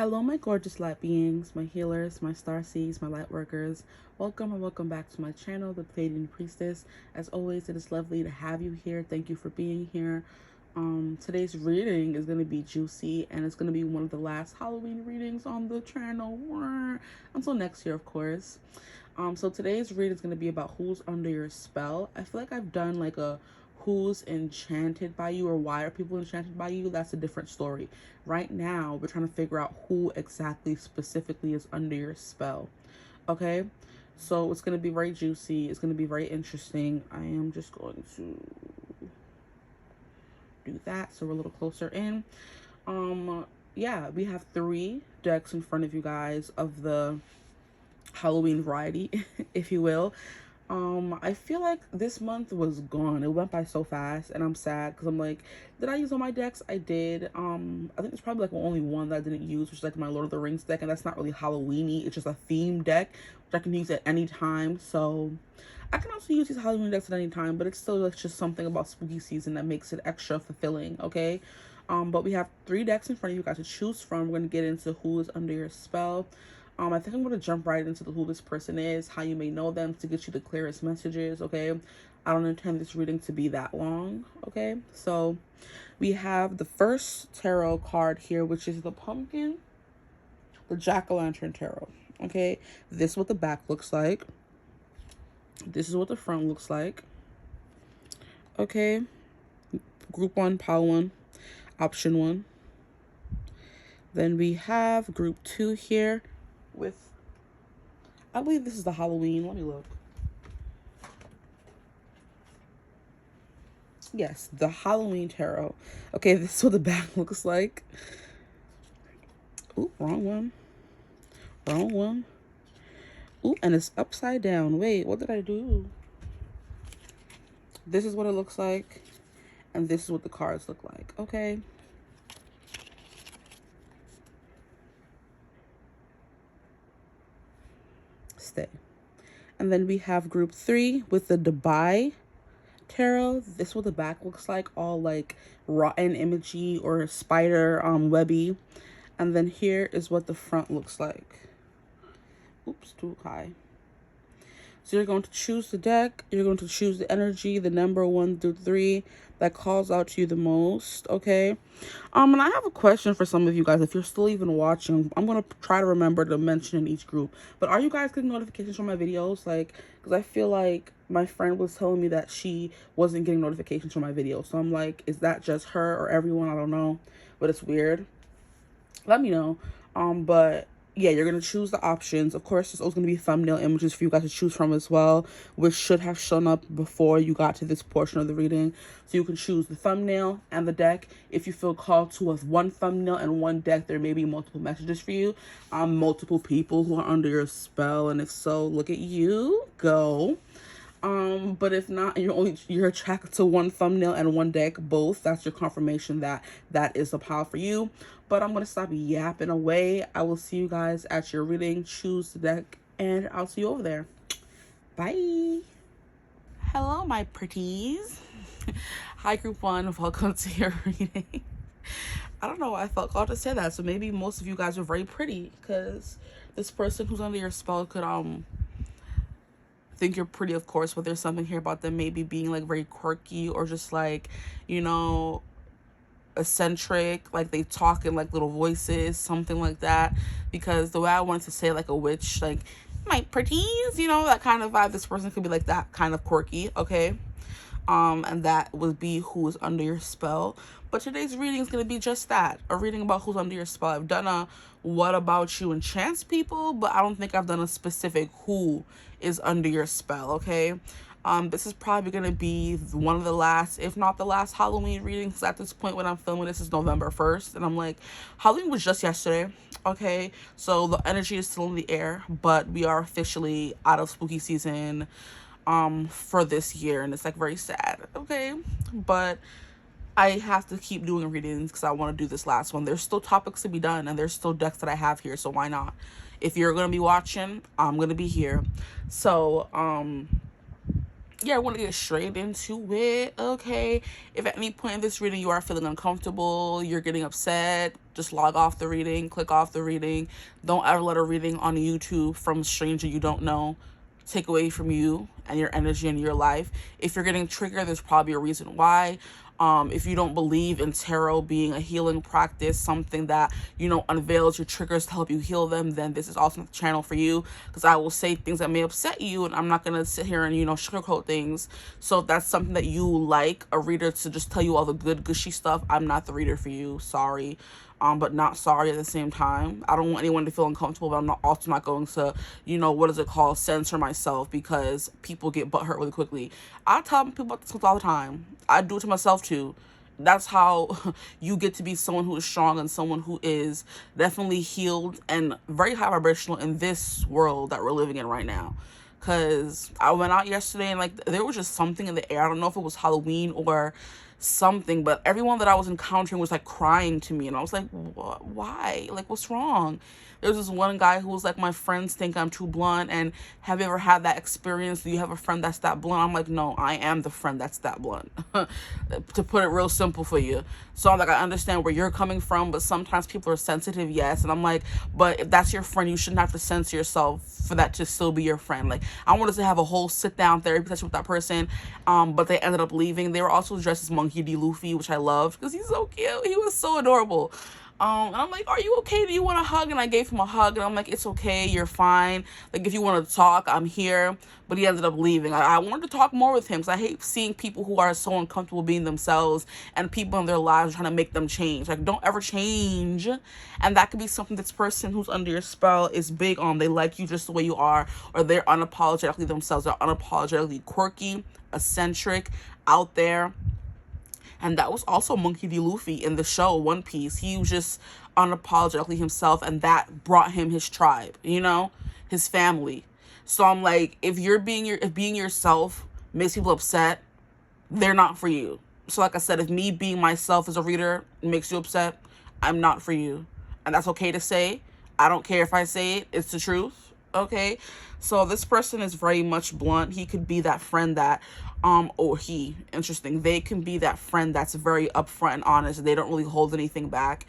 Hello, my gorgeous light beings, my healers, my star seeds, my light workers. Welcome and welcome back to my channel, The Pleiadian Priestess. As always, it is lovely to have you here. Thank you for being here. Today's reading is going to be juicy, and it's going to be one of the last Halloween readings on the channel. Until next year, of course. So today's reading is going to be about who's under your spell. I feel like I've done like a who's enchanted by you or why are people enchanted by you. That's a different story. Right now, we're trying to figure out who exactly specifically is under your spell. Okay? So it's going to be very juicy. It's going to be very interesting. I am just going to do that so we're a little closer in. Yeah, we have 3 decks in front of you guys of the Halloween variety, if you will. I feel like this month was gone. It went by so fast, and I'm sad because I'm like, did I use all my decks? I did. I think there's probably like only one that I didn't use, which is like my Lord of the Rings deck, and that's not really Halloween-y. It's just a theme deck, which I can use at any time. So I can also use these Halloween decks at any time, but it's still like just something about spooky season that makes it extra fulfilling, okay? But we have 3 decks in front of you guys to choose from. We're going to get into who is under your spell. I think I'm going to jump right into who this person is, how you may know them, to get you the clearest messages, okay? I don't intend this reading to be that long, okay? So we have the first tarot card here, which is the pumpkin, the jack-o'-lantern tarot, okay? This is what the back looks like. This is what the front looks like, okay? Group 1, pile 1, option 1. Then we have group 2 here with, I believe this is the Halloween. Let me look. Yes, the Halloween tarot. Okay, this is what the back looks like. Ooh, wrong one. Wrong one. Ooh, and it's upside down. Wait, what did I do? This is what it looks like. And this is what the cards look like. Okay. Stay. And then we have group 3 with the Dubai tarot. This is what the back looks like, all like rotten imagey or spider webby. And then here is what the front looks like. Oops, too high. So you're going to choose the deck. You're going to choose the energy, the number 1 through 3 that calls out to you the most, okay? And I have a question for some of you guys. If you're still even watching, I'm going to try to remember to mention in each group. But are you guys getting notifications from my videos? Like, because I feel like my friend was telling me that she wasn't getting notifications from my videos. So I'm like, is that just her or everyone? I don't know. But it's weird. Let me know. But yeah, you're going to choose the options. Of course, there's also going to be thumbnail images for you guys to choose from as well, which should have shown up before you got to this portion of the reading. So you can choose the thumbnail and the deck. If you feel called to with one thumbnail and one deck, there may be multiple messages for you. Multiple people who are under your spell. And if so, look at you. Go. But if not, you're attracted to one thumbnail and one deck, both, that's your confirmation that that is the pile for you. But I'm going to stop yapping away. I will see you guys at your reading. Choose the deck, and I'll see you over there. Bye. Hello, my pretties. Hi, group 1. Welcome to your reading. I don't know why I felt called to say that. So maybe most of you guys are very pretty, because this person who's under your spell could, think you're pretty, of course, but there's something here about them maybe being like very quirky or just like, you know, eccentric, like they talk in like little voices, something like that. Because the way I wanted to say like a witch, like my pretties, you know, that kind of vibe, this person could be like that kind of quirky, okay? And that would be who is under your spell. But today's reading is going to be just that, a reading about who's under your spell. I've done a what about you enchants people, but I don't think I've done a specific who is under your spell, okay? This is probably going to be one of the last, if not the last Halloween readings. At this point when I'm filming this is November 1st, and I'm like, Halloween was just yesterday, okay? So the energy is still in the air, but we are officially out of spooky season for this year, and it's like very sad, okay? But I have to keep doing readings because I want to do this last one. There's still topics to be done, and there's still decks that I have here, so why not? If you're going to be watching, I'm going to be here. So yeah, I want to get straight into it. Okay, if at any point in this reading you are feeling uncomfortable, you're getting upset, just log off the reading, click off the reading. Don't ever let a reading on YouTube from a stranger you don't know take away from you and your energy and your life. If you're getting triggered, there's probably a reason why. If you don't believe in tarot being a healing practice, something that, unveils your triggers to help you heal them, then this is also the channel for you, because I will say things that may upset you, and I'm not going to sit here and, sugarcoat things. So if that's something that you like, a reader to just tell you all the good, gushy stuff, I'm not the reader for you. Sorry. But not sorry at the same time. I don't want anyone to feel uncomfortable, but I'm also not going to, censor myself because people get butthurt really quickly. I tell people about this all the time. I do it to myself too. That's how you get to be someone who is strong and someone who is definitely healed and very high vibrational in this world that we're living in right now. Because I went out yesterday and there was just something in the air. I don't know if it was Halloween or something, but everyone that I was encountering was crying to me, and I was like, why? What's wrong? There's this one guy who was like, my friends think I'm too blunt, and have you ever had that experience? Do you have a friend that's that blunt? I'm like, no, I am the friend that's that blunt. To put it real simple for you. So I'm like, I understand where you're coming from, but sometimes people are sensitive, yes. And I'm like, but if that's your friend, you shouldn't have to censor yourself for that to still be your friend. I wanted to have a whole sit down therapy session with that person, but they ended up leaving. They were also dressed as Monkey D. Luffy, which I loved because he's so cute. He was so adorable. And I'm like, are you okay? Do you want a hug? And I gave him a hug, and I'm like, it's okay, you're fine. If you want to talk, I'm here. But he ended up leaving. I wanted to talk more with him because I hate seeing people who are so uncomfortable being themselves and people in their lives trying to make them change. Don't ever change. And that could be something this person who's under your spell is big on. They like you just the way you are, or they're unapologetically themselves. They're unapologetically quirky, eccentric, out there. And that was also Monkey D. Luffy in the show One Piece. He was just unapologetically himself, and that brought him his tribe, his family. So I'm like, if being yourself makes people upset, they're not for you. So like I said, if me being myself as a reader makes you upset, I'm not for you. And that's okay to say. I don't care if I say it. It's the truth. Okay? So this person is very much blunt. He could be that friend that they can be that friend that's very upfront and honest. They don't really hold anything back.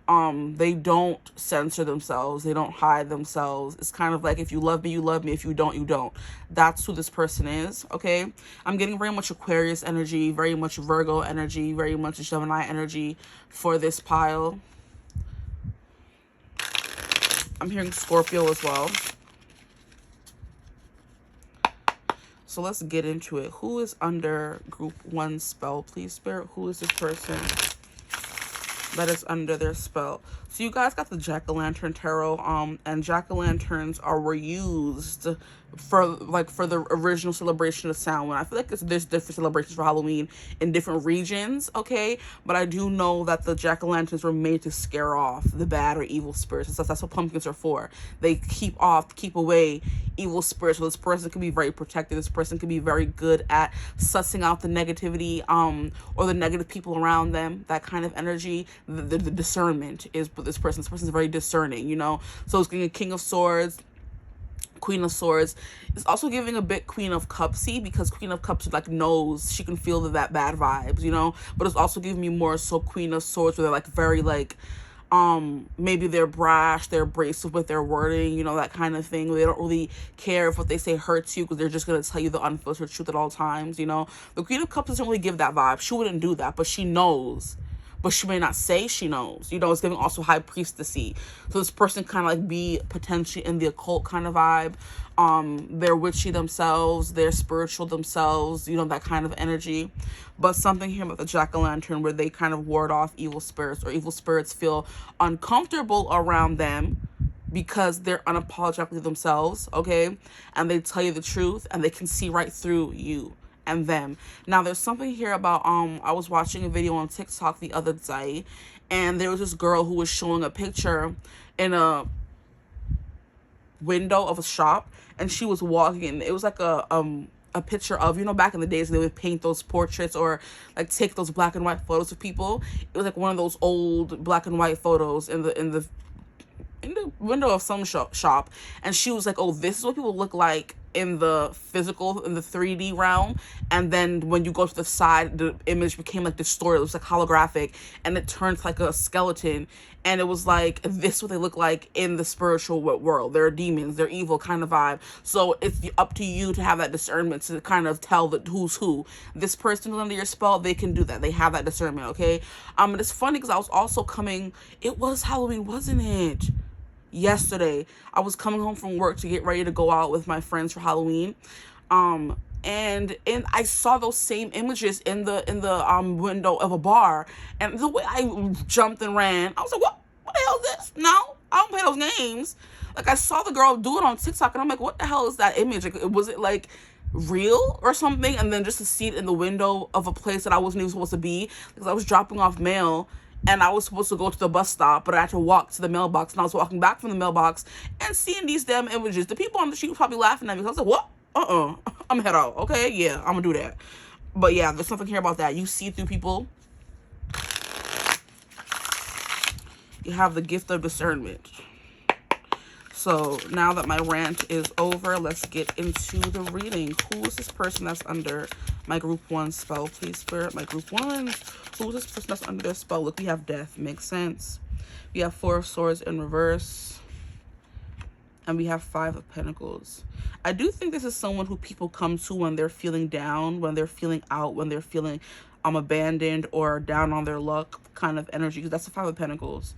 They don't censor themselves. They don't hide themselves. It's kind of like, if you love me, you love me. If you don't, you don't. That's who this person is, okay? I'm getting very much Aquarius energy, very much Virgo energy, very much Gemini energy for this pile. I'm hearing Scorpio as well. So let's get into it. Who is under group 1 spell? Please, Spirit, who is this person that is under their spell? So you guys got the Jack-o'-lantern tarot, and jack-o'-lanterns were used for the original celebration of Samhain. I feel like there's different celebrations for Halloween in different regions, okay? But I do know that the jack-o'-lanterns were made to scare off the bad or evil spirits. That's what pumpkins are for. They keep away evil spirits. So this person can be very protected. This person can be very good at sussing out the negativity, or the negative people around them. That kind of energy. The discernment is with this person. This person's very discerning, So it's getting a King of Swords, Queen of Swords. It's also giving a bit Queen of Cupsy, because Queen of Cups knows she can feel that bad vibes, But it's also giving me more so Queen of Swords, where they're very maybe they're brash, they're abrasive with their wording, that kind of thing. They don't really care if what they say hurts you, because they're just going to tell you the unfiltered truth at all times, The Queen of Cups doesn't really give that vibe. She wouldn't do that, but she knows. But she may not say she knows. It's giving also High Priestessy. So this person kind of be potentially in the occult kind of vibe. They're witchy themselves. They're spiritual themselves. That kind of energy. But something here about the jack-o'-lantern where they kind of ward off evil spirits, or evil spirits feel uncomfortable around them because they're unapologetically themselves, okay? And they tell you the truth, and they can see right through you and them. Now, there's something here about, I was watching a video on TikTok the other day, and there was this girl who was showing a picture in a window of a shop, and she was walking, and it was like a picture of, back in the days they would paint those portraits or take those black and white photos of people. It was one of those old black and white photos in the window of some shop, and she was like, oh, this is what people look like in the physical, in the 3D realm, and then when you go to the side, the image became like distorted. It was like holographic, and it turns like a skeleton. And it was like, this is what they look like in the spiritual world. They're demons, they're evil kind of vibe. So it's up to you to have that discernment to kind of tell who's who. This person who's under your spell, they can do that. They have that discernment, okay? And it's funny because I was also coming, it was Halloween, wasn't it? Yesterday, I was coming home from work to get ready to go out with my friends for Halloween. And I saw those same images in the window of a bar, and the way I jumped and ran, I was like, what the hell is this? No, I don't play those games. Like, I saw the girl do it on TikTok, and I'm like, what the hell is that image? Like, was it like real or something? And then just to see it in the window of a place that I wasn't even supposed to be, because I was dropping off mail, and I was supposed to go to the bus stop, but I had to walk to the mailbox, and I was walking back from the mailbox and seeing these damn images. The people on the street were probably laughing at me. I was like, what? I'm head out. Okay, yeah, I'm gonna do that. But yeah, there's something here about that. You see through people. You have the gift of discernment. So now that my rant is over, let's get into the reading. Who is this person that's under my group 1 spell? Please, Spirit, my group 1. Who is this person that's under their spell? Look, we have death. Makes sense. We have 4 of swords in reverse. And we have 5 of pentacles. I do think this is someone who people come to when they're feeling down, when they're feeling out, when they're feeling abandoned or down on their luck kind of energy. Because that's the 5 of pentacles.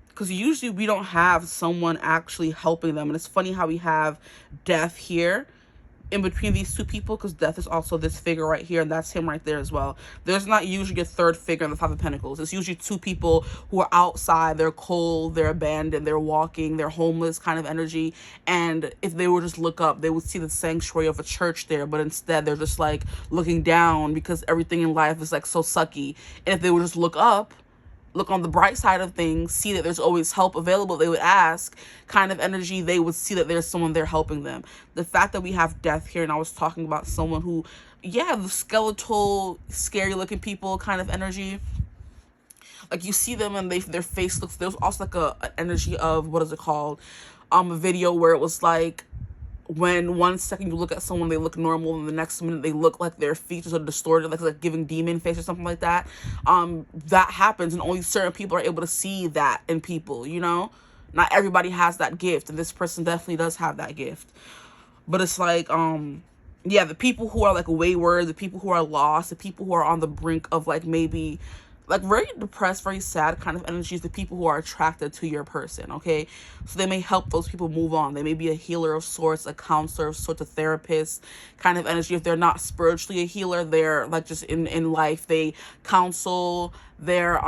Because usually we don't have someone actually helping them. And it's funny how we have death here in between these 2 people, because death is also this figure right here, and that's him right there as well. There's not usually a third figure in the 5 of pentacles. It's usually 2 people who are outside, they're cold, they're abandoned, they're walking, they're homeless kind of energy. And if they were just look up, they would see the sanctuary of a church there, but instead they're just like looking down because everything in life is like so sucky. And if they would just look up, look on the bright side of things, see that there's always help available, they would ask kind of energy, they would see that there's someone there helping them. The fact that we have death here, and I was talking about someone who, yeah, the skeletal, scary looking people kind of energy. Like, you see them and their face looks, there's also like an energy of, what is it called? A video where it was like, when 1 second you look at someone, they look normal, and the next minute they look like their features are distorted, like giving demon face or something like that. That happens, and only certain people are able to see that in people, you know? Not everybody has that gift, and this person definitely does have that gift. But it's like, yeah, the people who are like wayward, the people who are lost, the people who are on the brink of like maybe like very depressed, very sad kind of energies, the people who are attracted to your person, okay? So they may help those people move on. They may be a healer of sorts, a counselor of sorts, a therapist kind of energy. If they're not spiritually a healer, they're like just in life, they counsel, they're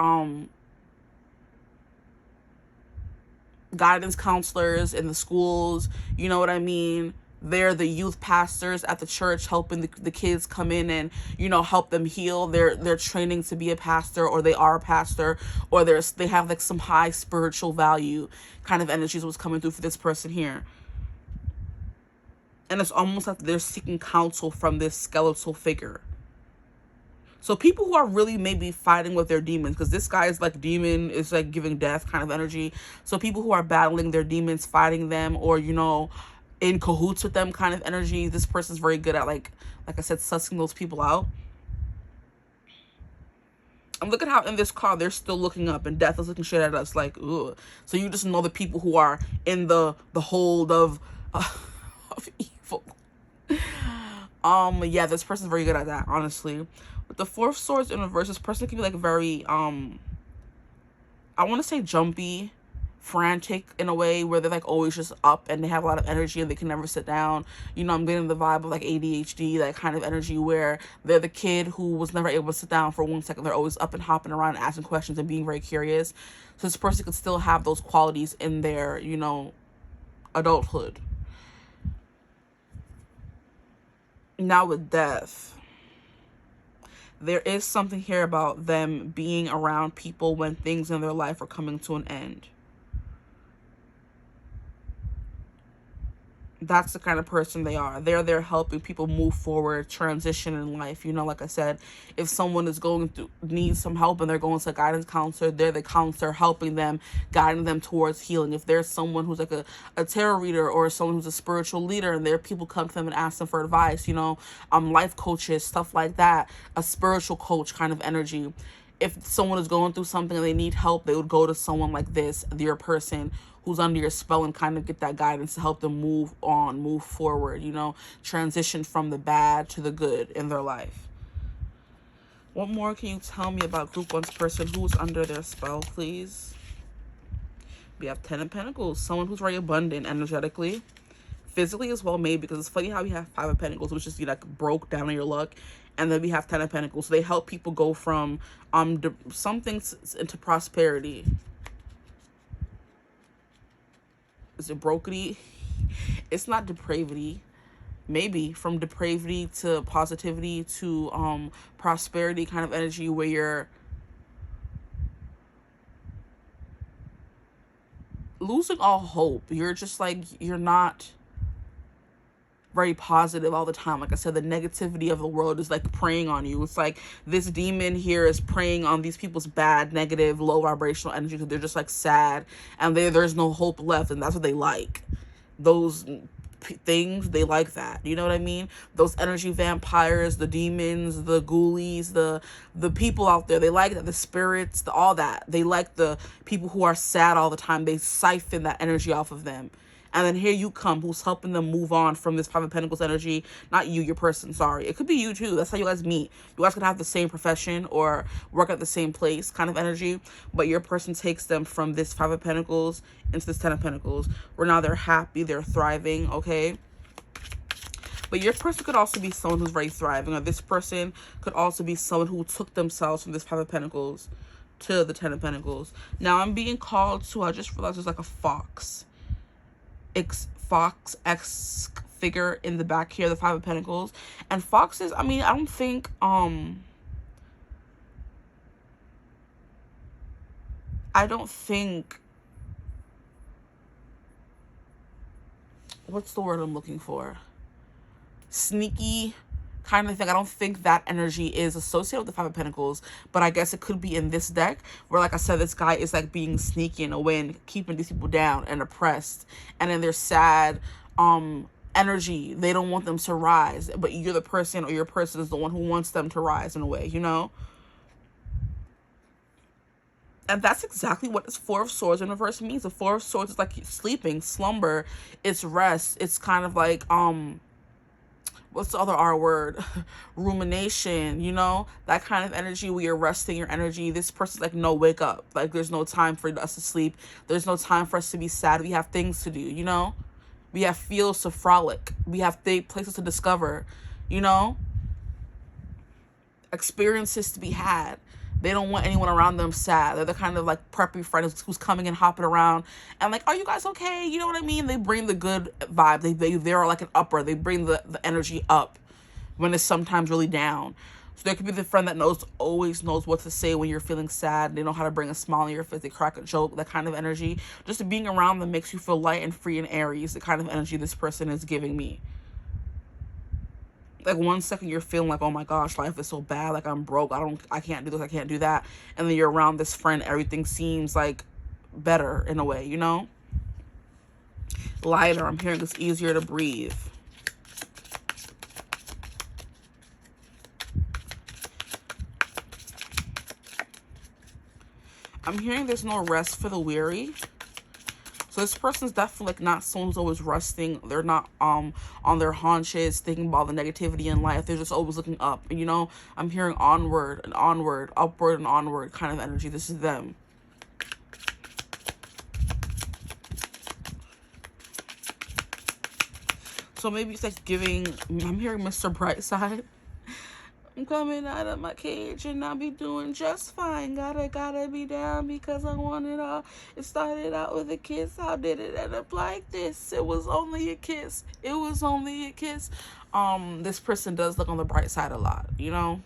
guidance counselors in the schools, you know what I mean? They're the youth pastors at the church, helping the kids come in and, you know, help them heal. They're training to be a pastor, or they are a pastor, or they have like some high spiritual value kind of energies was coming through for this person here. And it's almost like they're seeking counsel from this skeletal figure. So people who are really maybe fighting with their demons, because this guy is like demon, is like giving death kind of energy. So people who are battling their demons, fighting them, or, you know, in cahoots with them kind of energy. This person's very good at like I said, sussing those people out. And look at how in this card they're still looking up, and death is looking straight at us like, ugh. So you just know the people who are in the hold of evil. Yeah, this person's very good at that, honestly. With the 4 of swords in reverse, this person can be like very I want to say jumpy, frantic in a way, where they're like always just up and they have a lot of energy and they can never sit down. You know, I'm getting the vibe of like ADHD, that kind of energy where they're the kid who was never able to sit down for 1 second. They're always up and hopping around, asking questions and being very curious. So this person could still have those qualities in their, you know, adulthood. Now with death, there is something here about them being around people when things in their life are coming to an end. That's the kind of person they are. They're there helping people move forward, transition in life. You know, like I said, if someone is going through, needs some help and they're going to a guidance counselor, they're the counselor helping them, guiding them towards healing. If there's someone who's like a tarot reader or someone who's a spiritual leader and there are people come to them and ask them for advice, you know, life coaches, stuff like that, a spiritual coach kind of energy. If someone is going through something and they need help, they would go to someone like this, your person who's under your spell, and kind of get that guidance to help them move on, move forward, you know, transition from the bad to the good in their life. What more can you tell me about Group 1's person who's under their spell, please? We have 10 of Pentacles, someone who's very abundant energetically, physically as well, maybe, because it's funny how we have 5 of Pentacles, which is, you like broke down on your luck, and then we have 10 of Pentacles. So they help people go from some things into prosperity. Is it brokety? It's not depravity. Maybe from depravity to positivity to prosperity kind of energy, where you're losing all hope. You're just like, you're not very positive all the time. Like I said, the negativity of the world is like preying on you. It's like this demon here is preying on these people's bad, negative, low vibrational energy, because they're just like sad and there's no hope left, and that's what they like. Those things, they like that, you know what I mean? Those energy vampires, the demons, the ghoulies, the people out there, they like that. The spirits, all that, they like the people who are sad all the time. They siphon that energy off of them. And then here you come, who's helping them move on from this 5 of Pentacles energy. Not you, your person, sorry. It could be you too. That's how you guys meet. You guys could have the same profession or work at the same place kind of energy. But your person takes them from this 5 of Pentacles into this 10 of Pentacles, where now they're happy, they're thriving, okay? But your person could also be someone who's very thriving. Or this person could also be someone who took themselves from this 5 of Pentacles to the 10 of Pentacles. Now I'm being called to, I just realized there's like a fox figure in the back here, the 5 of Pentacles. And foxes, I mean, I don't think what's the word I'm looking for? Sneaky kind of thing. I don't think that energy is associated with the 5 of Pentacles, but I guess it could be in this deck, where, like I said, this guy is like being sneaky in a way and keeping these people down and oppressed, and in their sad energy, they don't want them to rise, but you're the person, or your person is the one who wants them to rise in a way, you know? And that's exactly what this 4 of Swords in reverse means. The 4 of Swords is like sleeping, slumber, it's rest. It's kind of like what's the other R word? Rumination, you know? That kind of energy where you're resting your energy. This person's like, no, wake up. Like, there's no time for us to sleep. There's no time for us to be sad. We have things to do, you know? We have fields to frolic. We have places to discover, you know? Experiences to be had. They don't want anyone around them sad. They're the kind of like preppy friend who's coming and hopping around and like, are you guys okay? You know what I mean? They bring the good vibe. They're like an upper. They bring the energy up when it's sometimes really down. So there could be the friend that always knows what to say when you're feeling sad. They know how to bring a smile on your face. They crack a joke, that kind of energy. Just being around them makes you feel light and free and Aries, the kind of energy this person is giving me. Like, one second you're feeling like, oh my gosh, life is so bad, like I'm broke, I can't do this, I can't do that, and then you're around this friend, everything seems like better in a way, you know? Lighter, I'm hearing it's easier to breathe. I'm hearing there's no rest for the weary. So this person's definitely like not someone who's always resting. They're not on their haunches thinking about the negativity in life. They're just always looking up. And, you know, I'm hearing onward and onward, upward and onward kind of energy. This is them. So maybe it's like I'm hearing Mr. Brightside. I'm coming out of my cage and I'll be doing just fine. Gotta be down because I want it all. It started out with a kiss. How did it end up like this? It was only a kiss. It was only a kiss. This person does look on the bright side a lot, you know?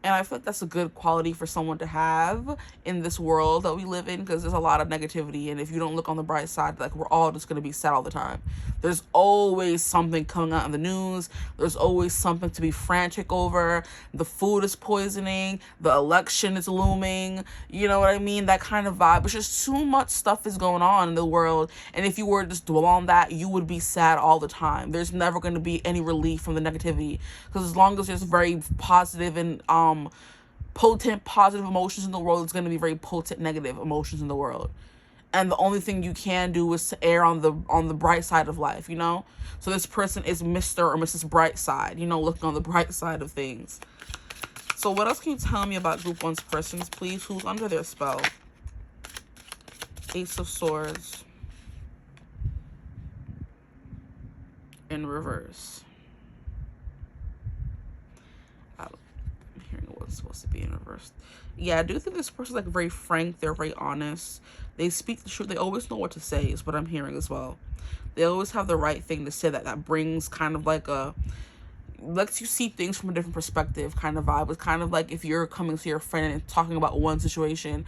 And I feel like that's a good quality for someone to have in this world that we live in, because there's a lot of negativity. And if you don't look on the bright side, like, we're all just going to be sad all the time. There's always something coming out in the news. There's always something to be frantic over. The food is poisoning. The election is looming. You know what I mean? That kind of vibe. It's just too much stuff is going on in the world. And if you were to just dwell on that, you would be sad all the time. There's never going to be any relief from the negativity. Because as long as there's very positive and potent positive emotions in the world, it's going to be very potent negative emotions in the world. And the only thing you can do is to err on the bright side of life, you know? So this person is Mr. or Mrs. Brightside, you know, looking on the bright side of things. So what else can you tell me about Group 1's persons, please? Who's under their spell? Ace of Swords. In reverse. I'm hearing what's supposed to be in reverse. Yeah, I do think this person's like very frank. They're very honest. They speak the truth. They always know what to say is what I'm hearing as well. They always have the right thing to say that brings kind of like a, lets you see things from a different perspective kind of vibe. It's kind of like if you're coming to your friend and talking about one situation.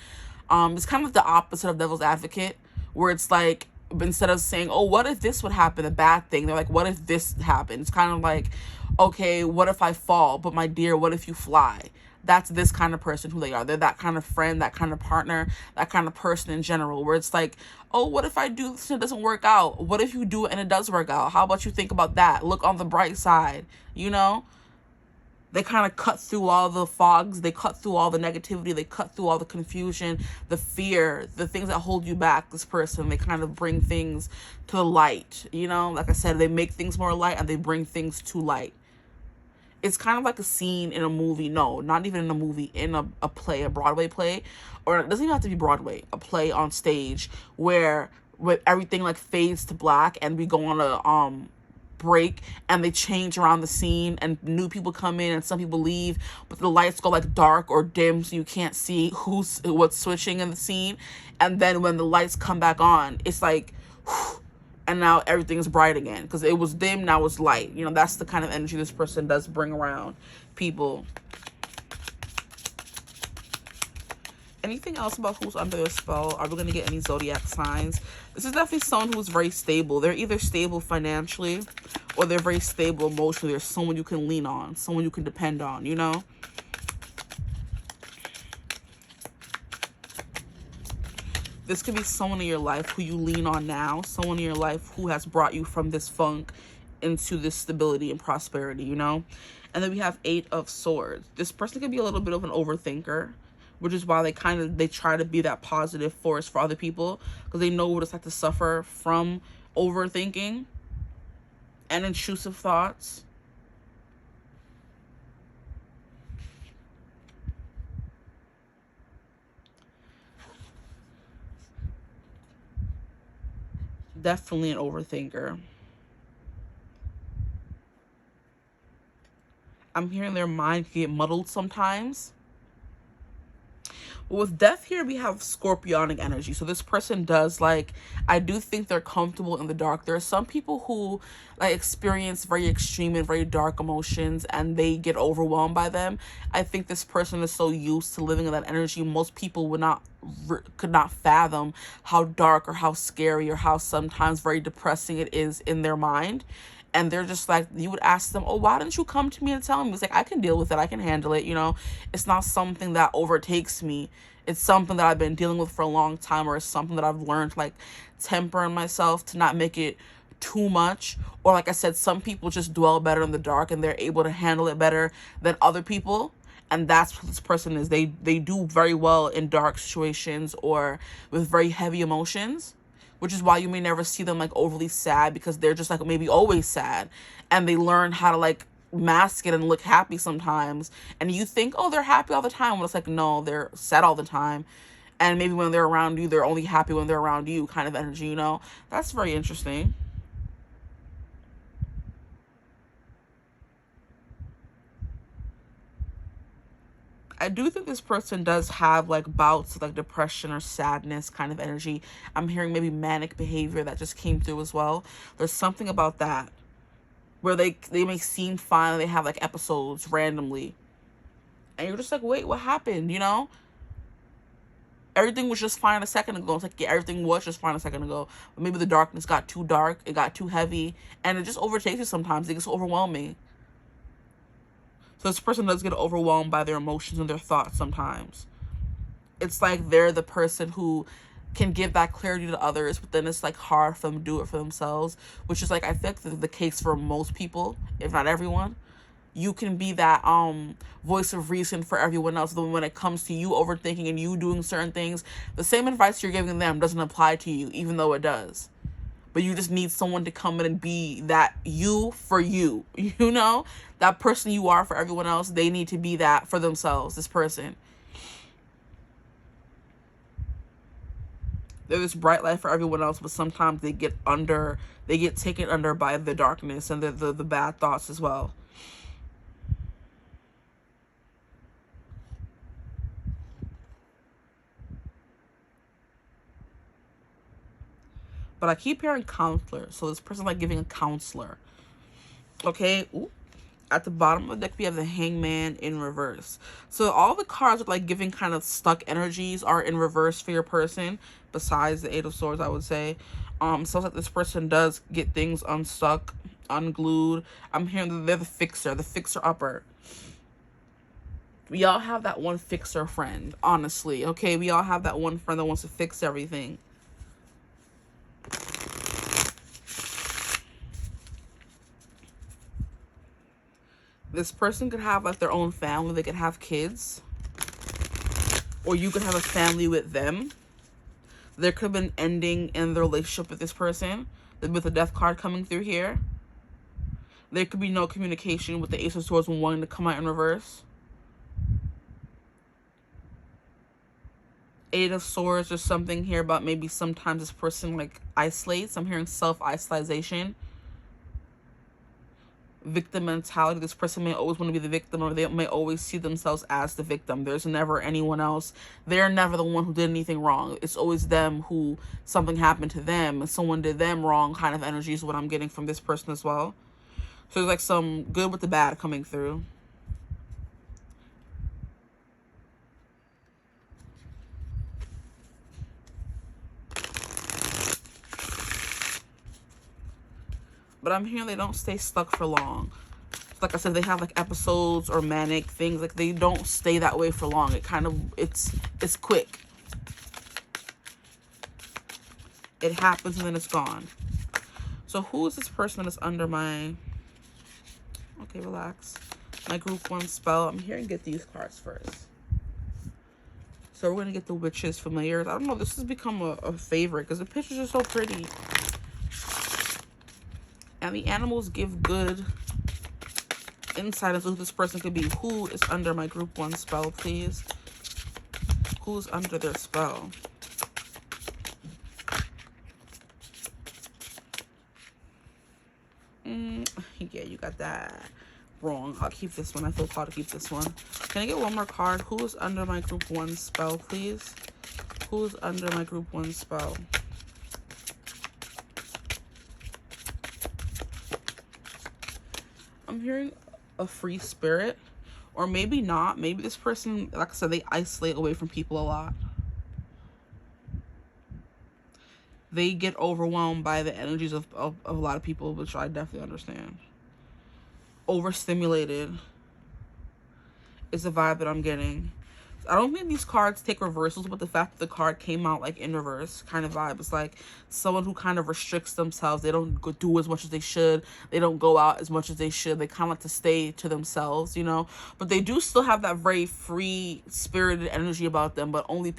It's kind of the opposite of devil's advocate, where it's like, instead of saying, oh, what if this would happen, a bad thing, they're like, what if this happened? It's kind of like, okay, what if I fall? But my dear, what if you fly? That's this kind of person who they are. They're that kind of friend, that kind of partner, that kind of person in general, where it's like, oh, what if I do this and it doesn't work out? What if you do it and it does work out? How about you think about that? Look on the bright side, you know? They kind of cut through all the fogs. They cut through all the negativity. They cut through all the confusion, the fear, the things that hold you back, this person. They kind of bring things to the light, you know? Like I said, they make things more light and they bring things to light. It's kind of like a scene in a movie. No, not even in a movie, in a play, a Broadway play. Or it doesn't even have to be Broadway. A play on stage where everything like fades to black and we go on a break and they change around the scene and new people come in and some people leave, but the lights go like dark or dim so you can't see what's switching in the scene. And then when the lights come back on, it's like, whew, and now everything is bright again because it was dim, now it's light. You know, that's the kind of energy this person does bring around people. Anything else about who's under their spell? Are we going to get any zodiac signs? This is definitely someone who's very stable. They're either stable financially or they're very stable emotionally. There's someone you can lean on, someone you can depend on, you know? This could be someone in your life who you lean on now, someone in your life who has brought you from this funk into this stability and prosperity, you know? And then we have 8 of Swords. This person could be a little bit of an overthinker, which is why they try to be that positive force for other people, because they know what it's like to suffer from overthinking and intrusive thoughts. Definitely an overthinker. I'm hearing their mind can get muddled sometimes. With Death here, we have Scorpionic energy. So this person does, like, I do think they're comfortable in the dark. There are some people who like experience very extreme and very dark emotions and they get overwhelmed by them. I think this person is so used to living in that energy, most people could not fathom how dark or how scary or how sometimes very depressing it is in their mind. And they're just like, you would ask them, oh, why didn't you come to me and tell me? It's like, I can deal with it. I can handle it. You know, it's not something that overtakes me. It's something that I've been dealing with for a long time, or it's something that I've learned, like, temper in myself to not make it too much. Or like I said, some people just dwell better in the dark and they're able to handle it better than other people. And that's what this person is. They do very well in dark situations or with very heavy emotions, which is why you may never see them like overly sad, because they're just like maybe always sad and they learn how to like mask it and look happy sometimes. And you think, oh, they're happy all the time, when it's like, no, they're sad all the time. And maybe when they're around you, they're only happy when they're around you, kind of energy, you know? That's very interesting. I do think this person does have like bouts of like depression or sadness kind of energy. I'm hearing maybe manic behavior that just came through as well. There's something about that where they may seem fine, they have like episodes randomly, And you're just like, wait, what happened, you know? Everything was just fine a second ago. It's like, yeah, everything was just fine a second ago. But maybe the darkness got too dark. It got too heavy. And it just overtakes you sometimes. It gets overwhelming. So this person does get overwhelmed by their emotions and their thoughts sometimes. It's like they're the person who can give that clarity to others, but then it's like hard for them to do it for themselves, which is like, I think the case for most people, if not everyone. You can be that voice of reason for everyone else, but when it comes to you overthinking and you doing certain things, the same advice you're giving them doesn't apply to you, even though it does. But you just need someone to come in and be that you for you, you know? That person you are for everyone else, they need to be that for themselves, this person. They're this bright light for everyone else, but sometimes they get taken under by the darkness and the bad thoughts as well. But I keep hearing counselor. So this person like giving a counselor. Okay. Ooh. At the bottom of the deck, we have the Hangman in reverse. So all the cards with like giving kind of stuck energies are in reverse for your person, besides the Eight of Swords, I would say. So it's like this person does get things unstuck, unglued. I'm hearing that they're the fixer upper. We all have that one fixer friend, honestly. Okay, we all have that one friend that wants to fix everything. This person could have like their own family. They could have kids. Or you could have a family with them. There could have been an ending in the relationship with this person, with the death card coming through here. There could be no communication with the Ace of Swords when wanting to come out in reverse. Eight of Swords or something here about maybe sometimes this person like isolates. I'm hearing self-isolation. Victim mentality. This person may always want to be the victim, or they may always see themselves as the victim. There's never anyone else. They're never the one who did anything wrong. It's always them who something happened to them and someone did them wrong kind of energy is what I'm getting from this person as well. So there's like some good with the bad coming through. But I'm hearing they don't stay stuck for long. Like I said, they have like episodes or manic things. Like they don't stay that way for long. It kind of, it's quick. It happens and then it's gone. So who is this person that is under my, okay, relax. My group 1 spell. I'm here and get these cards first. So we're going to get the Witches Familiars. I don't know, this has become a favorite because the pictures are so pretty. And the animals give good insight into who this person could be. Who is under my group 1 spell, please? Who's under their spell? Yeah, you got that wrong. I'll keep this one. I feel called to keep this one. Can I get one more card? Who is under my group 1 spell, please? Who is under my group 1 spell? I'm hearing a free spirit, or maybe not. Maybe this person, like I said, they isolate away from people a lot. They get overwhelmed by the energies of a lot of people, which I definitely understand. Overstimulated is the vibe that I'm getting. I don't think these cards take reversals, but the fact that the card came out like in reverse kind of vibe. It's like someone who kind of restricts themselves. They don't go do as much as they should. They don't go out as much as they should. They kind of like to stay to themselves, you know. But they do still have that very free spirited energy about them. But only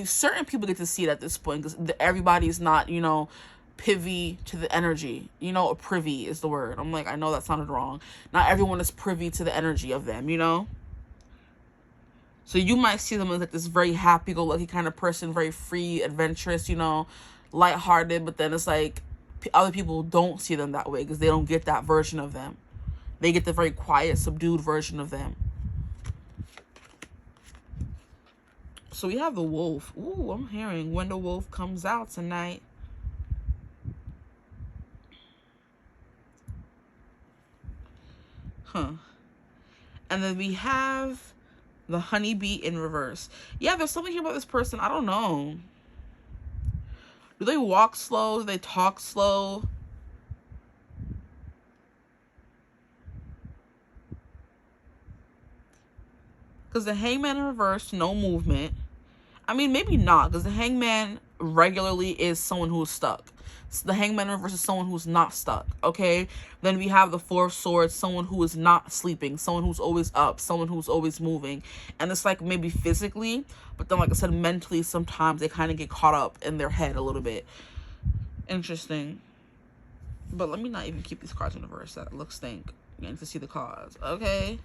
certain people get to see it at this point, because everybody's not, you know, privy to the energy, you know. Privy is the word. I'm like, I know that sounded wrong. Not everyone is privy to the energy of them, you know. So you might see them as like this very happy-go-lucky kind of person, very free, adventurous, you know, lighthearted. But then it's like other people don't see them that way because they don't get that version of them. They get the very quiet, subdued version of them. So we have the Wolf. Ooh, I'm hearing when the Wolf comes out tonight. Huh. And then we have The honeybee in reverse. Yeah, there's something here about this person. I don't know. Do they walk slow? Do they talk slow? Because the hangman in reverse, no movement. I mean, maybe not, because the hangman regularly is someone who's stuck. So the hangman in reverse is someone who's not stuck, okay? Then we have the four of swords, someone who is not sleeping, someone who's always up, someone who's always moving. And it's like maybe physically, but then like I said, mentally, sometimes they kind of get caught up in their head a little bit. Interesting. But let me not even keep these cards in reverse. That looks stink. You need to see the cards, okay?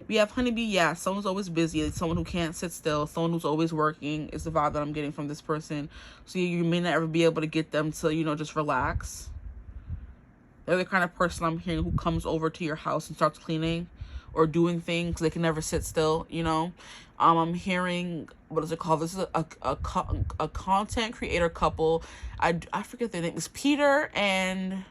We have honeybee. Yeah, someone's always busy. Someone who can't sit still. Someone who's always working is the vibe that I'm getting from this person. So you may not ever be able to get them to, you know, just relax. They're the kind of person I'm hearing who comes over to your house and starts cleaning or doing things. They can never sit still, you know. I'm hearing, what is it called? This is a content creator couple. I forget their name. It's Peter and...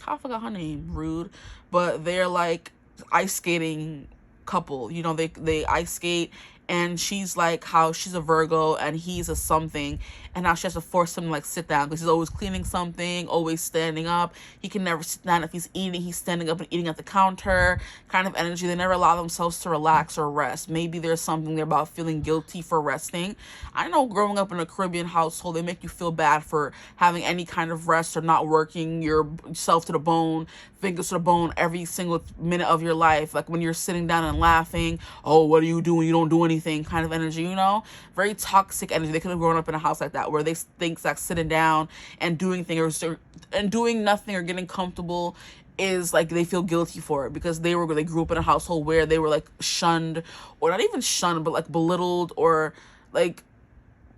I forgot her name, rude, but they're like ice skating couple, you know, they ice skate, and she's like how she's a Virgo and he's a something, and now she has to force him to like sit down because he's always cleaning something, always standing up. He can never sit down. If he's eating, he's standing up and eating at the counter kind of energy. They never allow themselves to relax or rest. Maybe there's something there about feeling guilty for resting. I know growing up in a Caribbean household, they make you feel bad for having any kind of rest or not working yourself to the bone, fingers to the bone every single minute of your life. Like when you're sitting down and laughing, oh, what are you doing? You don't do anything kind of energy, you know? Very toxic energy. They could have grown up in a house like that where they think that sitting down and doing things and doing nothing or getting comfortable is like they feel guilty for it because they grew up in a household where they were like shunned, or not even shunned, but like belittled, or like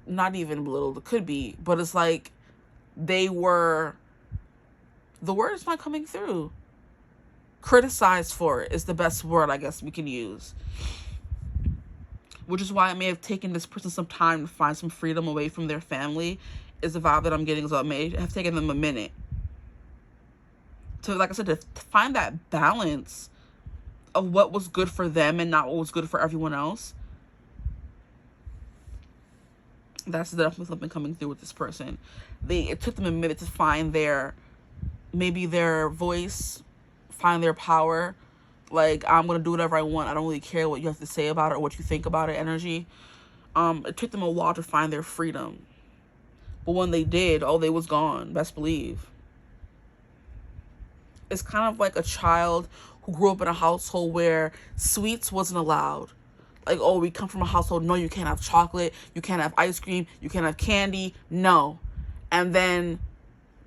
not even belittled, it could be, but it's like they were, the word is not coming through, criticized for it is the best word I guess we can use. Which is why it may have taken this person some time to find some freedom away from their family, is the vibe that I'm getting. So it may have taken them a minute to, like I said, to find that balance of what was good for them and not what was good for everyone else. That's definitely something coming through with this person. It took them a minute to find maybe their voice, find their power. Like, I'm going to do whatever I want. I don't really care what you have to say about it or what you think about it energy. It took them a while to find their freedom. But when they did, oh, they was gone. Best believe. It's kind of like a child who grew up in a household where sweets wasn't allowed. Like, oh, we come from a household, no, you can't have chocolate, you can't have ice cream, you can't have candy, no. And then,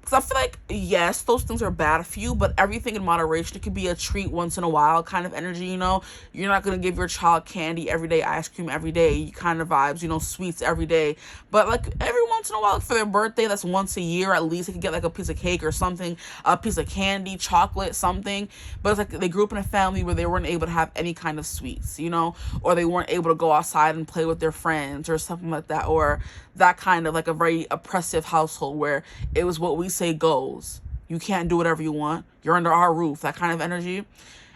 because I feel like, yes, those things are bad for you, but everything in moderation. It could be a treat once in a while kind of energy, you know? You're not going to give your child candy every day, ice cream every day, kind of vibes, you know, sweets every day. But, like, every once in a while, for their birthday, that's once a year at least, they could get, like, a piece of cake or something, a piece of candy, chocolate, something. But it's like they grew up in a family where they weren't able to have any kind of sweets, you know? Or they weren't able to go outside and play with their friends or something like that. Or that kind of, like, a very oppressive household where it was what we say goes. You can't do whatever you want. You're under our roof, that kind of energy.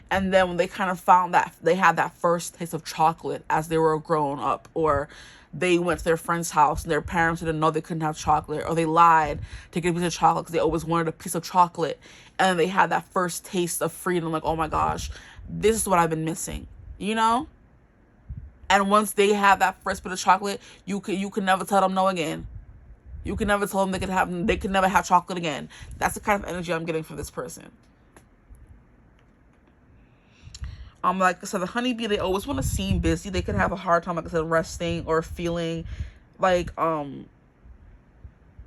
And then when they kind of found that they had that first taste of chocolate as they were growing up, or they went to their friend's house and their parents didn't know they couldn't have chocolate, or they lied to get a piece of chocolate because they always wanted a piece of chocolate, and they had that first taste of freedom, like, oh my gosh, this is what I've been missing, you know? And once they have that first bit of chocolate, you can never tell them no again. You can never tell them they can never have chocolate again. That's the kind of energy I'm getting from this person. Like I said, the honeybee, they always want to seem busy. They could have a hard time, like I said, resting or feeling like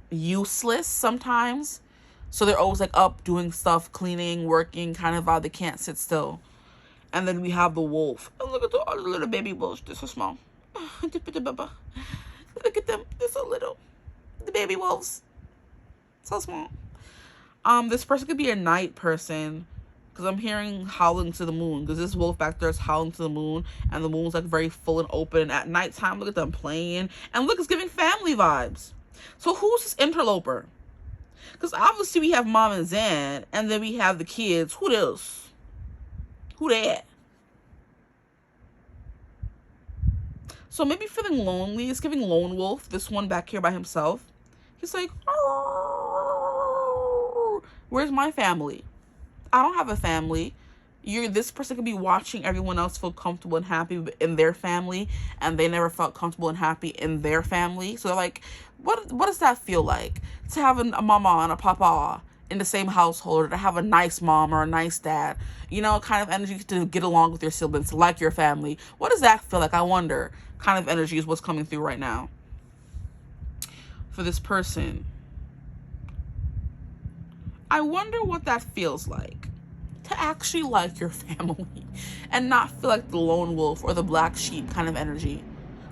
useless sometimes. So they're always like up doing stuff, cleaning, working, kind of vibe. They can't sit still. And then we have the wolf. Oh, look at the little baby wolves. They're so small. Look at them. They're so little. The baby wolves. So small. This person could be a night person, because I'm hearing howling to the moon, because this wolf back there is howling to the moon, and the moon's like very full and open at nighttime. Look at them playing, and look, it's giving family vibes. So who's this interloper? Because obviously we have mom and Zan, and then we have the kids. Who else? Who that? So maybe feeling lonely. It's giving lone wolf. This one back here by himself. He's like, "Oh, where's my family? I don't have a family." This person could be watching everyone else feel comfortable and happy in their family, and they never felt comfortable and happy in their family. So they're like, what does that feel like to have a mama and a papa in the same household, or to have a nice mom or a nice dad, kind of energy to get along with your siblings, like your family? What does that feel like? I wonder. Kind of energy is what's coming through right now for this person. I wonder what that feels like to actually like your family and not feel like the lone wolf or the black sheep kind of energy.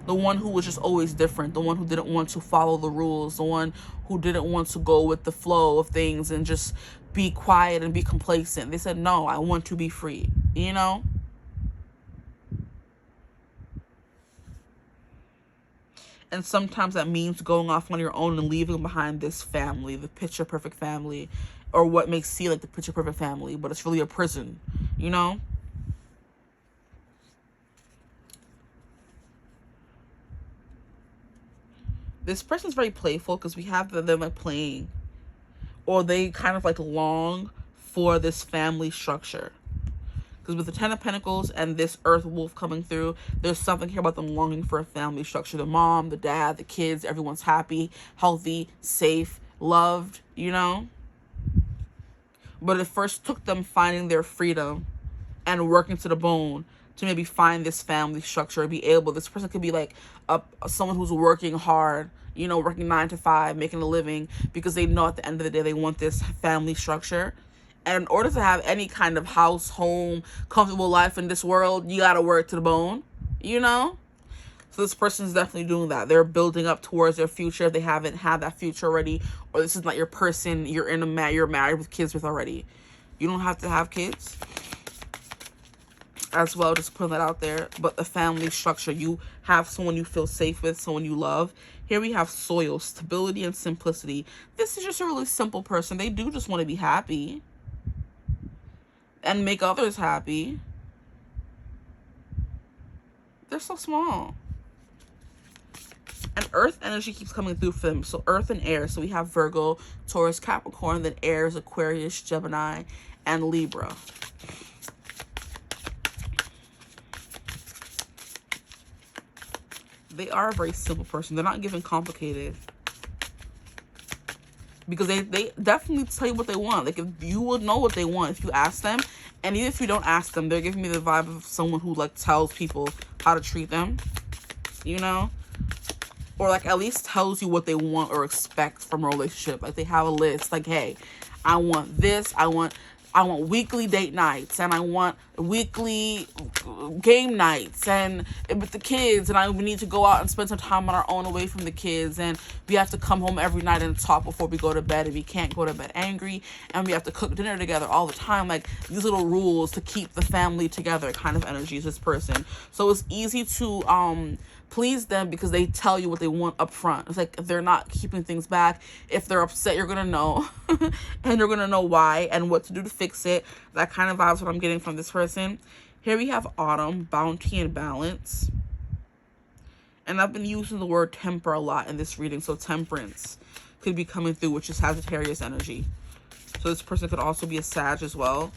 The one who was just always different, the one who didn't want to follow the rules, the one who didn't want to go with the flow of things and just be quiet and be complacent. They said, no, I want to be free, And sometimes that means going off on your own and leaving behind this family, the picture perfect family, or what may seem like the picture perfect family, but it's really a prison, This person's very playful because we have them like playing, or they kind of like long for this family structure. Because with the Ten of Pentacles and this Earth Wolf coming through, there's something here about them longing for a family structure. The mom, the dad, the kids, everyone's happy, healthy, safe, loved, But it first took them finding their freedom and working to the bone to maybe find this family structure, this person could be like someone who's working hard, working 9 to 5, making a living, because they know at the end of the day they want this family structure. And in order to have any kind of house, home, comfortable life in this world, you gotta work to the bone, So this person's definitely doing that. They're building up towards their future if they haven't had that future already, or this is not your person you're married with kids with already. You don't have to have kids as well, just putting that out there. But the family structure, you have someone you feel safe with, someone you love. Here we have soil, stability and simplicity. This is just a really simple person. They do just want to be happy and make others happy. They're so small. And Earth energy keeps coming through for them. So Earth and Air. So we have Virgo, Taurus, Capricorn, then Aries, Aquarius, Gemini, and Libra. They are a very simple person. They're not giving complicated. Because they definitely tell you what they want. Like, if you would know what they want if you ask them. And even if you don't ask them, they're giving me the vibe of someone who, like, tells people how to treat them. Or, like, at least tells you what they want or expect from a relationship. Like, they have a list. Like, hey, I want this. I want weekly date nights, and I want weekly game nights, and with the kids, and we need to go out and spend some time on our own away from the kids, and we have to come home every night and talk before we go to bed, and we can't go to bed angry, and we have to cook dinner together all the time. Like, these little rules to keep the family together kind of energy is this person. So it's easy to please them because they tell you what they want up front. It's like they're not keeping things back. If they're upset, you're gonna know and you're gonna know why and what to do to fix it. That kind of vibes what I'm getting from this person. Here we have Autumn, bounty and balance, and I've been using the word temper a lot in this reading. So temperance could be coming through, which is Sagittarius energy. So this person could also be a Sag as well.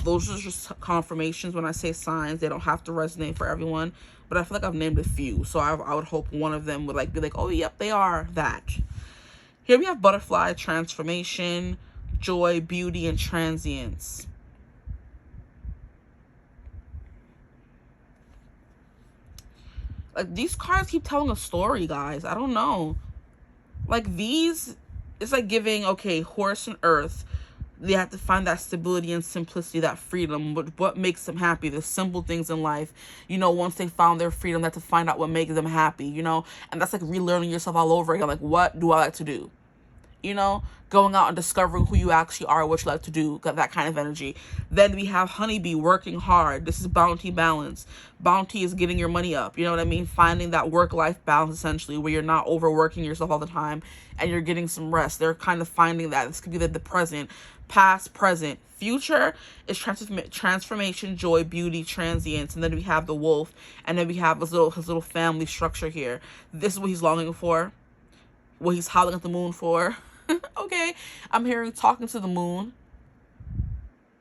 Those are just confirmations. When I say signs, they don't have to resonate for everyone, but I feel like I've named a few, so I would hope one of them would be like, oh, yep, they are that. Here we have butterfly, transformation, joy, beauty, and transience. Like, these cards keep telling a story, guys. I don't know. Like, these, it's like giving, okay, horse and earth. They have to find that stability and simplicity, that freedom, what makes them happy, the simple things in life. Once they found their freedom, they have to find out what makes them happy, and that's like relearning yourself all over again. Like, what do I like to do? you know, going out and discovering who you actually are, what you like to do, got that kind of energy. Then we have honeybee, working hard. This is bounty balance. Bounty is getting your money up, you know what I mean? Finding that work-life balance, essentially, where you're not overworking yourself all the time and you're getting some rest. They're kind of finding that. This could be the present, past, present. Future is transformation, joy, beauty, transience. And then we have the wolf, and then we have his little family structure here. This is what he's longing for, what he's howling at the moon for. Okay, I'm hearing talking to the moon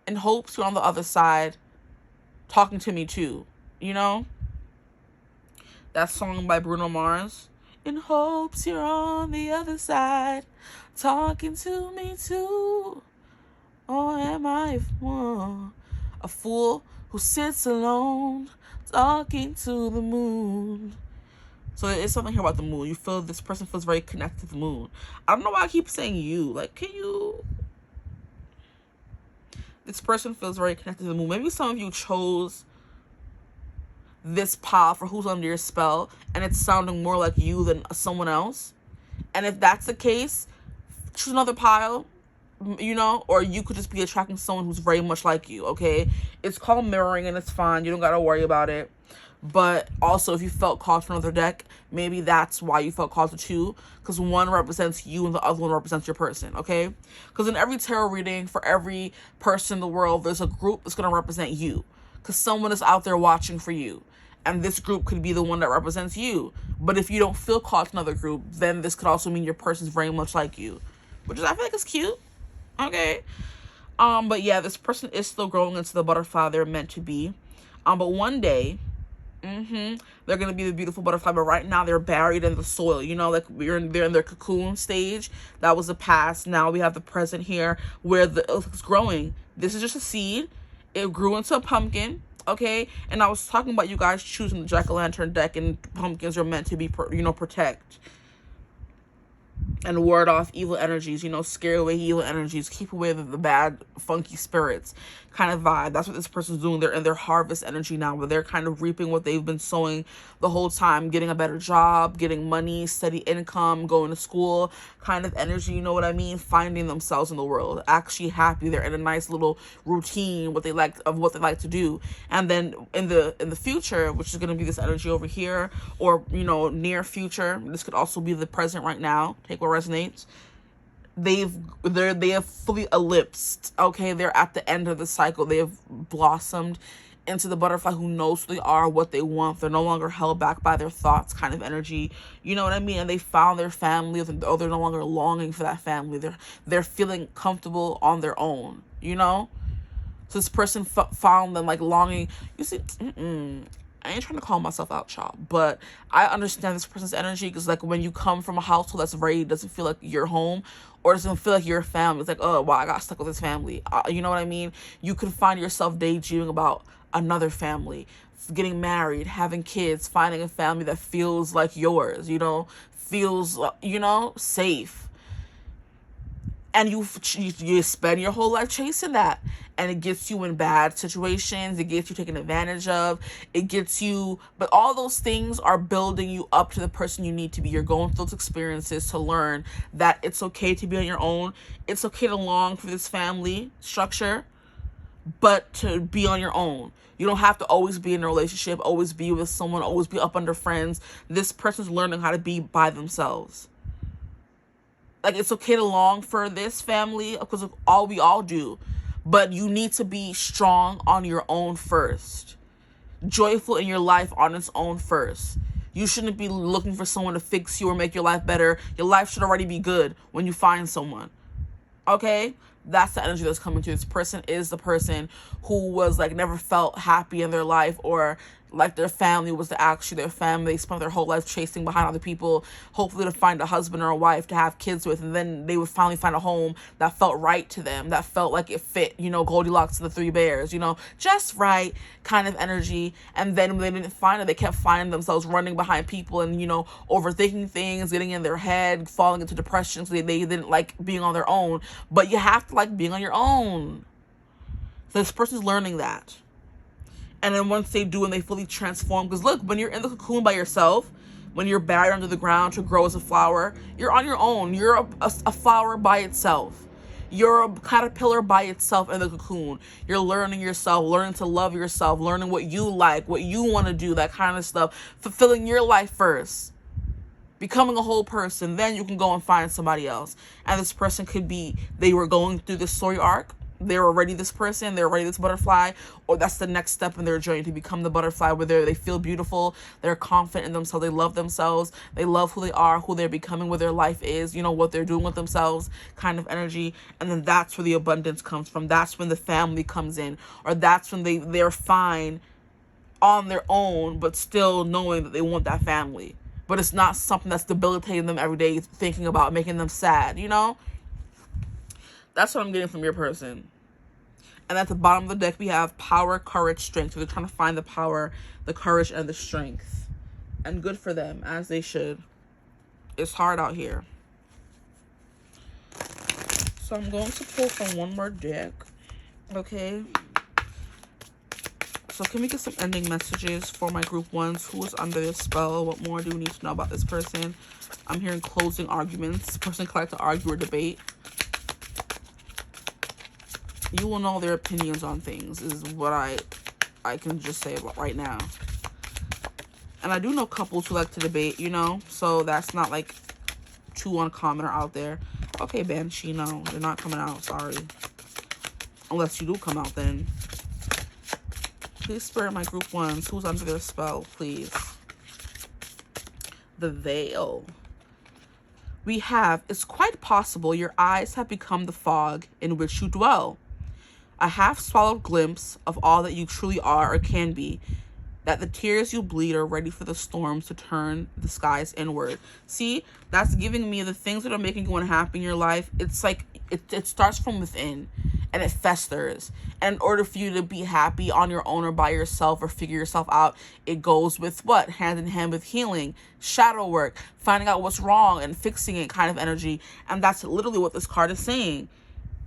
in hopes you're on the other side talking to me too, you know? That song by Bruno Mars. In hopes you're on the other side talking to me too. Or am I a fool who sits alone talking to the moon? So there is something here about the moon. You feel this person feels very connected to the moon. I don't know why I keep saying you. Like, can you... This person feels very connected to the moon. Maybe some of you chose this pile for who's under your spell, and it's sounding more like you than someone else. And if that's the case, choose another pile, you know, or you could just be attracting someone who's very much like you, okay? It's called mirroring, and it's fine. You don't gotta worry about it. But also, if you felt called to another deck, maybe that's why you felt called to two, because one represents you and the other one represents your person, okay? Because in every tarot reading, for every person in the world, there's a group that's going to represent you, because someone is out there watching for you, and this group could be the one that represents you. But if you don't feel called to another group, then this could also mean your person's very much like you, which is, I feel like, is cute, okay? But yeah, this person is still growing into the butterfly they're meant to be. But one day, they're going to be the beautiful butterfly, but right now they're buried in the soil, you know, like they're in their cocoon stage. That was the past. Now we have the present here where it's growing. This is just a seed. It grew into a pumpkin, okay? And I was talking about you guys choosing the jack-o'-lantern deck, and pumpkins are meant to be, protect and ward off evil energies, you know, scare away evil energies, keep away the bad, funky spirits kind of vibe. That's what this person's doing. They're in their harvest energy now, where they're kind of reaping what they've been sowing the whole time, getting a better job, getting money, steady income, going to school kind of energy, you know what I mean? Finding themselves in the world, actually happy. They're in a nice little routine, what they like to do. And then in the future, which is going to be this energy over here, or, you know, near future, this could also be the present right now. Take what resonates. They have fully ellipsed, okay? They're at the end of the cycle. They have blossomed into the butterfly who knows who they are, what they want. They're no longer held back by their thoughts kind of energy, you know what I mean? And they found their family, or they're no longer longing for that family. They're feeling comfortable on their own, you know? So this person found them, like, longing. You see, I ain't trying to call myself out, y'all, but I understand this person's energy, because, like, when you come from a household that's doesn't feel like your home, or doesn't feel like your family, it's like, oh, wow, I got stuck with this family. You know what I mean? You can find yourself daydreaming about another family, getting married, having kids, finding a family that feels like yours, you know, feels, you know, safe. And you spend your whole life chasing that. And it gets you in bad situations. It gets you taken advantage of. It gets you... But all those things are building you up to the person you need to be. You're going through those experiences to learn that it's okay to be on your own. It's okay to long for this family structure, but to be on your own. You don't have to always be in a relationship, always be with someone, always be up under friends. This person's learning how to be by themselves. Like, it's okay to long for this family, because we all do. But you need to be strong on your own first. Joyful in your life on its own first. You shouldn't be looking for someone to fix you or make your life better. Your life should already be good when you find someone. Okay? That's the energy that's coming to you. This person is the person who was, like, never felt happy in their life, or like their family was actually their family. They spent their whole life chasing behind other people, hopefully to find a husband or a wife to have kids with, and then they would finally find a home that felt right to them, that felt like it fit, you know, Goldilocks and the Three Bears, you know, just right kind of energy. And then when they didn't find it, they kept finding themselves running behind people and, you know, overthinking things, getting in their head, falling into depression, so they didn't like being on their own. But you have to like being on your own. So this person's learning that. And then once they do and they fully transform, because look, when you're in the cocoon by yourself, when you're buried under the ground to grow as a flower, you're on your own. You're a flower by itself. You're a caterpillar by itself in the cocoon. You're learning yourself, learning to love yourself, learning what you like, what you want to do, that kind of stuff. Fulfilling your life first. Becoming a whole person. Then you can go and find somebody else. And this person could be, they were going through this story arc. They're already this person. They're already this butterfly. Or that's the next step in their journey to become the butterfly, where they feel beautiful. They're confident in themselves. They love themselves. They love who they are, who they're becoming, where their life is, what they're doing with themselves, kind of energy. And then that's where the abundance comes from. That's when the family comes in. Or that's when they're fine on their own, but still knowing that they want that family. But it's not something that's debilitating them every day, thinking about, making them sad, That's what I'm getting from your person. And at the bottom of the deck, we have power, courage, strength. So they're trying to find the power, the courage, and the strength. And good for them, as they should. It's hard out here. So I'm going to pull from one more deck. Okay. So can we get some ending messages for my group ones? Who is under this spell? What more do we need to know about this person? I'm hearing closing arguments. This person could like to argue or debate. You will know their opinions on things, is what I can just say about right now. And I do know couples who like to debate, so that's not like too uncommon or out there. Okay, Banshee, no, they're not coming out, sorry. Unless you do come out, then. Please spare my group ones. Who's under their spell, please? The Veil. We have, it's quite possible your eyes have become the fog in which you dwell. A half-swallowed glimpse of all that you truly are or can be, that the tears you bleed are ready for the storms to turn the skies inward. See, that's giving me the things that are making you unhappy in your life. It's like, it starts from within, and it festers. And in order for you to be happy on your own or by yourself or figure yourself out, it goes with what? Hand in hand with healing, shadow work, finding out what's wrong and fixing it kind of energy. And that's literally what this card is saying.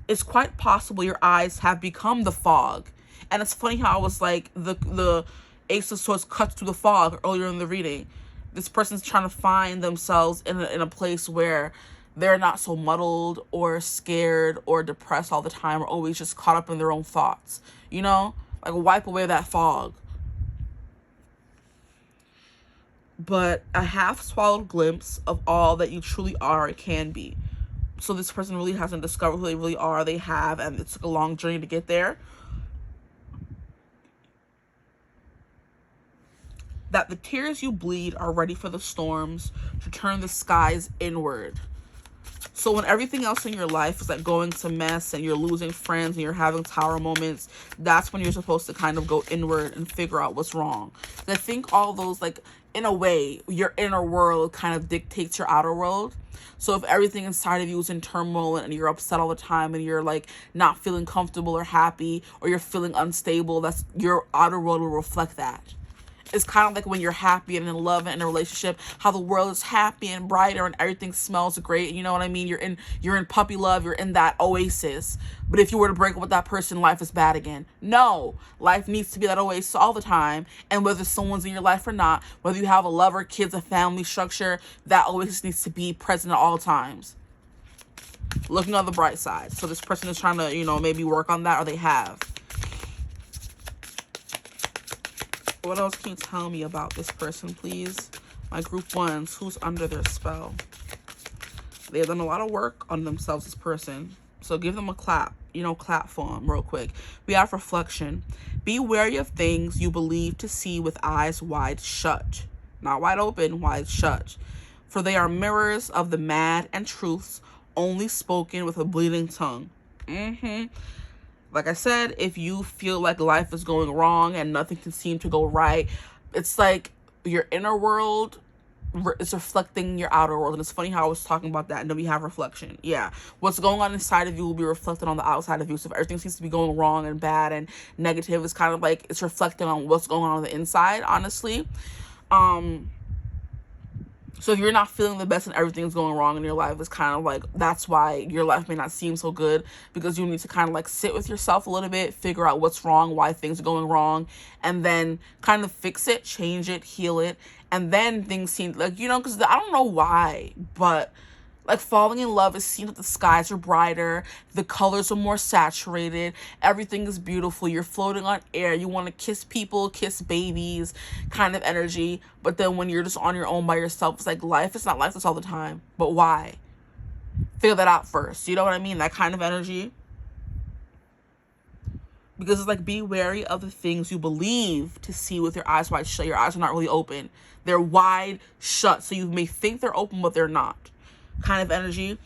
It's quite possible your eyes have become the fog. And it's funny how I was like, the Ace of Swords cuts through the fog earlier in the reading. This person's trying to find themselves in a place where they're not so muddled or scared or depressed all the time, or always just caught up in their own thoughts. Like wipe away that fog. But a half-swallowed glimpse of all that you truly are or can be. So this person really hasn't discovered who they really are. They have, and it took a long journey to get there. That the tears you bleed are ready for the storms to turn the skies inward. So when everything else in your life is like going to mess and you're losing friends and you're having tower moments, that's when you're supposed to kind of go inward and figure out what's wrong. And I think all those, like, in a way, your inner world kind of dictates your outer world. So if everything inside of you is in turmoil and you're upset all the time and you're like not feeling comfortable or happy, or you're feeling unstable, that's your outer world will reflect that. It's kind of like when you're happy and in love and in a relationship, how the world is happy and brighter and everything smells great. You know what I mean? You're in puppy love. You're in that oasis. But if you were to break up with that person, life is bad again. No, life needs to be that oasis all the time. And whether someone's in your life or not, whether you have a lover, kids, a family structure, that oasis needs to be present at all times. Looking on the bright side. So this person is trying to, maybe work on that, or they have. What else can you tell me about this person, please? My group ones, who's under their spell? They've done a lot of work on themselves, this person. So give them a clap, clap for them real quick. We have reflection. Be wary of things you believe to see with eyes wide shut. Not wide open, wide shut. For they are mirrors of the mad and truths only spoken with a bleeding tongue. Like I said, if you feel like life is going wrong and nothing can seem to go right, it's like your inner world is reflecting your outer world. And it's funny how I was talking about that. And then we have reflection. Yeah. What's going on inside of you will be reflected on the outside of you. So if everything seems to be going wrong and bad and negative, it's kind of like it's reflecting on what's going on the inside, honestly. So if you're not feeling the best and everything's going wrong in your life, it's kind of like, that's why your life may not seem so good, because you need to kind of like sit with yourself a little bit, figure out what's wrong, why things are going wrong, and then kind of fix it, change it, heal it, And then things seem like, you know, because I don't know why, but like falling in love is seen that the skies are brighter, the colors are more saturated, everything is beautiful, you're floating on air, you want to kiss people, kiss babies kind of energy. But then when you're just on your own by yourself, it's like life is not like this all the time. But why? Figure that out first. You know what I mean? That kind of energy. Because it's like, be wary of the things you believe to see with your eyes wide shut. Your eyes are not really open. They're wide shut. So you may think they're open, but they're not. Kind of energy.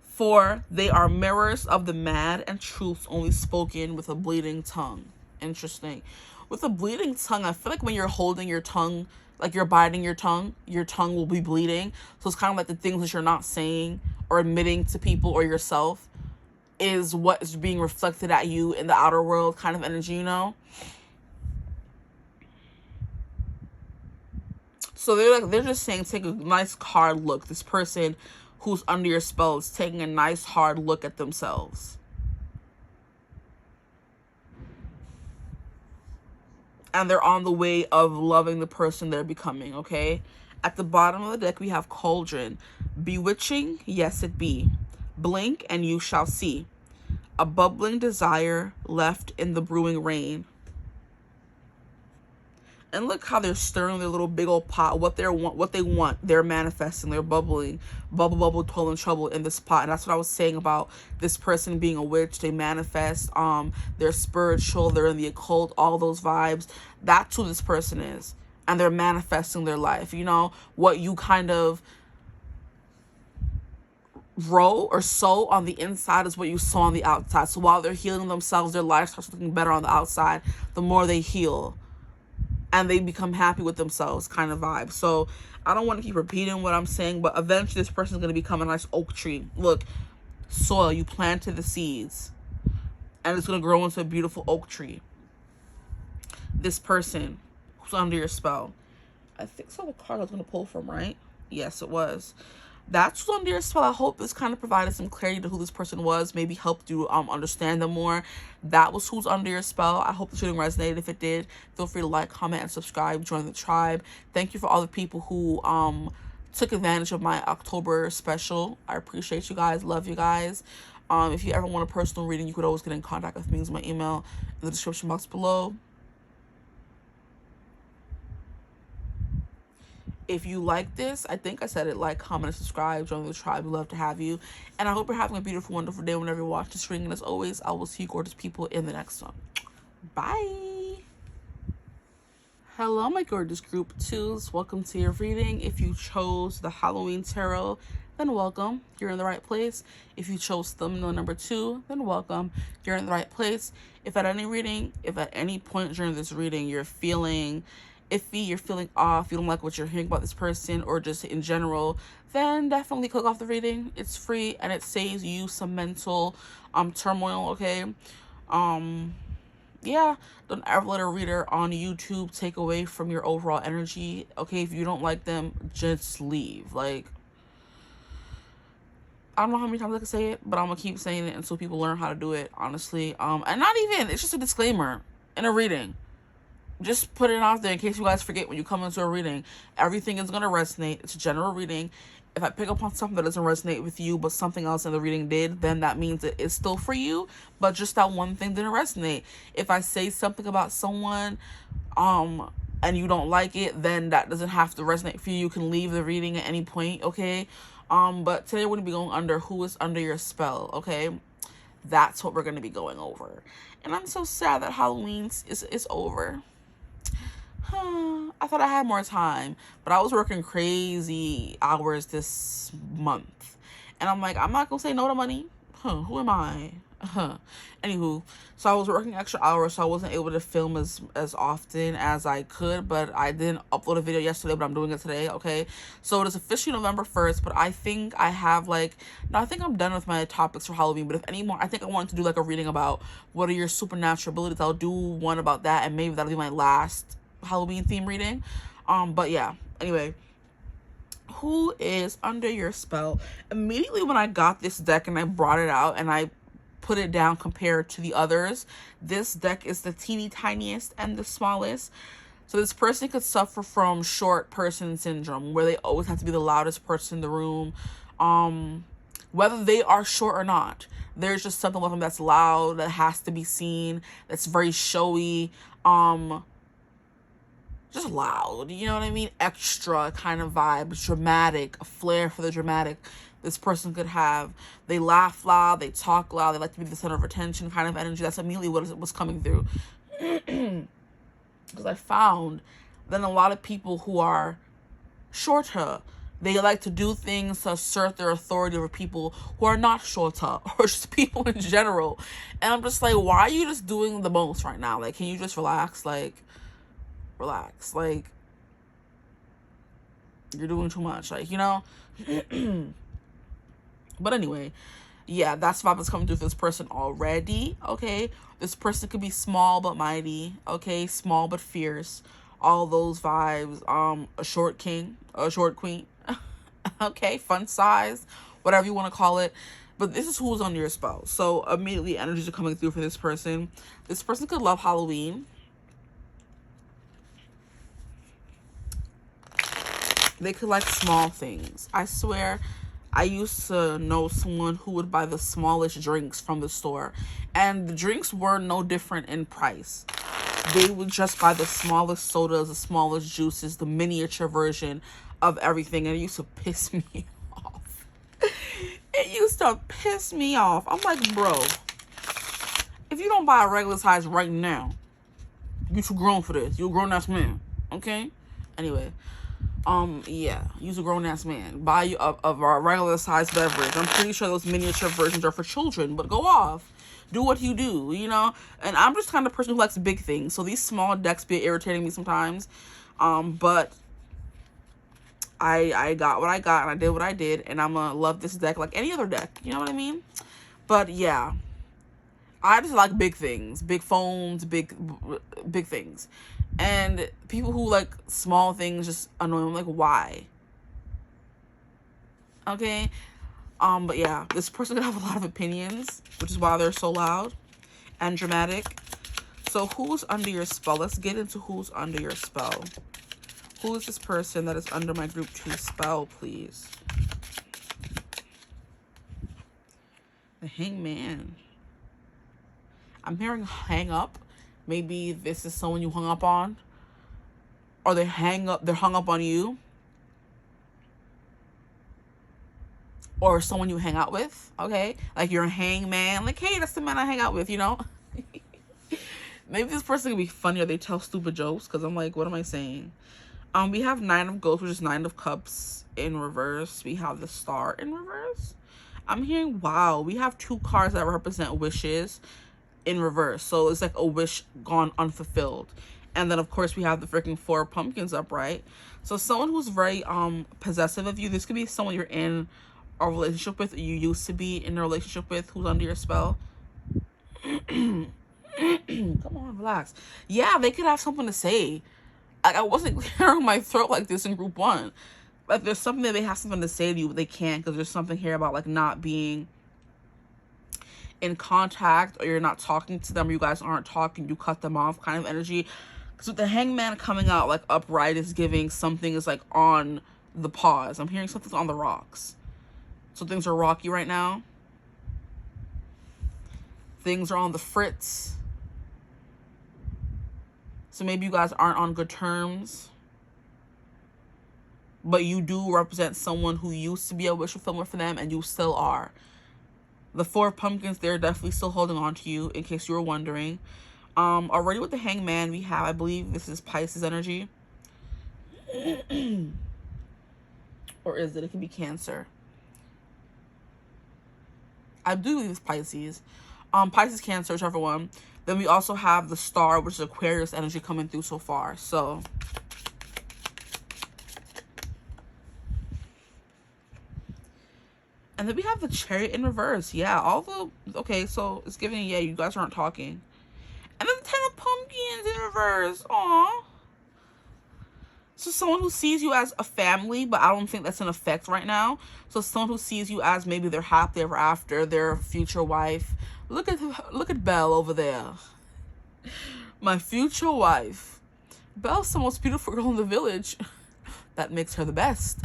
4, they are mirrors of the mad and truths only spoken with a bleeding tongue. Interesting. With a bleeding tongue, I feel like when you're holding your tongue, like you're biting your tongue will be bleeding. So it's kind of like the things that you're not saying or admitting to people or yourself is what is being reflected at you in the outer world, kind of energy, you know? So they're just saying, take a nice hard look. This person who's under your spell is taking a nice hard look at themselves. And they're on the way of loving the person they're becoming, okay? At the bottom of the deck, we have Cauldron. Bewitching, yes it be. Blink and you shall see. A bubbling desire left in the brewing rain. And look how they're stirring their little big old pot. What they want, they're manifesting. They're bubbling, bubble, toil and trouble in this pot. And that's what I was saying about this person being a witch. They manifest. They're spiritual. They're in the occult. All those vibes. That's who this person is, and they're manifesting their life. You know what you kind of row or sow on the inside is what you sow on the outside. So while they're healing themselves, their life starts looking better on the outside. The more they heal. And they become happy with themselves, kind of vibe. So I don't want to keep repeating what I'm saying, but eventually this person is going to become a nice oak tree. Look, soil, you planted the seeds, and it's going to grow into a beautiful oak tree. This person who's under your spell. I think so the card I was going to pull from, right? Yes, it was. That's who's under your spell. I hope this kind of provided some clarity to who this person was, maybe helped you understand them more. That was who's under your spell. I hope the shooting resonated. If it did, feel free to like, comment, and subscribe. Join the tribe. Thank you for all the people who took advantage of my October special. I appreciate you guys. Love you guys. If you ever want a personal reading, you could always get in contact with me. Use my email in the description box below. If you like this, I think I said it, like, comment, and subscribe. Join the tribe. We'd love to have you. And I hope you're having a beautiful, wonderful day whenever you watch this reading. And as always, I will see you gorgeous people in the next one. Bye. Hello, my gorgeous group 2s. Welcome to your reading. If you chose the Halloween Tarot, then welcome. You're in the right place. If you chose thumbnail number 2, then welcome. You're in the right place. If at any point during this reading you're feeling iffy, you're feeling off, you don't like what you're hearing about this person, or just in general, then definitely click off the reading. It's free and it saves you some mental turmoil, okay? Yeah, don't ever let a reader on YouTube take away from your overall energy, okay? If you don't like them, just leave. Like, I don't know how many times I can say it, but I'm gonna keep saying it until people learn how to do it, honestly. And not even, it's just a disclaimer in a reading. Just put it out there in case you guys forget when you come into a reading. Everything is going to resonate. It's a general reading. If I pick up on something that doesn't resonate with you, but something else in the reading did, then that means it is still for you, but just that one thing didn't resonate. If I say something about someone, and you don't like it, then that doesn't have to resonate for you. You can leave the reading at any point, okay? But today we're going to be going under who is under your spell, okay? That's what we're going to be going over. And I'm so sad that Halloween is over. I thought I had more time, but I was working crazy hours this month, and I'm like, I'm not gonna say no to money. Who am I? Anywho, so I was working extra hours, so I wasn't able to film as often as I could, but I didn't upload a video yesterday, but I'm doing it today, okay? So it is officially November 1st, but I think I have, like, no, I think I'm done with my topics for Halloween, but if any more, I think I wanted to do, like, a reading about what are your supernatural abilities. I'll do one about that, and maybe that'll be my last Halloween theme reading. But yeah, anyway, who is under your spell? Immediately when I got this deck and I brought it out and I put it down compared to the others, this deck is the teeny tiniest and the smallest. So this person could suffer from short person syndrome, where they always have to be the loudest person in the room. Whether they are short or not, there's just something about them that's loud, that has to be seen, that's very showy, just loud, you know what I mean? Extra kind of vibe, dramatic, a flair for the dramatic this person could have. They laugh loud, they talk loud, they like to be the center of attention kind of energy. That's immediately what was coming through. Because I found that a lot of people who are shorter, they like to do things to assert their authority over people who are not shorter, or just people in general. And I'm just like, why are you just doing the most right now? Like, can you just relax? Like, relax. Like, you're doing too much. Like, you know? But anyway, yeah, that's the vibe that's coming through for this person already, okay? This person could be small but mighty, okay? Small but fierce. All those vibes. A short king, a short queen. Okay, fun size, whatever you want to call it. But this is who's under your spell. So immediately energies are coming through for this person. This person could love Halloween. They could like small things. I swear, I used to know someone who would buy the smallest drinks from the store. And the drinks were no different in price. They would just buy the smallest sodas, the smallest juices, the miniature version of everything. And it used to piss me off. It used to piss me off. I'm like, bro, if you don't buy a regular size right now, you too grown for this. You're a grown-ass man. Okay? Anyway. Yeah, use a grown-ass man. Buy you a regular size beverage. I'm pretty sure those miniature versions are for children, but go off. Do what you do, you know? And I'm just kind of person who likes big things, so these small decks be irritating me sometimes. But I got what I got, and I did what I did, and I'm gonna love this deck like any other deck, you know what I mean? But yeah, I just like big things, big phones, big things. And people who like small things just annoy me. Like, why? Okay? But yeah, this person could have a lot of opinions, which is why they're so loud and dramatic. So who's under your spell? Let's get into who's under your spell. Who is this person that is under my group 2 spell, please? The Hangman. I'm hearing hang up. Maybe this is someone you hung up on. Or they're hung up on you. Or someone you hang out with, okay? Like you're a hangman. Like, hey, that's the man I hang out with, you know? Maybe this person can be funny or they tell stupid jokes. Because I'm like, what am I saying? We have 9 of Ghosts, which is 9 of Cups in reverse. We have the Star in reverse. I'm hearing, wow, we have 2 cards that represent wishes in reverse. So it's like a wish gone unfulfilled. And then of course we have the freaking 4 of Pumpkins upright. So someone who's very possessive of you. This could be someone you're in a relationship with, or you used to be in a relationship with, who's under your spell. Come on, relax. Yeah, they could have something to say. Like, I wasn't clearing my throat like this in group 1. Like, there's something that they have something to say to you, but they can't, because there's something here about like not being in contact, or you're not talking to them, or you guys aren't talking, you cut them off kind of energy. Because with the Hangman coming out like upright is giving something is like on the pause. I'm hearing something's on the rocks. So things are rocky right now. Things are on the fritz. So maybe you guys aren't on good terms. But you do represent someone who used to be a wish fulfillment for them, and you still are. The 4 of Pumpkins, they're definitely still holding on to you, in case you were wondering. Already with the Hangman, we have, I believe this is Pisces energy. Or is it? It can be Cancer. I do believe it's Pisces. Pisces, Cancer, whichever one. Then we also have the Star, which is Aquarius energy coming through so far. So and then we have the Chariot in reverse. Yeah, okay, so it's giving, yeah, you guys aren't talking. And then the 10 of Pumpkins in reverse. Aww. So someone who sees you as a family, but I don't think that's in effect right now. So someone who sees you as maybe their happily ever after, their future wife. Look at Belle over there. My future wife. Belle's the most beautiful girl in the village. That makes her the best.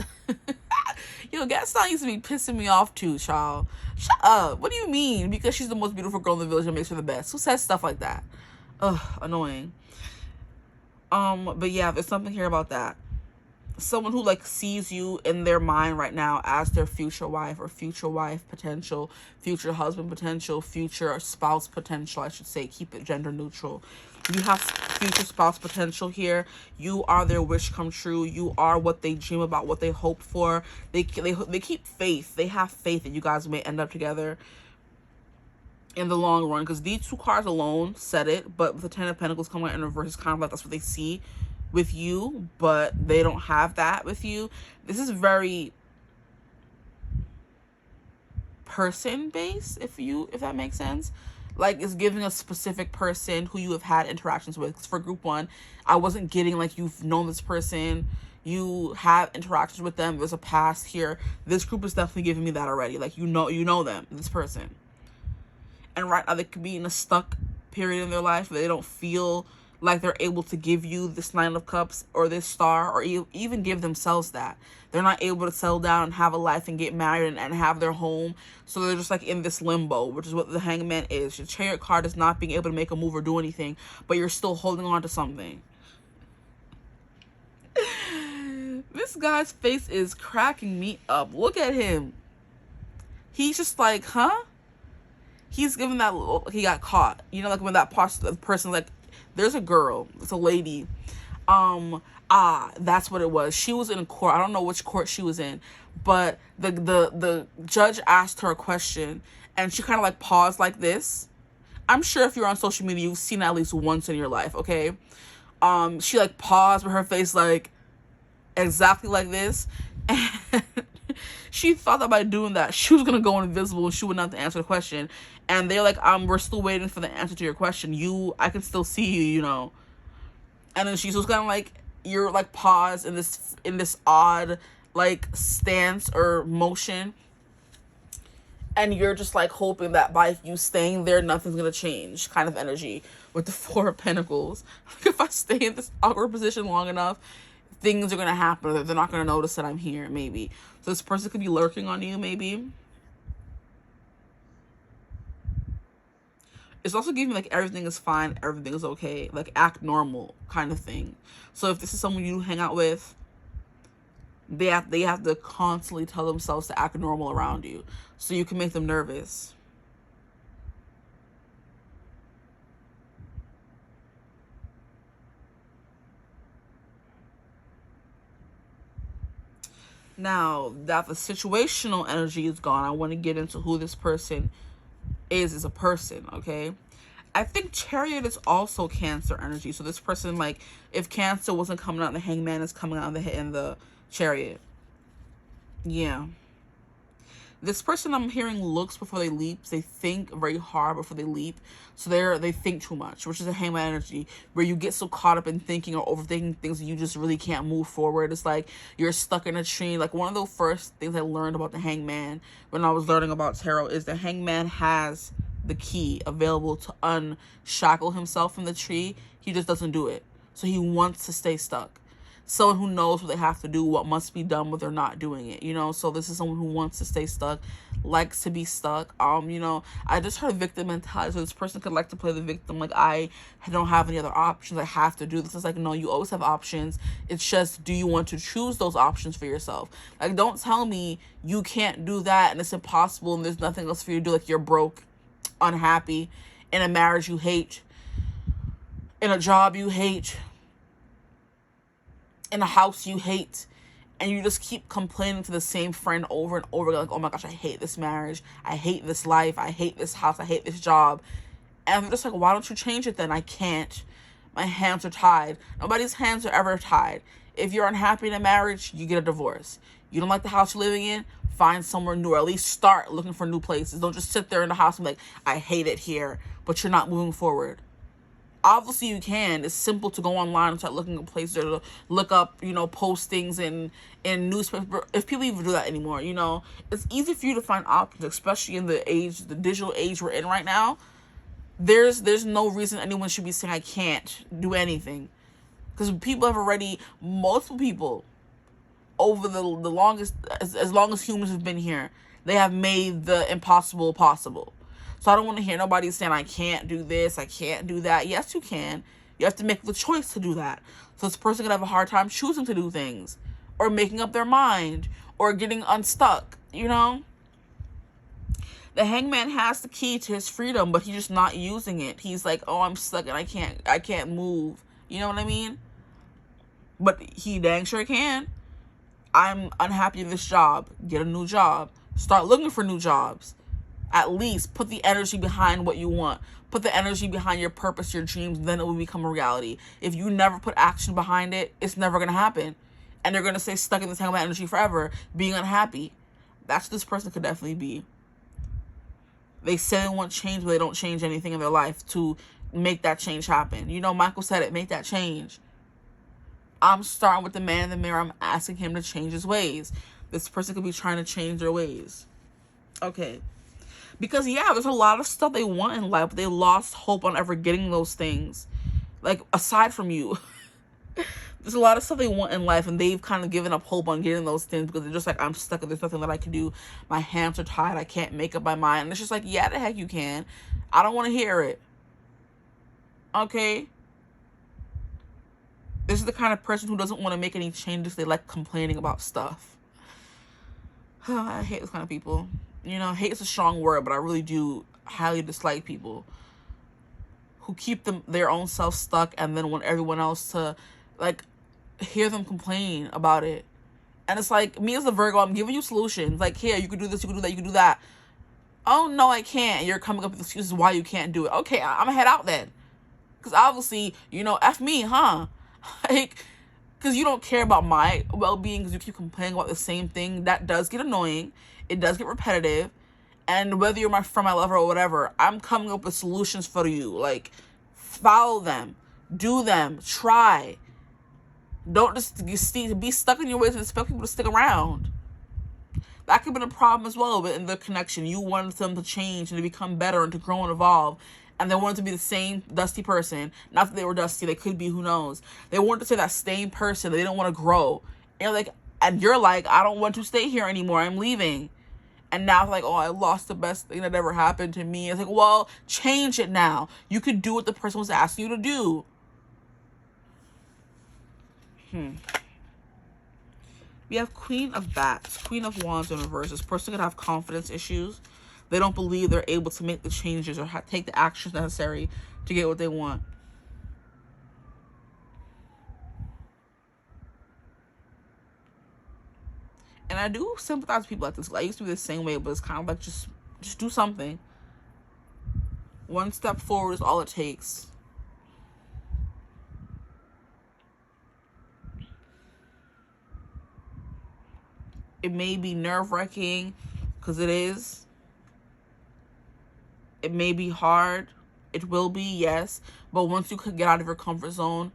Yo, Gaston used to be pissing me off too, child. Shut up. What do you mean? Because she's the most beautiful girl in the village, that makes her the best. Who says stuff like that? Ugh, annoying. But yeah, there's something here about that. Someone who like sees you in their mind right now as their future wife or future wife potential, future husband potential, future spouse potential, I should say. Keep it gender neutral. You have future spouse potential here. You are their wish come true. You are what they dream about, what they hope for. They keep faith. They have faith that you guys may end up together in the long run, because these two cards alone said it. But with the Ten of Pentacles coming out in reverse, it's kind of like that's what they see with you, but they don't have that with you. This is very person based, if that makes sense. Like, it's giving a specific person who you have had interactions with. 'Cause for group 1, I wasn't getting like you've known this person, you have interactions with them, there's a past here. This group is definitely giving me that already. Like, you know them, this person. And right now they could be in a stuck period in their life where they don't feel like they're able to give you this Nine of Cups or this Star, or even give themselves that. They're not able to settle down and have a life and get married and have their home. So they're just like in this limbo, which is what the Hangman is. Your Chariot card is not being able to make a move or do anything, but you're still holding on to something. This guy's face is cracking me up. Look at him. He's just like, huh? He's giving that look, he got caught. You know, like when that person, like, there's a girl, it's a lady. That's what it was. She was in court. I don't know which court she was in, but the judge asked her a question, and she kind of like paused like this. I'm sure if you're on social media, you've seen it at least once in your life, okay? She like paused with her face like exactly like this, and she thought that by doing that, she was gonna go invisible and she wouldn't have to answer the question. And they're like, we're still waiting for the answer to your question. I can still see you, you know. And then she's just kind of like, you're like paused in this odd like stance or motion, and you're just like hoping that by you staying there, nothing's gonna change, kind of energy with the Four of Pentacles. Like, if I stay in this awkward position long enough, things are gonna happen. They're not gonna notice that I'm here, maybe. So this person could be lurking on you, maybe. It's also giving like everything is fine, everything is okay, like act normal kind of thing. So if this is someone you hang out with, they have to constantly tell themselves to act normal around you, so you can make them nervous. Now that the situational energy is gone, I want to get into who this person is as a person, okay? I think Chariot is also Cancer energy. So this person, like, if Cancer wasn't coming out, the Hangman is coming out in the Chariot. Yeah. This person, I'm hearing, looks before they leap. They think very hard before they leap. So they think too much, which is a Hangman energy, where you get so caught up in thinking or overthinking things that you just really can't move forward. It's like you're stuck in a tree. Like, one of the first things I learned about the Hangman when I was learning about tarot is the Hangman has the key available to unshackle himself from the tree. He just doesn't do it. So he wants to stay stuck. Someone who knows what they have to do, what must be done, but they're not doing it, you know? So this is someone who wants to stay stuck, likes to be stuck. You know, I just heard victim mentality. So this person could like to play the victim, like, I don't have any other options, I have to do this. It's like, no, you always have options. It's just, do you want to choose those options for yourself? Like, don't tell me you can't do that and it's impossible and there's nothing else for you to do. Like, you're broke, unhappy, in a marriage you hate, in a job you hate, in a house you hate, and you just keep complaining to the same friend over and over again, like, oh my gosh, I hate this marriage, I hate this life, I hate this house, I hate this job. And I'm just like, why don't you change it then? I can't. My hands are tied. Nobody's hands are ever tied. If you're unhappy in a marriage, you get a divorce. You don't like the house you're living in, find somewhere new, or at least start looking for new places. Don't just sit there in the house and be like, I hate it here, but you're not moving forward. Obviously you can. It's simple to go online and start looking at places, or to look up, you know, postings in newspaper, if people even do that anymore. You know, it's easy for you to find options, especially in the digital age we're in right now. There's no reason anyone should be saying I can't do anything. Because people have already, multiple people, over the longest, as long as humans have been here, they have made the impossible possible. So I don't want to hear nobody saying, I can't do this, I can't do that. Yes, you can. You have to make the choice to do that. So this person could have a hard time choosing to do things, or making up their mind, or getting unstuck, you know? The Hangman has the key to his freedom, but he's just not using it. He's like, oh, I'm stuck and I can't move. You know what I mean? But he dang sure can. I'm unhappy in this job. Get a new job. Start looking for new jobs. At least put the energy behind what you want. Put the energy behind your purpose, your dreams, then it will become a reality. If you never put action behind it, it's never going to happen. And you're going to stay stuck in this Hangman energy forever, being unhappy. That's what this person could definitely be. They say they want change, but they don't change anything in their life to make that change happen. You know, Michael said it, make that change. I'm starting with the man in the mirror. I'm asking him to change his ways. This person could be trying to change their ways. Okay. Because, yeah, there's a lot of stuff they want in life, but they lost hope on ever getting those things. Like, aside from you. There's a lot of stuff they want in life, and they've kind of given up hope on getting those things because they're just like, I'm stuck and there's nothing that I can do. My hands are tied. I can't make up my mind. And it's just like, yeah, the heck you can. I don't want to hear it. Okay? This is the kind of person who doesn't want to make any changes. They like complaining about stuff. I hate this kind of people. You know, hate is a strong word, but I really do highly dislike people who keep their own self stuck and then want everyone else to, like, hear them complain about it. And it's like, me as a Virgo, I'm giving you solutions. Like, here, you can do this, you can do that, you can do that. Oh, no, I can't. You're coming up with excuses why you can't do it. Okay, I'm gonna head out then. Because obviously, you know, F me, huh? Like, because you don't care about my well-being because you keep complaining about the same thing. That does get annoying. It does get repetitive. And whether you're my friend, my lover, or whatever, I'm coming up with solutions for you. Like, follow them. Do them. Try. Don't just be stuck in your ways and expect people to stick around. That could have been a problem as well, but in the connection, you wanted them to change and to become better and to grow and evolve. And they wanted to be the same dusty person. Not that they were dusty, they could be, who knows. They wanted to say that same person, they didn't want to grow. And you're like, I don't want to stay here anymore, I'm leaving. And now it's like, oh, I lost the best thing that ever happened to me. It's like, well, change it now. You could do what the person was asking you to do. We have Queen of Bats, Queen of Wands in reverse. This person could have confidence issues. They don't believe they're able to make the changes or take the actions necessary to get what they want. And I do sympathize with people like this. I used to be the same way, but it's kind of like just do something. One step forward is all it takes. It may be nerve-wracking, because it is. It may be hard. It will be, yes. But once you could get out of your comfort zone,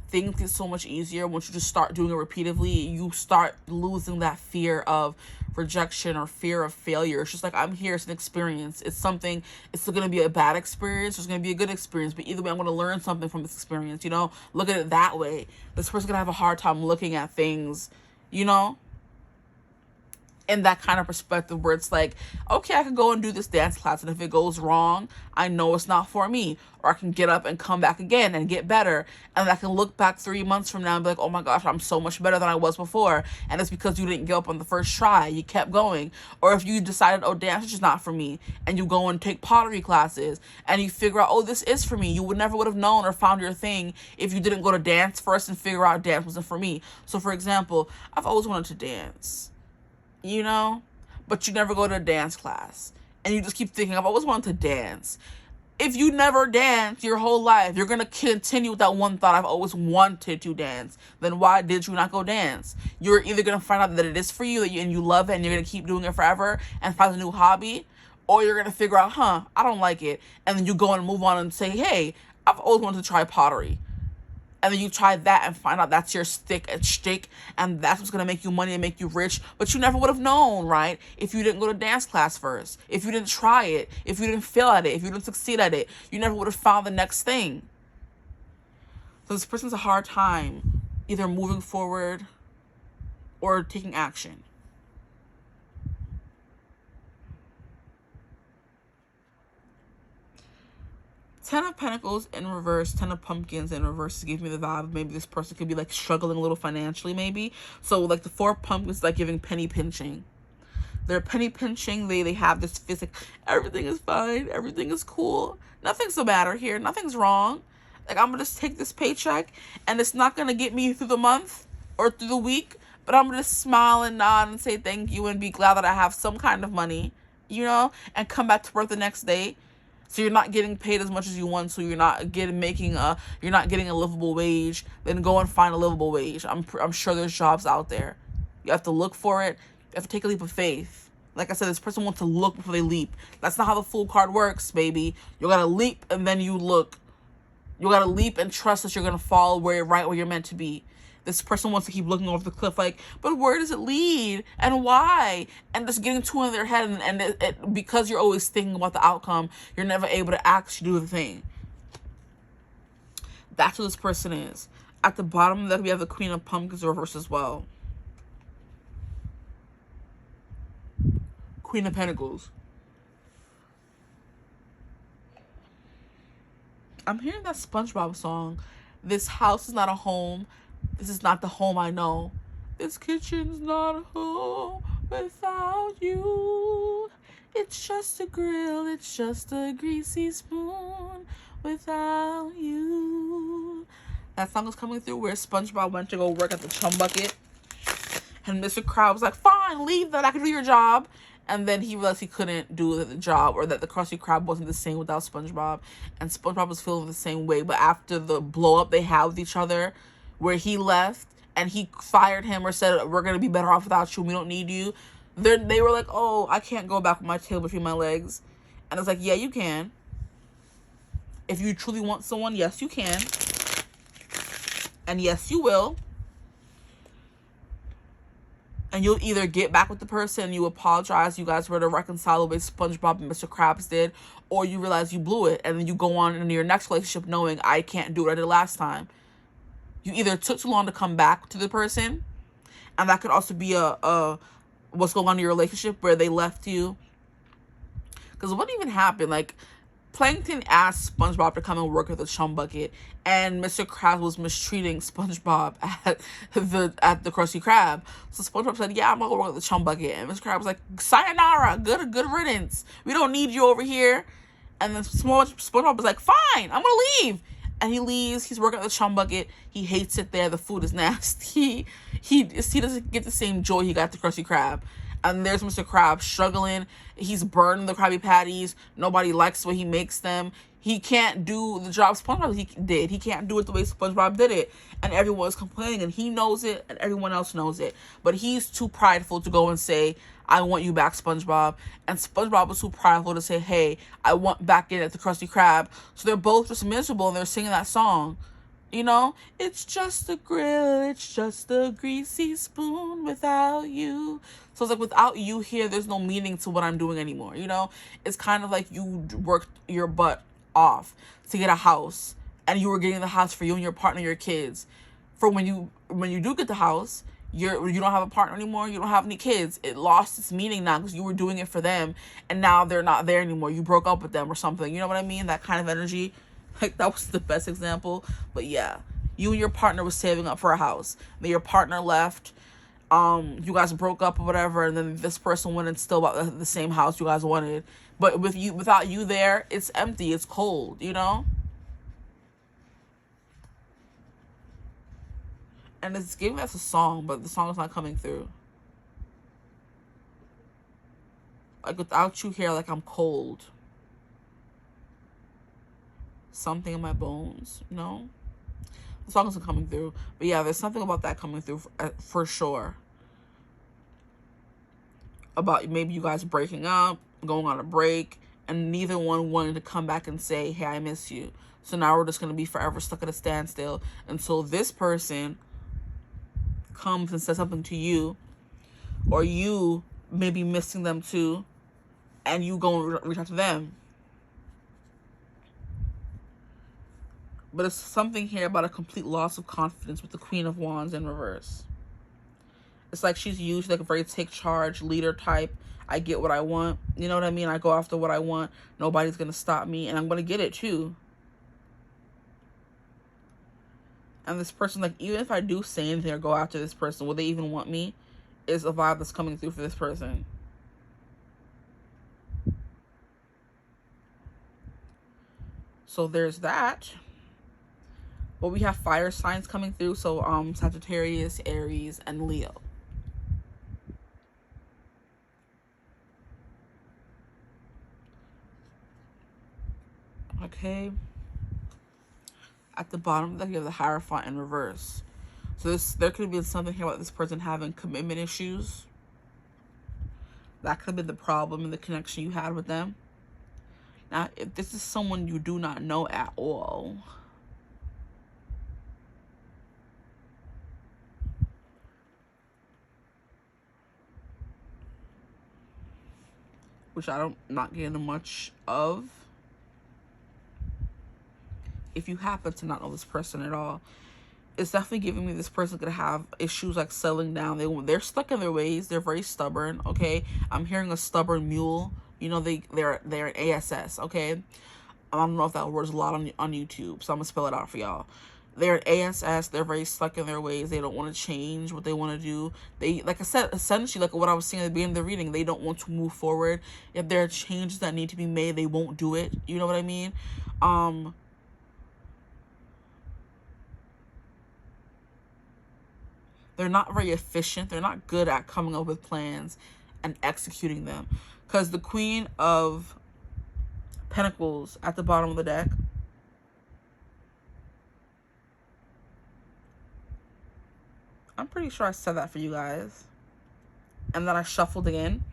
things get so much easier. Once you just start doing it repeatedly, you start losing that fear of rejection or fear of failure. It's just like, I'm here. It's an experience. It's something. It's going to be a bad experience. It's going to be a good experience. But either way, I'm going to learn something from this experience, you know? Look at it that way. This person's going to have a hard time looking at things, you know? In that kind of perspective where it's like, okay, I can go and do this dance class, and if it goes wrong, I know it's not for me. Or I can get up and come back again and get better, and I can look back 3 months from now and be like, oh my gosh, I'm so much better than I was before. And it's because you didn't give up on the first try. You kept going. Or if you decided, oh, dance is just not for me, and you go and take pottery classes and you figure out, oh, this is for me. You never would have known or found your thing if you didn't go to dance first and figure out dance wasn't for me. So for example, I've always wanted to dance, you know, but you never go to a dance class, and you just keep thinking, I've always wanted to dance. If you never dance your whole life, you're going to continue with that one thought, I've always wanted to dance. Then why did you not go dance? You're either going to find out that it is for you, and you love it, and you're going to keep doing it forever and find a new hobby, or you're going to figure out, I don't like it, and then you go and move on and say, hey, I've always wanted to try pottery. And then you try that and find out that's your stick and shtick, and that's what's going to make you money and make you rich. But you never would have known, right? If you didn't go to dance class first. If you didn't try it. If you didn't fail at it. If you didn't succeed at it. You never would have found the next thing. So this person's a hard time either moving forward or taking action. Ten of Pentacles in reverse, Ten of Pumpkins in reverse give me the vibe. Maybe this person could be like struggling a little financially, maybe. So like the Four of Pumpkins, like giving penny pinching. They're penny pinching. They have this physic. Everything is fine. Everything is cool. Nothing's the matter here. Nothing's wrong. Like, I'm gonna just take this paycheck, and it's not gonna get me through the month or through the week, but I'm gonna just smile and nod and say thank you and be glad that I have some kind of money, you know, and come back to work the next day. So you're not getting paid as much as you want, so you're not getting a livable wage. Then go and find a livable wage. I'm sure there's jobs out there. You have to look for it. You have to take a leap of faith. Like I said, this person wants to look before they leap. That's not how the Fool card works, baby. You gotta leap and then you look. You gotta leap and trust that you're gonna fall right where you're meant to be. This person wants to keep looking over the cliff like, but where does it lead? And why? And just getting too in their head. And because you're always thinking about the outcome, you're never able to actually do the thing. That's what this person is. At the bottom of that, we have the Queen of Pumpkins reversed as well. Queen of Pentacles. I'm hearing that SpongeBob song. This house is not a home. This is not the home I know. This kitchen's not a home without you. It's just a grill. It's just a greasy spoon without you. That song is coming through where SpongeBob went to go work at the chum bucket. And Mr. Krabs was like, fine, leave that. I can do your job. And then he realized he couldn't do the job, or that the Krusty Krab wasn't the same without SpongeBob. And SpongeBob was feeling the same way. But after the blow up they had with each other, where he left and he fired him or said, we're going to be better off without you, we don't need you. They were like, oh, I can't go back with my tail between my legs. And it's like, yeah, you can. If you truly want someone, yes, you can. And yes, you will. And you'll either get back with the person and you apologize, you guys were to reconcile the way SpongeBob and Mr. Krabs did, or you realize you blew it and then you go on into your next relationship knowing I can't do what I did last time. You either took too long to come back to the person, and that could also be a what's going on in your relationship where they left you. Because what even happened? Like, Plankton asked SpongeBob to come and work at the chum bucket, and Mr. Krabs was mistreating SpongeBob at the Krusty Krab. So SpongeBob said, yeah, I'm gonna go work at the chum bucket. And Mr. Krabs was like, sayonara, good riddance. We don't need you over here. And then SpongeBob was like, fine, I'm gonna leave. And he leaves. He's working at the chum bucket. He hates it there. The food is nasty. He doesn't get the same joy he got at the Krusty Krab. And there's Mr. Krabs struggling. He's burning the Krabby Patties. Nobody likes the way he makes them. He can't do the job SpongeBob did. He can't do it the way SpongeBob did it. And everyone's complaining. And he knows it. And everyone else knows it. But he's too prideful to go and say, I want you back, SpongeBob. And SpongeBob was too prideful to say, hey, I want back in at the Krusty Krab. So they're both just miserable and they're singing that song. You know, it's just a grill, it's just a greasy spoon without you. So it's like, without you here, there's no meaning to what I'm doing anymore, you know? It's kind of like you worked your butt off to get a house, and you were getting the house for you and your partner, your kids. For when you do get the house, you don't have a partner anymore, you don't have any kids. It lost its meaning now because you were doing it for them, and now they're not there anymore. You broke up with them or something, you know what I mean? That kind of energy. Like, that was the best example. But yeah, you and your partner was saving up for a house. Then your partner left. You guys broke up or whatever, and then this person went and still bought the same house you guys wanted. But without you there, it's empty. It's cold. You know. And it's giving us a song, but the song is not coming through. Like, without you here, like, I'm cold. Something in my bones, you know? The song isn't coming through. But yeah, there's something about that coming through for sure. About maybe you guys breaking up, going on a break, and neither one wanted to come back and say, hey, I miss you. So now we're just going to be forever stuck at a standstill until this person comes and says something to you, or you may be missing them too, and you go and reach out to them. But it's something here about a complete loss of confidence with the Queen of Wands in reverse. It's like she's usually like a very take charge leader type. I get what I want. You know what I mean? I go after what I want. Nobody's going to stop me. And I'm going to get it too. And this person, like, even if I do say anything or go after this person, will they even want me? Is a vibe that's coming through for this person. So there's that. But we have fire signs coming through. So Sagittarius, Aries, and Leo. Okay. At the bottom, you have the Hierophant in reverse. So there could be something here about this person having commitment issues. That could be the problem in the connection you had with them. Now, if this is someone you do not know at all, which I'm not getting much of. If you happen to not know this person at all, it's definitely giving me this person could have issues like settling down. They're stuck in their ways. They're very stubborn. Okay, I'm hearing a stubborn mule. You know, they're an ASS. Okay, I don't know if that word's a lot on YouTube, so I'm gonna spell it out for y'all. They're an ASS. They're very stuck in their ways. They don't want to change what they want to do. They, like I said, essentially, like what I was saying at the beginning of the reading, they don't want to move forward. If there are changes that need to be made, they won't do it. You know what I mean? They're not very efficient. They're not good at coming up with plans and executing them. Because the Queen of Pentacles at the bottom of the deck, I'm pretty sure I said that for you guys. And then I shuffled again.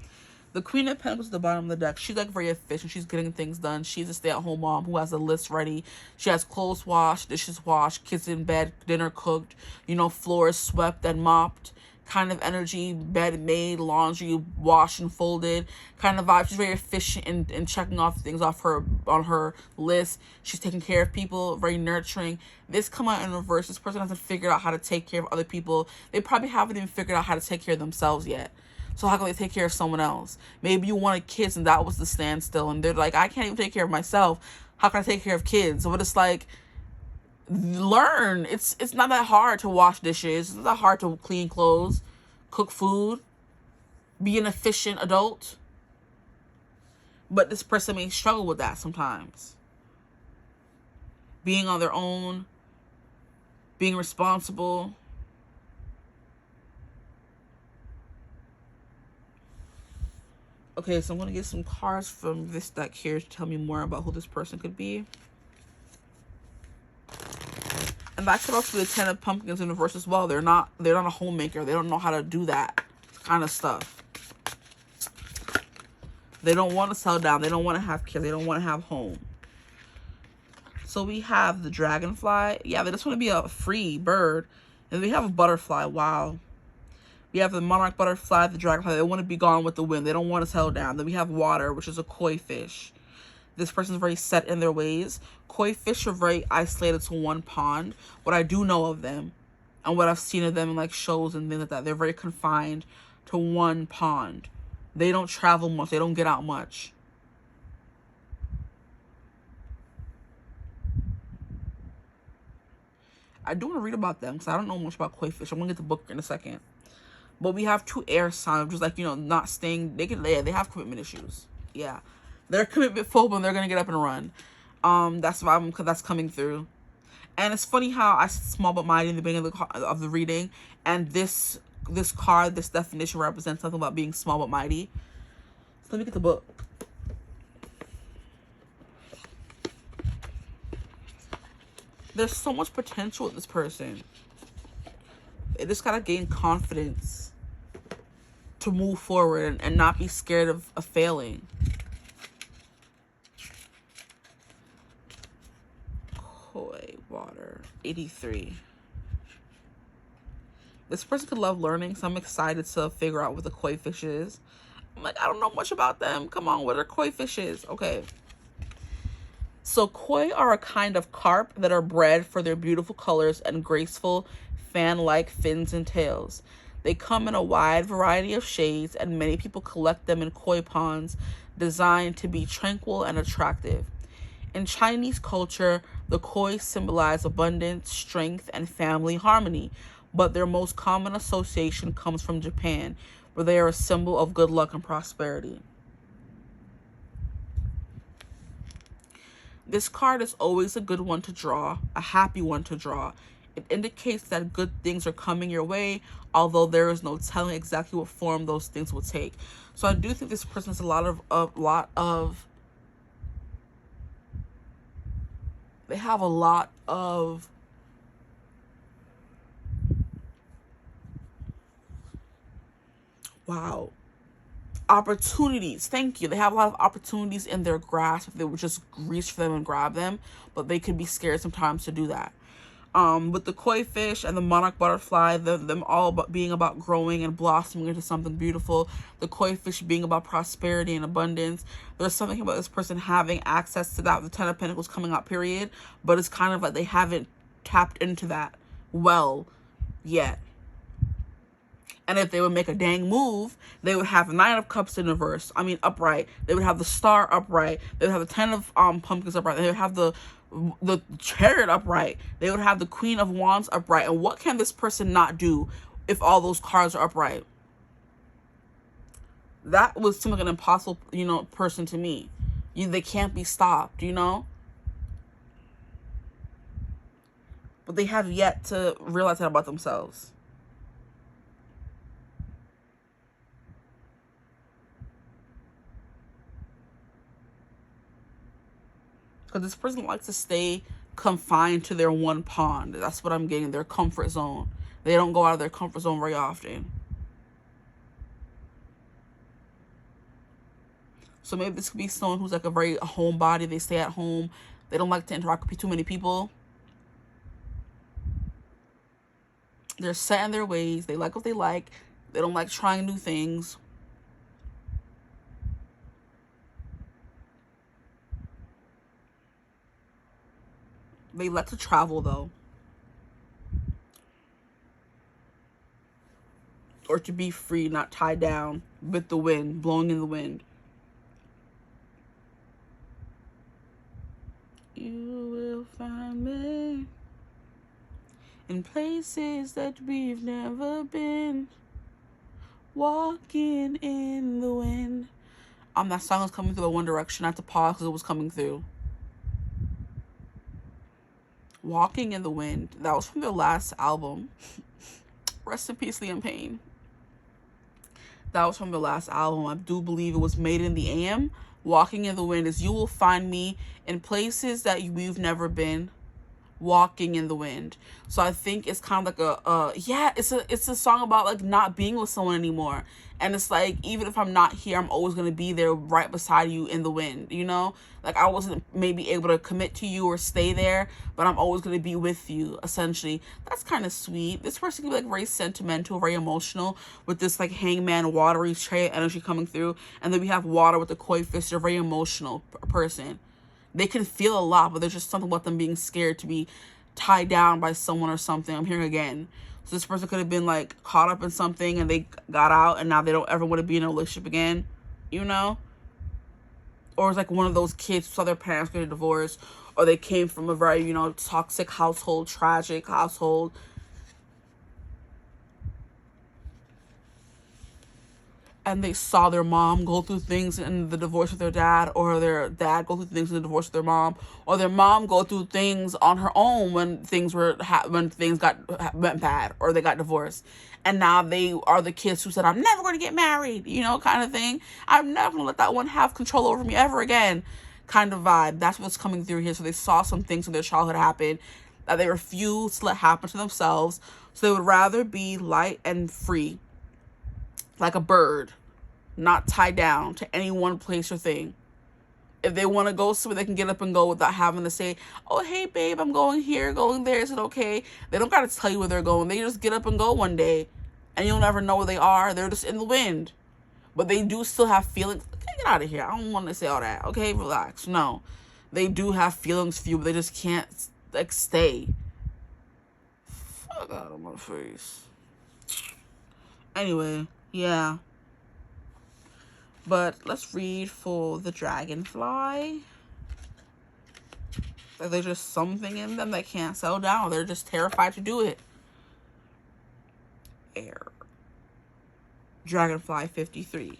The Queen of Pentacles at the bottom of the deck, she's like very efficient. She's getting things done. She's a stay-at-home mom who has a list ready. She has clothes washed, dishes washed, kids in bed, dinner cooked, you know, floors swept and mopped kind of energy, bed made, laundry washed and folded kind of vibe. She's very efficient in checking off things off on her list. She's taking care of people, very nurturing. This come out in reverse. This person hasn't figured out how to take care of other people. They probably haven't even figured out how to take care of themselves yet. So how can they take care of someone else? Maybe you wanted kids and that was the standstill. And they're like, I can't even take care of myself. How can I take care of kids? But it's like, learn. It's not that hard to wash dishes. It's not that hard to clean clothes, cook food, be an efficient adult. But this person may struggle with that sometimes. Being on their own, being responsible. Okay, so I'm going to get some cards from this deck here to tell me more about who this person could be. And that could also be the Ten of Pumpkins in reverse as well. They're not a homemaker. They don't know how to do that kind of stuff. They don't want to settle down. They don't want to have kids. They don't want to have home. So we have the dragonfly. Yeah, they just want to be a free bird. And we have a butterfly. Wow. We have the monarch butterfly, the dragonfly. They want to be gone with the wind. They don't want to settle down. Then we have water, which is a koi fish. This person's very set in their ways. Koi fish are very isolated to one pond. What I do know of them and what I've seen of them in like shows and things like that, they're very confined to one pond. They don't travel much. They don't get out much. I do want to read about them because I don't know much about koi fish. I'm going to get the book in a second. But we have two air signs, just like, you know, not staying. They have commitment issues. Yeah. They're commitment phobic and they're going to get up and run. That's why that's coming through. And it's funny how I said small but mighty in the beginning of the reading. And this card, this definition represents something about being small but mighty. So let me get the book. There's so much potential with this person. They just gotta gain confidence to move forward and not be scared of failing. Koi water 83. This person could love learning, so I'm excited to figure out what the koi fish is. I'm like, I don't know much about them. Come on, what are koi fishes? Okay. So So koi are a kind of carp that are bred for their beautiful colors and graceful fan-like fins and tails. They come in a wide variety of shades, and many people collect them in koi ponds designed to be tranquil and attractive. In Chinese culture, the koi symbolize abundance, strength, and family harmony, but their most common association comes from Japan, where they are a symbol of good luck and prosperity. This card is always a good one to draw, a happy one to draw. It indicates that good things are coming your way, although there is no telling exactly what form those things will take. So I do think this person has a lot of they have a lot of opportunities. Thank you. They have a lot of opportunities in their grasp if they would just reach for them and grab them, but they could be scared sometimes to do that. With the koi fish and the monarch butterfly, them all being about growing and blossoming into something beautiful. The koi fish being about prosperity and abundance. There's something about this person having access to that, the Ten of Pentacles coming out, period. But it's kind of like they haven't tapped into that well yet. And if they would make a dang move, they would have the Nine of Cups in reverse. I mean, upright. They would have the Star upright. They would have the Ten of Pumpkins upright. They would have the Chariot upright. They would have the Queen of Wands upright. And what can this person not do if all those cards are upright? That would seem like an impossible, person to me. They can't be stopped, But they have yet to realize that about themselves. Because this person likes to stay confined to their one pond. That's what I'm getting, their comfort zone. They don't go out of their comfort zone very often. So maybe this could be someone who's like a very homebody. They stay at home. They don't like to interact with too many people. They're set in their ways. They like what they like. They don't like trying new things. They like to travel, though. Or to be free, not tied down with the wind, blowing in the wind. You will find me in places that we've never been, walking in the wind. That song was coming through the One Direction. I had to pause because it was coming through. Walking in the Wind. That was from their last album. Rest in peace, Liam Payne. That was from the last album. I do believe it was Made in the AM. Walking in the Wind is you will find me in places that we've never been, walking in the wind. So I think it's kind of like it's a song about like not being with someone anymore. And it's like, even if I'm not here, I'm always going to be there right beside you in the wind, Like I wasn't maybe able to commit to you or stay there, but I'm always going to be with you, essentially. That's kind of sweet. This person can be like very sentimental, very emotional with this like hangman, watery trait energy coming through. And then we have water with the koi fish. They're a very emotional person. They can feel a lot, but there's just something about them being scared to be tied down by someone or something. I'm hearing again. So this person could have been like caught up in something and they got out and now they don't ever want to be in a relationship again, Or it's like one of those kids who saw their parents get a divorce, or they came from a very, toxic household, tragic household. And they saw their mom go through things in the divorce with their dad, or their dad go through things in the divorce with their mom, or their mom go through things on her own when things went bad, or they got divorced. And now they are the kids who said, I'm never going to get married, kind of thing. I'm never going to let that one have control over me ever again, kind of vibe. That's what's coming through here. So they saw some things in their childhood happen that they refused to let happen to themselves. So they would rather be light and free, like a bird, not tied down to any one place or thing. If they want to go somewhere, they can get up and go without having to say, oh, hey, babe, I'm going here, going there. Is it okay? They don't got to tell you where they're going. They just get up and go one day, and you'll never know where they are. They're just in the wind. But they do still have feelings. Okay, get out of here. I don't want to say all that. Okay, relax. No. they do have feelings for you, but they just can't, like, stay. Fuck out of my face. Anyway, yeah. But let's read for the dragonfly. Like, there's just something in them that can't settle down. They're just terrified to do it. Air. Dragonfly 53.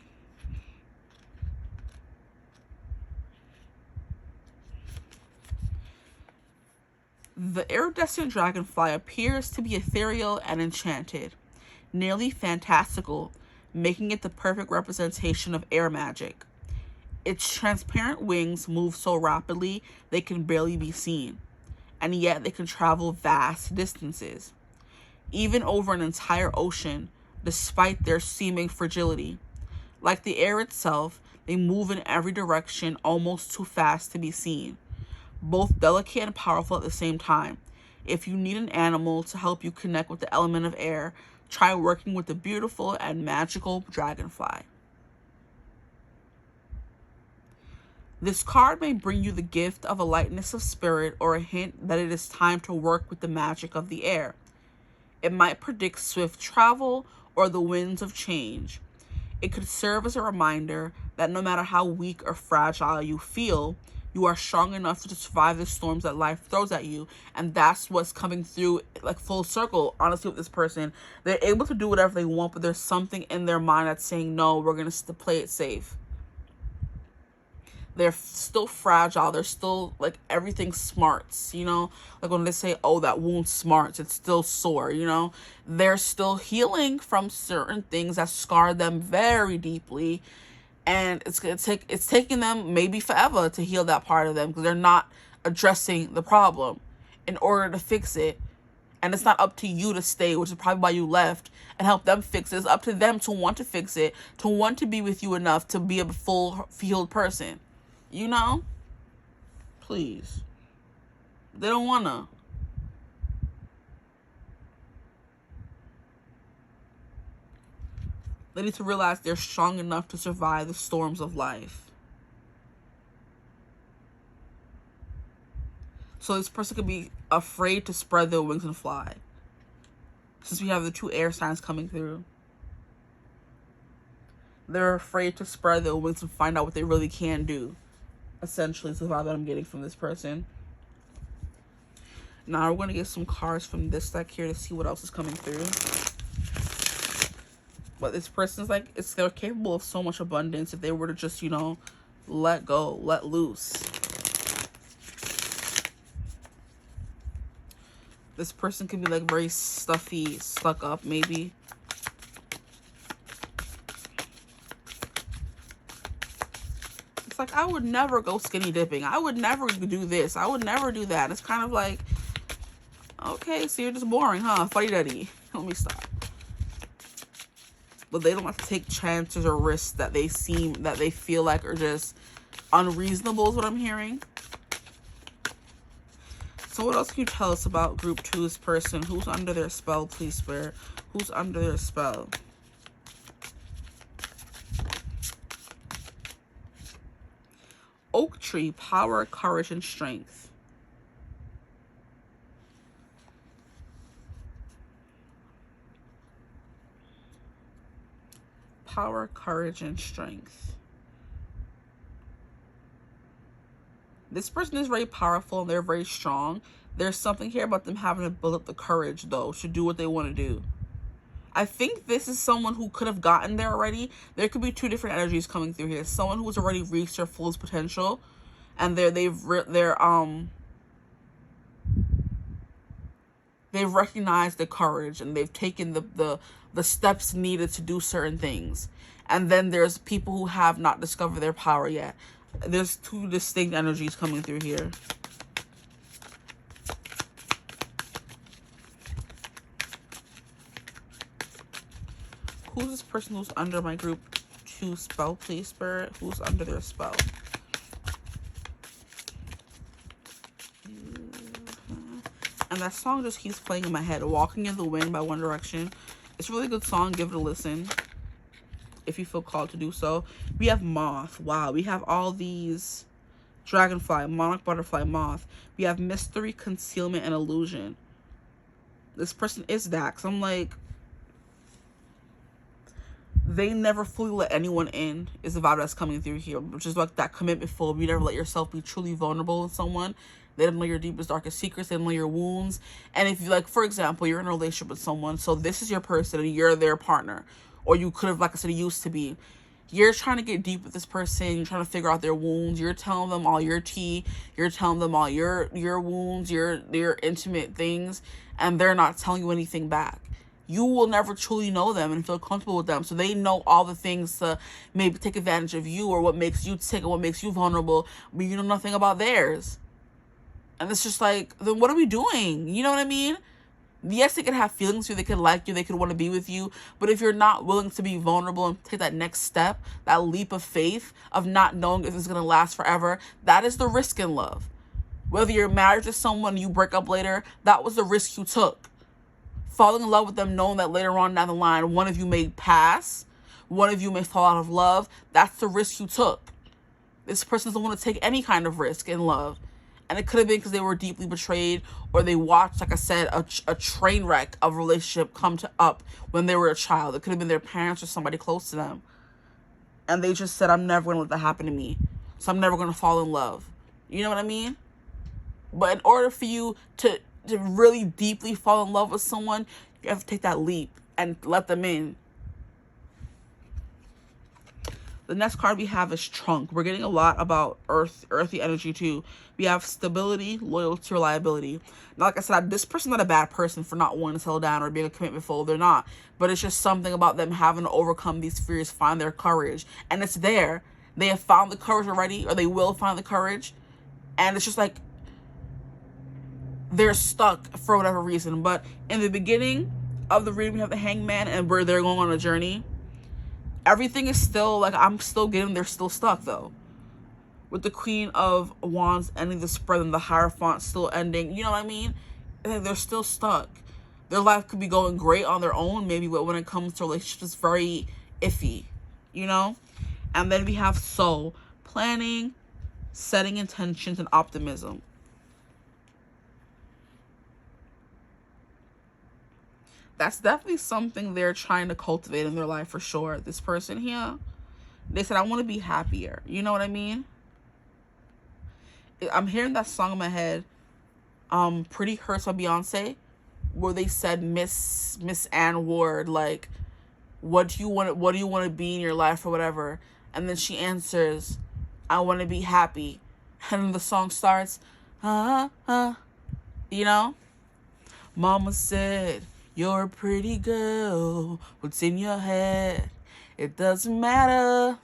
The iridescent dragonfly appears to be ethereal and enchanted, nearly fantastical, making it the perfect representation of air magic. Its transparent wings move so rapidly they can barely be seen, and yet they can travel vast distances, even over an entire ocean, despite their seeming fragility. Like the air itself, they move in every direction almost too fast to be seen, both delicate and powerful at the same time. If you need an animal to help you connect with the element of air, try working with the beautiful and magical dragonfly. This card may bring you the gift of a lightness of spirit or a hint that it is time to work with the magic of the air. It might predict swift travel or the winds of change. It could serve as a reminder that no matter how weak or fragile you feel, you are strong enough to survive the storms that life throws at you. And that's what's coming through, like, full circle, honestly, with this person. They're able to do whatever they want, but there's something in their mind that's saying, no, we're going to play it safe. They're still fragile. They're still, like, everything smarts, you know? Like when they say, oh, that wound smarts, it's still sore, you know? They're still healing from certain things that scarred them very deeply. And it's taking them maybe forever to heal that part of them because they're not addressing the problem in order to fix it. And it's not up to you to stay, which is probably why you left, and help them fix it. It's up to them to want to fix it, to want to be with you enough to be a full healed person. You know? Please. They don't wanna. They need to realize they're strong enough to survive the storms of life. So this person could be afraid to spread their wings and fly. Since we have the two air signs coming through. They're afraid to spread their wings and find out what they really can do. Essentially, is the vibe that I'm getting from this person. Now we're going to get some cards from this deck here to see what else is coming through. But this person's like, they're capable of so much abundance if they were to just, you know, let go, let loose. This person can be like very stuffy, stuck up maybe. It's like, I would never go skinny dipping. I would never do this. I would never do that. It's kind of like, okay, so you're just boring, huh? Fuddy-duddy. Let me stop. But they don't have to take chances or risks that they feel like are just unreasonable is what I'm hearing. So what else can you tell us about group 2's person? Who's under their spell, please, Spirit? Who's under their spell? Oak tree, power, courage, and strength. Power, courage, and strength. This person is very powerful and they're very strong. There's something here about them having to build up the courage, though, to do what they want to do. I think this is someone who could have gotten there already. There could be two different energies coming through here. Someone who's already reached their fullest potential, and they've recognized the courage and they've taken the steps needed to do certain things. And then there's people who have not discovered their power yet. There's two distinct energies coming through here. Who's this person who's under my group 2 spell, please, Spirit? Who's under their spell? And that song just keeps playing in my head. Walking in the Wind by One Direction. It's a really good song. Give it a listen if you feel called to do so. We have Moth. Wow, we have all these dragonfly, monarch, butterfly, moth. We have mystery, concealment, and illusion. This person is that. Because I'm like, they never fully let anyone in is the vibe that's coming through here, which is like that commitment full. You never let yourself be truly vulnerable with someone. They don't know your deepest, darkest secrets. They don't know your wounds. And if you, like, for example, you're in a relationship with someone, so this is your person and you're their partner, or you could have, like I said, used to be. You're trying to get deep with this person. You're trying to figure out their wounds. You're telling them all your tea. You're telling them all your wounds, your intimate things, and they're not telling you anything back. You will never truly know them and feel comfortable with them. So they know all the things to maybe take advantage of you, or what makes you tick, or what makes you vulnerable, but you know nothing about theirs. And it's just like, then what are we doing? You know what I mean? Yes, they could have feelings for you, they could like you, they could want to be with you, but if you're not willing to be vulnerable and take that next step, that leap of faith of not knowing if it's going to last forever, that is the risk in love. Whether you're married to someone and you break up later, that was the risk you took. Falling in love with them, knowing that later on down the line, one of you may pass, one of you may fall out of love, that's the risk you took. This person doesn't want to take any kind of risk in love. And it could have been because they were deeply betrayed, or they watched, like I said, a train wreck of relationship come up when they were a child. It could have been their parents or somebody close to them. And they just said, I'm never going to let that happen to me. So I'm never going to fall in love. You know what I mean? But in order for you to really deeply fall in love with someone, you have to take that leap and let them in. The next card we have is Trunk. We're getting a lot about earthy energy too. We have stability, loyalty, reliability. Now, like I said, this person's not a bad person for not wanting to settle down or being a commitment full. They're not. But it's just something about them having to overcome these fears, find their courage. And it's there. They have found the courage already, or they will find the courage. And it's just like, they're stuck for whatever reason. But in the beginning of the reading, we have the Hangman, and where they're going on a journey. Everything is still, like, I'm still getting, they're still stuck, though. With the Queen of Wands ending the spread and the Hierophant still ending. You know what I mean? I think they're still stuck. Their life could be going great on their own, maybe, but when it comes to relationships, it's very iffy, you know? And then we have Soul. Planning, setting intentions, and optimism. That's definitely something they're trying to cultivate in their life for sure. This person here, they said, I want to be happier. You know what I mean? I'm hearing that song in my head, Pretty Hurts by Beyonce, where they said Miss Ann Ward, like, what do you want to be in your life or whatever? And then she answers, I want to be happy. And then the song starts, you know? Mama said, you're a pretty girl. What's in your head? It doesn't matter.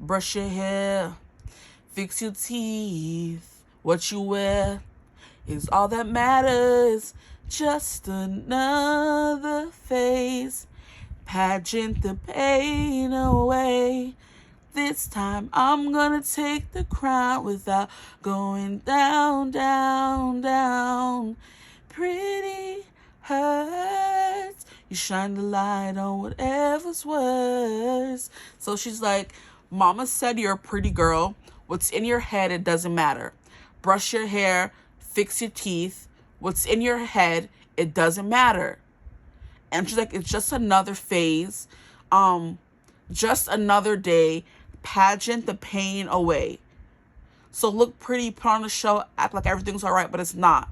Brush your hair. Fix your teeth. What you wear is all that matters. Just another phase. Pageant the pain away. This time I'm gonna take the crown without going down, down, down. Pretty hurts. You shine the light on whatever's worse. So she's like, Mama said you're a pretty girl. What's in your head, it doesn't matter. Brush your hair, fix your teeth. What's in your head, it doesn't matter. And she's like, it's just another phase. Just another day. Pageant the pain away. So look pretty, put on a show, act like everything's all right, but it's not.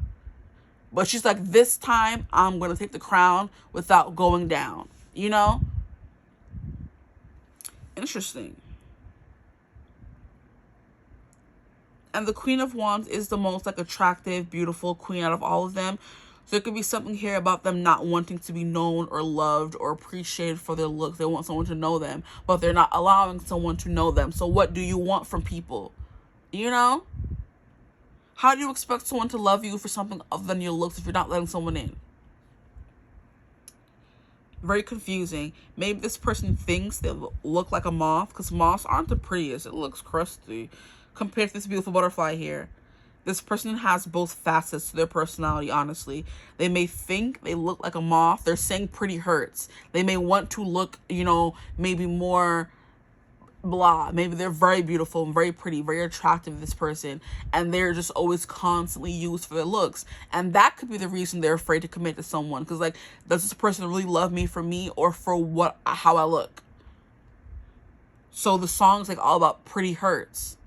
But she's like, this time, I'm going to take the crown without going down. You know? Interesting. And the Queen of Wands is the most, like, attractive, beautiful queen out of all of them. So there could be something here about them not wanting to be known or loved or appreciated for their looks. They want someone to know them, but they're not allowing someone to know them. So what do you want from people? You know? How do you expect someone to love you for something other than your looks if you're not letting someone in? Very confusing. Maybe this person thinks they look like a moth, because moths aren't the prettiest. It looks crusty compared to this beautiful butterfly here. This person has both facets to their personality, honestly. They may think they look like a moth. They're saying pretty hurts. They may want to look, you know, maybe more blah. Maybe they're very beautiful and very pretty, very attractive, this person, and they're just always constantly used for their looks. And that could be the reason they're afraid to commit to someone. Because, like, does this person really love me for me or for how I look? So the song's like all about pretty hurts.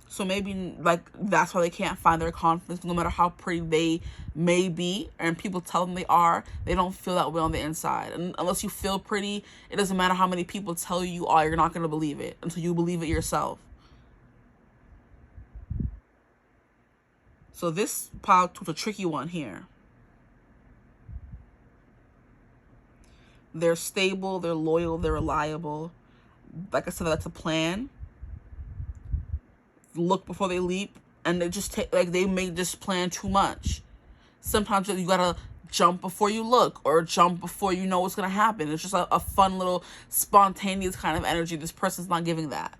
So maybe, like, that's why they can't find their confidence. No matter how pretty they may be, and people tell them they are, they don't feel that way on the inside. And unless you feel pretty, it doesn't matter how many people tell you are, you're not going to believe it until you believe it yourself. So this pile was a tricky one here. They're stable, they're loyal, they're reliable. Like I said, that's a plan. Look before they leap, and they just take, like, they may just plan too much. Sometimes you gotta jump before you look, or jump before you know what's gonna happen. It's just a fun little spontaneous kind of energy. This person's not giving that,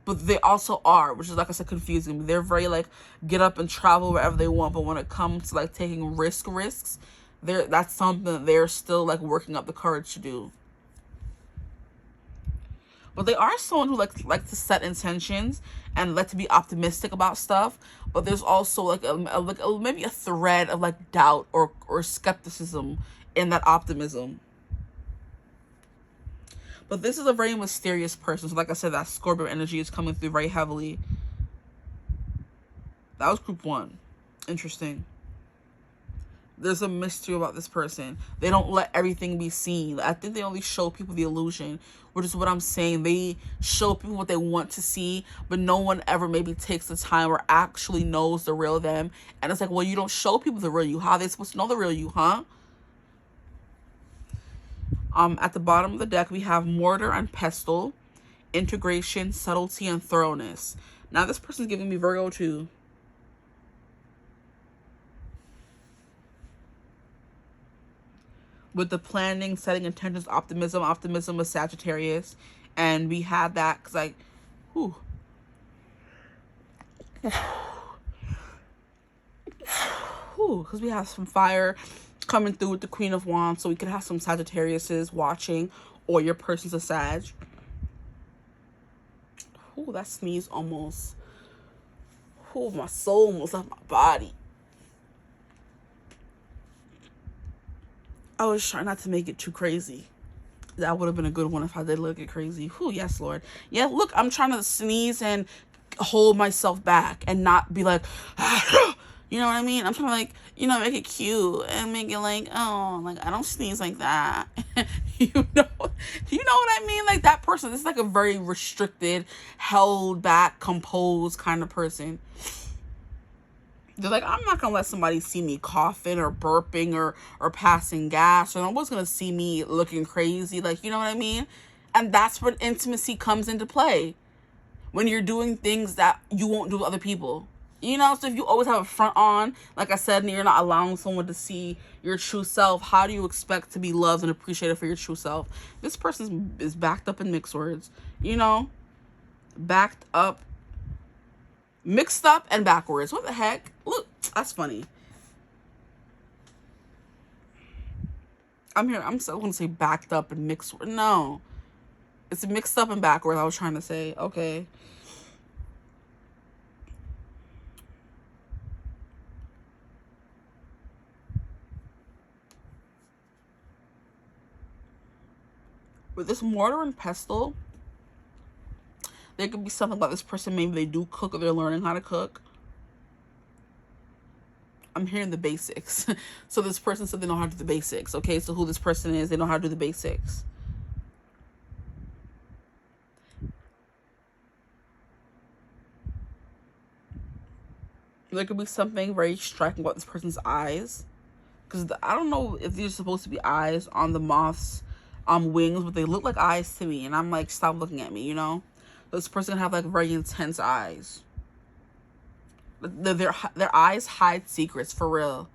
but they also are, which is, like I said, confusing. They're very, like, get up and travel wherever they want, but when it comes to, like, taking risks, that's something that they're still, like, working up the courage to do. But they are someone who like to set intentions and like to be optimistic about stuff. But there's also like maybe a thread of, like, doubt or skepticism in that optimism. But this is a very mysterious person. So, like I said, that Scorpio energy is coming through very heavily. That was group 1. Interesting. There's a mystery about this person. They don't let everything be seen. I think they only show people the illusion, which is what I'm saying. They show people what they want to see, but no one ever maybe takes the time or actually knows the real them. And it's like, well, you don't show people the real you. How are they supposed to know the real you, huh? At the bottom of the deck, we have mortar and pestle, integration, subtlety, and thoroughness. Now, this person's giving me Virgo too. With the planning, setting intentions, optimism was Sagittarius. And we had that because, like, whew. Because we have some fire coming through with the Queen of Wands. So we could have some Sagittariuses watching, or your person's a Sag. Ooh, that sneeze almost. Ooh, my soul almost left my body. I was trying not to make it too crazy. That would have been a good one if I did look it crazy. Whew, yes, Lord. Yeah, look, I'm trying to sneeze and hold myself back and not be like, you know what I mean? I'm trying to, like, you know, make it cute and make it like, oh, like, I don't sneeze like that. You know what I mean? Like, that person, this is like a very restricted, held back, composed kind of person. They're like, I'm not going to let somebody see me coughing or burping or passing gas, or nobody's going to see me looking crazy. Like, you know what I mean? And that's when intimacy comes into play. When you're doing things that you won't do with other people. You know, so if you always have a front on, like I said, and you're not allowing someone to see your true self, how do you expect to be loved and appreciated for your true self? This person is backed up in mixed words. You know? Backed up. Mixed up and backwards. What the heck? Look, that's funny. I'm still going to say backed up and mixed. No. It's mixed up and backwards, I was trying to say. Okay. With this mortar and pestle, there could be something about this person. Maybe they do cook, or they're learning how to cook. I'm hearing the basics. So this person said they know how to do the basics. Okay, so who this person is, they know how to do the basics. There could be something very striking about this person's eyes. Because I don't know if these are supposed to be eyes on the moth's wings, but they look like eyes to me. And I'm like, stop looking at me, you know? This person have, like, very intense eyes. Their eyes hide secrets, for real.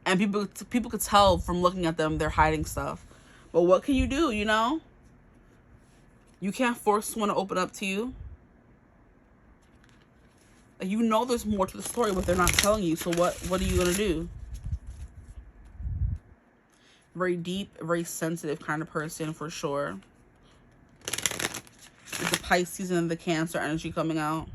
And people could tell from looking at them they're hiding stuff. But what can you do, you know? You can't force someone to open up to you. You know there's more to the story, but they're not telling you. So what are you going to do? Very deep, very sensitive kind of person for sure. With the Pisces and the Cancer energy coming out.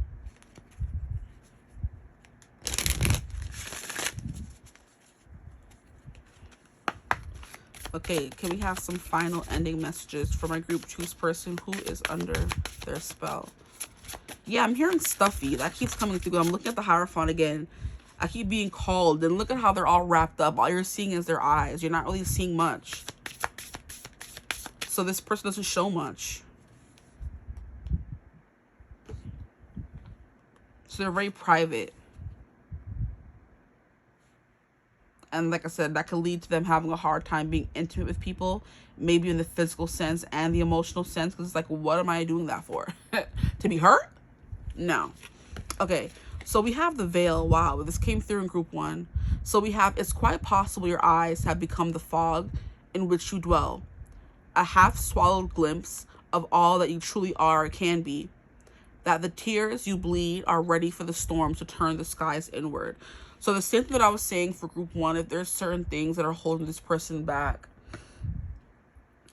Okay, can we have some final ending messages for my group 2's person who is under their spell? Yeah, I'm hearing stuffy. That keeps coming through. I'm looking at the Hierophant again. I keep being called. And look at how they're all wrapped up. All you're seeing is their eyes. You're not really seeing much. So this person doesn't show much. So they're very private. And like I said, that could lead to them having a hard time being intimate with people, maybe in the physical sense and the emotional sense. Because it's like, what am I doing that for? To be hurt? No. Okay, so we have the veil. Wow, this came through in group 1. So we have, it's quite possible your eyes have become the fog in which you dwell. A half-swallowed glimpse of all that you truly are or can be. That the tears you bleed are ready for the storm to turn the skies inward. So the same thing that I was saying for group 1, if there's certain things that are holding this person back,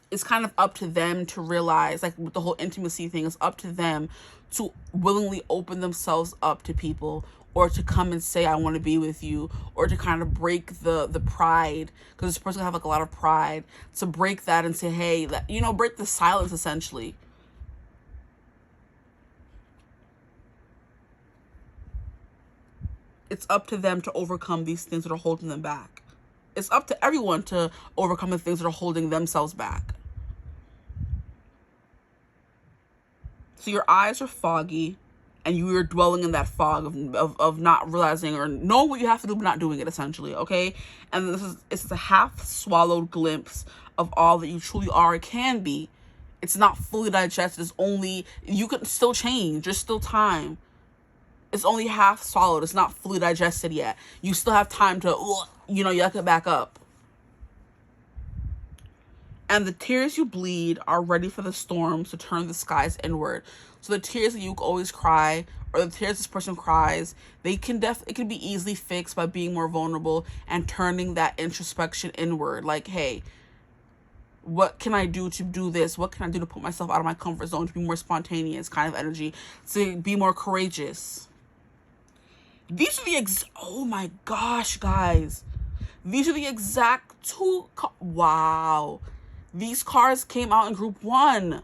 it's kind of up to them to realize, like with the whole intimacy thing, it's up to them to willingly open themselves up to people, or to come and say, I want to be with you, or to kind of break the pride, because this person have like a lot of pride, to break that and say, hey, you know, break the silence essentially. It's up to them to overcome these things that are holding them back. It's up to everyone to overcome the things that are holding themselves back. So your eyes are foggy, and you are dwelling in that fog of not realizing or knowing what you have to do but not doing it, essentially, okay? And it's a half-swallowed glimpse of all that you truly are or can be. It's not fully digested. It's only, you can still change. There's still time. It's only half swallowed. It's not fully digested yet. You still have time to, you know, yuck it back up. And the tears you bleed are ready for the storms to turn the skies inward. So the tears that you always cry, or the tears this person cries, it can be easily fixed by being more vulnerable and turning that introspection inward. Like, hey, what can I do to do this? What can I do to put myself out of my comfort zone, to be more spontaneous kind of energy, to be more courageous? These are the oh my gosh, guys. These are the exact two, wow. These cards came out in group 1.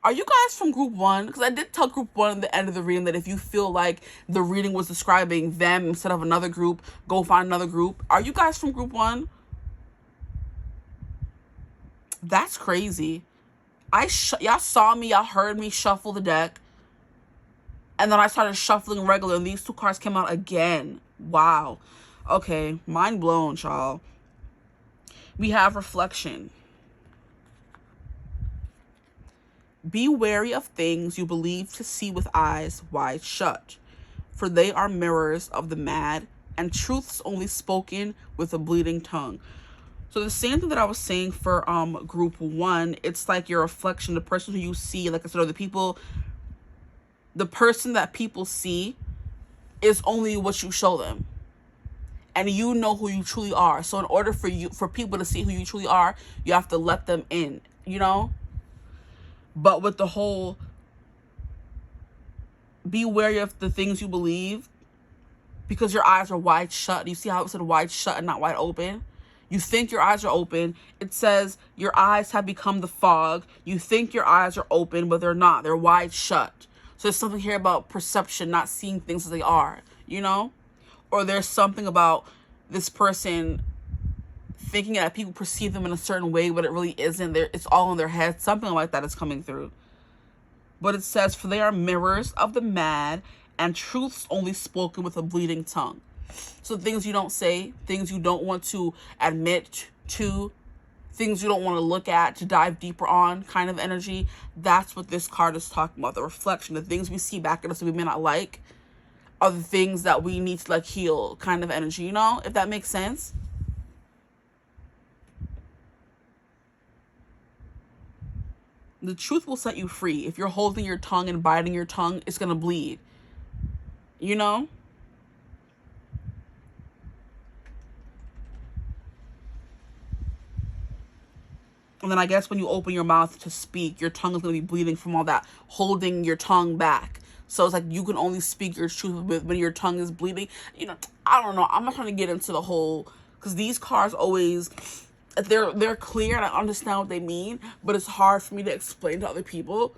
Are you guys from group 1? Because I did tell group 1 at the end of the reading that if you feel like the reading was describing them instead of another group, go find another group. Are you guys from group 1? That's crazy. Y'all saw me, y'all heard me shuffle the deck. And then I started shuffling regular, and these two cards came out again. Wow. Okay, mind blown, y'all. We have reflection. Be wary of things you believe to see with eyes wide shut, for they are mirrors of the mad, and truths only spoken with a bleeding tongue. So the same thing that I was saying for group 1, it's like your reflection, the person who you see, like I said, or the person that people see is only what you show them. And you know who you truly are. So in order for people to see who you truly are, you have to let them in, you know? But with the whole be wary of the things you believe, because your eyes are wide shut. You see how it said wide shut and not wide open? You think your eyes are open. It says your eyes have become the fog. You think your eyes are open, but they're not. They're wide shut. So there's something here about perception, not seeing things as they are, you know? Or there's something about this person thinking that people perceive them in a certain way, but it really isn't. It's all in their head. Something like that is coming through. But it says, for they are mirrors of the mad, and truths only spoken with a bleeding tongue. So things you don't say, things you don't want to admit to, things you don't want to look at, to dive deeper on kind of energy. That's what this card is talking about. The reflection, the things we see back at us that we may not like, are the things that we need to like heal kind of energy, you know, if that makes sense. The truth will set you free. If you're holding your tongue and biting your tongue, it's going to bleed, you know? And then I guess when you open your mouth to speak, your tongue is going to be bleeding from all that holding your tongue back. So it's like you can only speak your truth when your tongue is bleeding. You know, I don't know. I'm not trying to get into the whole, because these cards always, they're clear and I understand what they mean, but it's hard for me to explain to other people.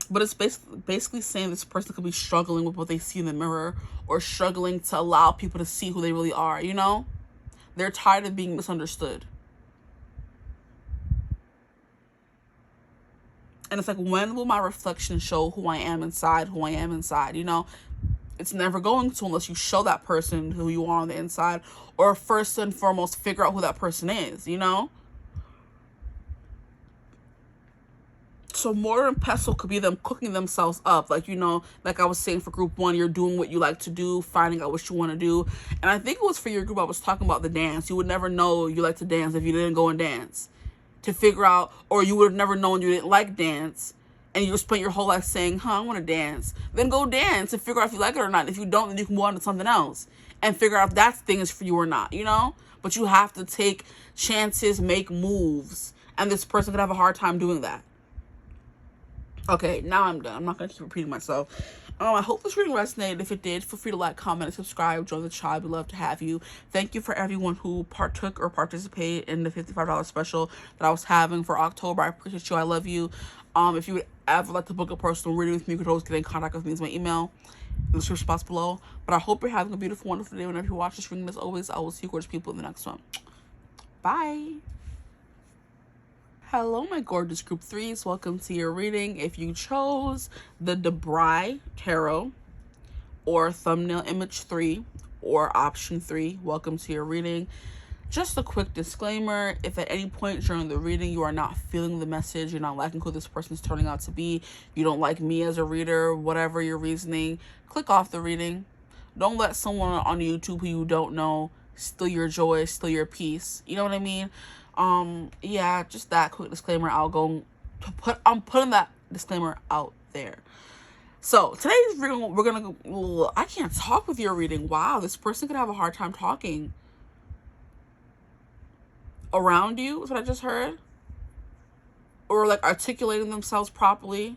But it's basically saying this person could be struggling with what they see in the mirror, or struggling to allow people to see who they really are, you know? They're tired of being misunderstood. And it's like, when will my reflection show who I am inside, you know? It's never going to, unless you show that person who you are on the inside, or first and foremost, figure out who that person is, you know? So mortar and pestle could be them cooking themselves up. Like, you know, like I was saying for group 1, you're doing what you like to do, finding out what you want to do. And I think it was for your group, I was talking about the dance. You would never know you like to dance if you didn't go and dance. To figure out, or you would have never known you didn't like dance. And you spent your whole life saying, I want to dance. Then go dance and figure out if you like it or not. If you don't, then you can go on to something else. And figure out if that thing is for you or not, you know? But you have to take chances, make moves. And this person could have a hard time doing that. Okay, now I'm done. I'm not going to keep repeating myself. I hope this reading resonated. If it did, feel free to like, comment, and subscribe. Join the tribe. We'd love to have you. Thank you for everyone who partook or participated in the $55 special that I was having for October. I appreciate you. I love you. If you would ever like to book a personal reading with me, you could always get in contact with me. It's my email in the description box below. But I hope you're having a beautiful, wonderful day whenever you watch this reading. As always, I will see you gorgeous people in the next one. Bye. Hello, my gorgeous group 3s. Welcome to your reading. If you chose the DeBry Tarot or thumbnail image 3 or option 3, welcome to your reading. Just a quick disclaimer, if at any point during the reading you are not feeling the message, you're not liking who this person is turning out to be, you don't like me as a reader, whatever your reasoning, click off the reading. Don't let someone on YouTube who you don't know steal your joy, steal your peace. You know what I mean? Yeah, just that quick disclaimer. I'm putting that disclaimer out there. So today's reading, we're gonna I can't talk with your reading. Wow, this person could have a hard time talking around you, is what I just heard. Or like articulating themselves properly.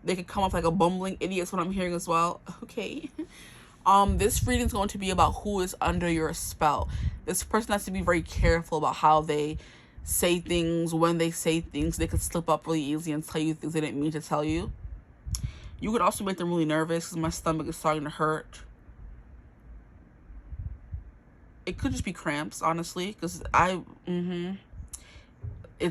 They could come off like a bumbling idiot, is what I'm hearing as well. Okay. This reading is going to be about who is under your spell. This person has to be very careful about how they say things, when they say things. They could slip up really easy and tell you things they didn't mean to tell you. You could also make them really nervous, because my stomach is starting to hurt. It could just be cramps, honestly, because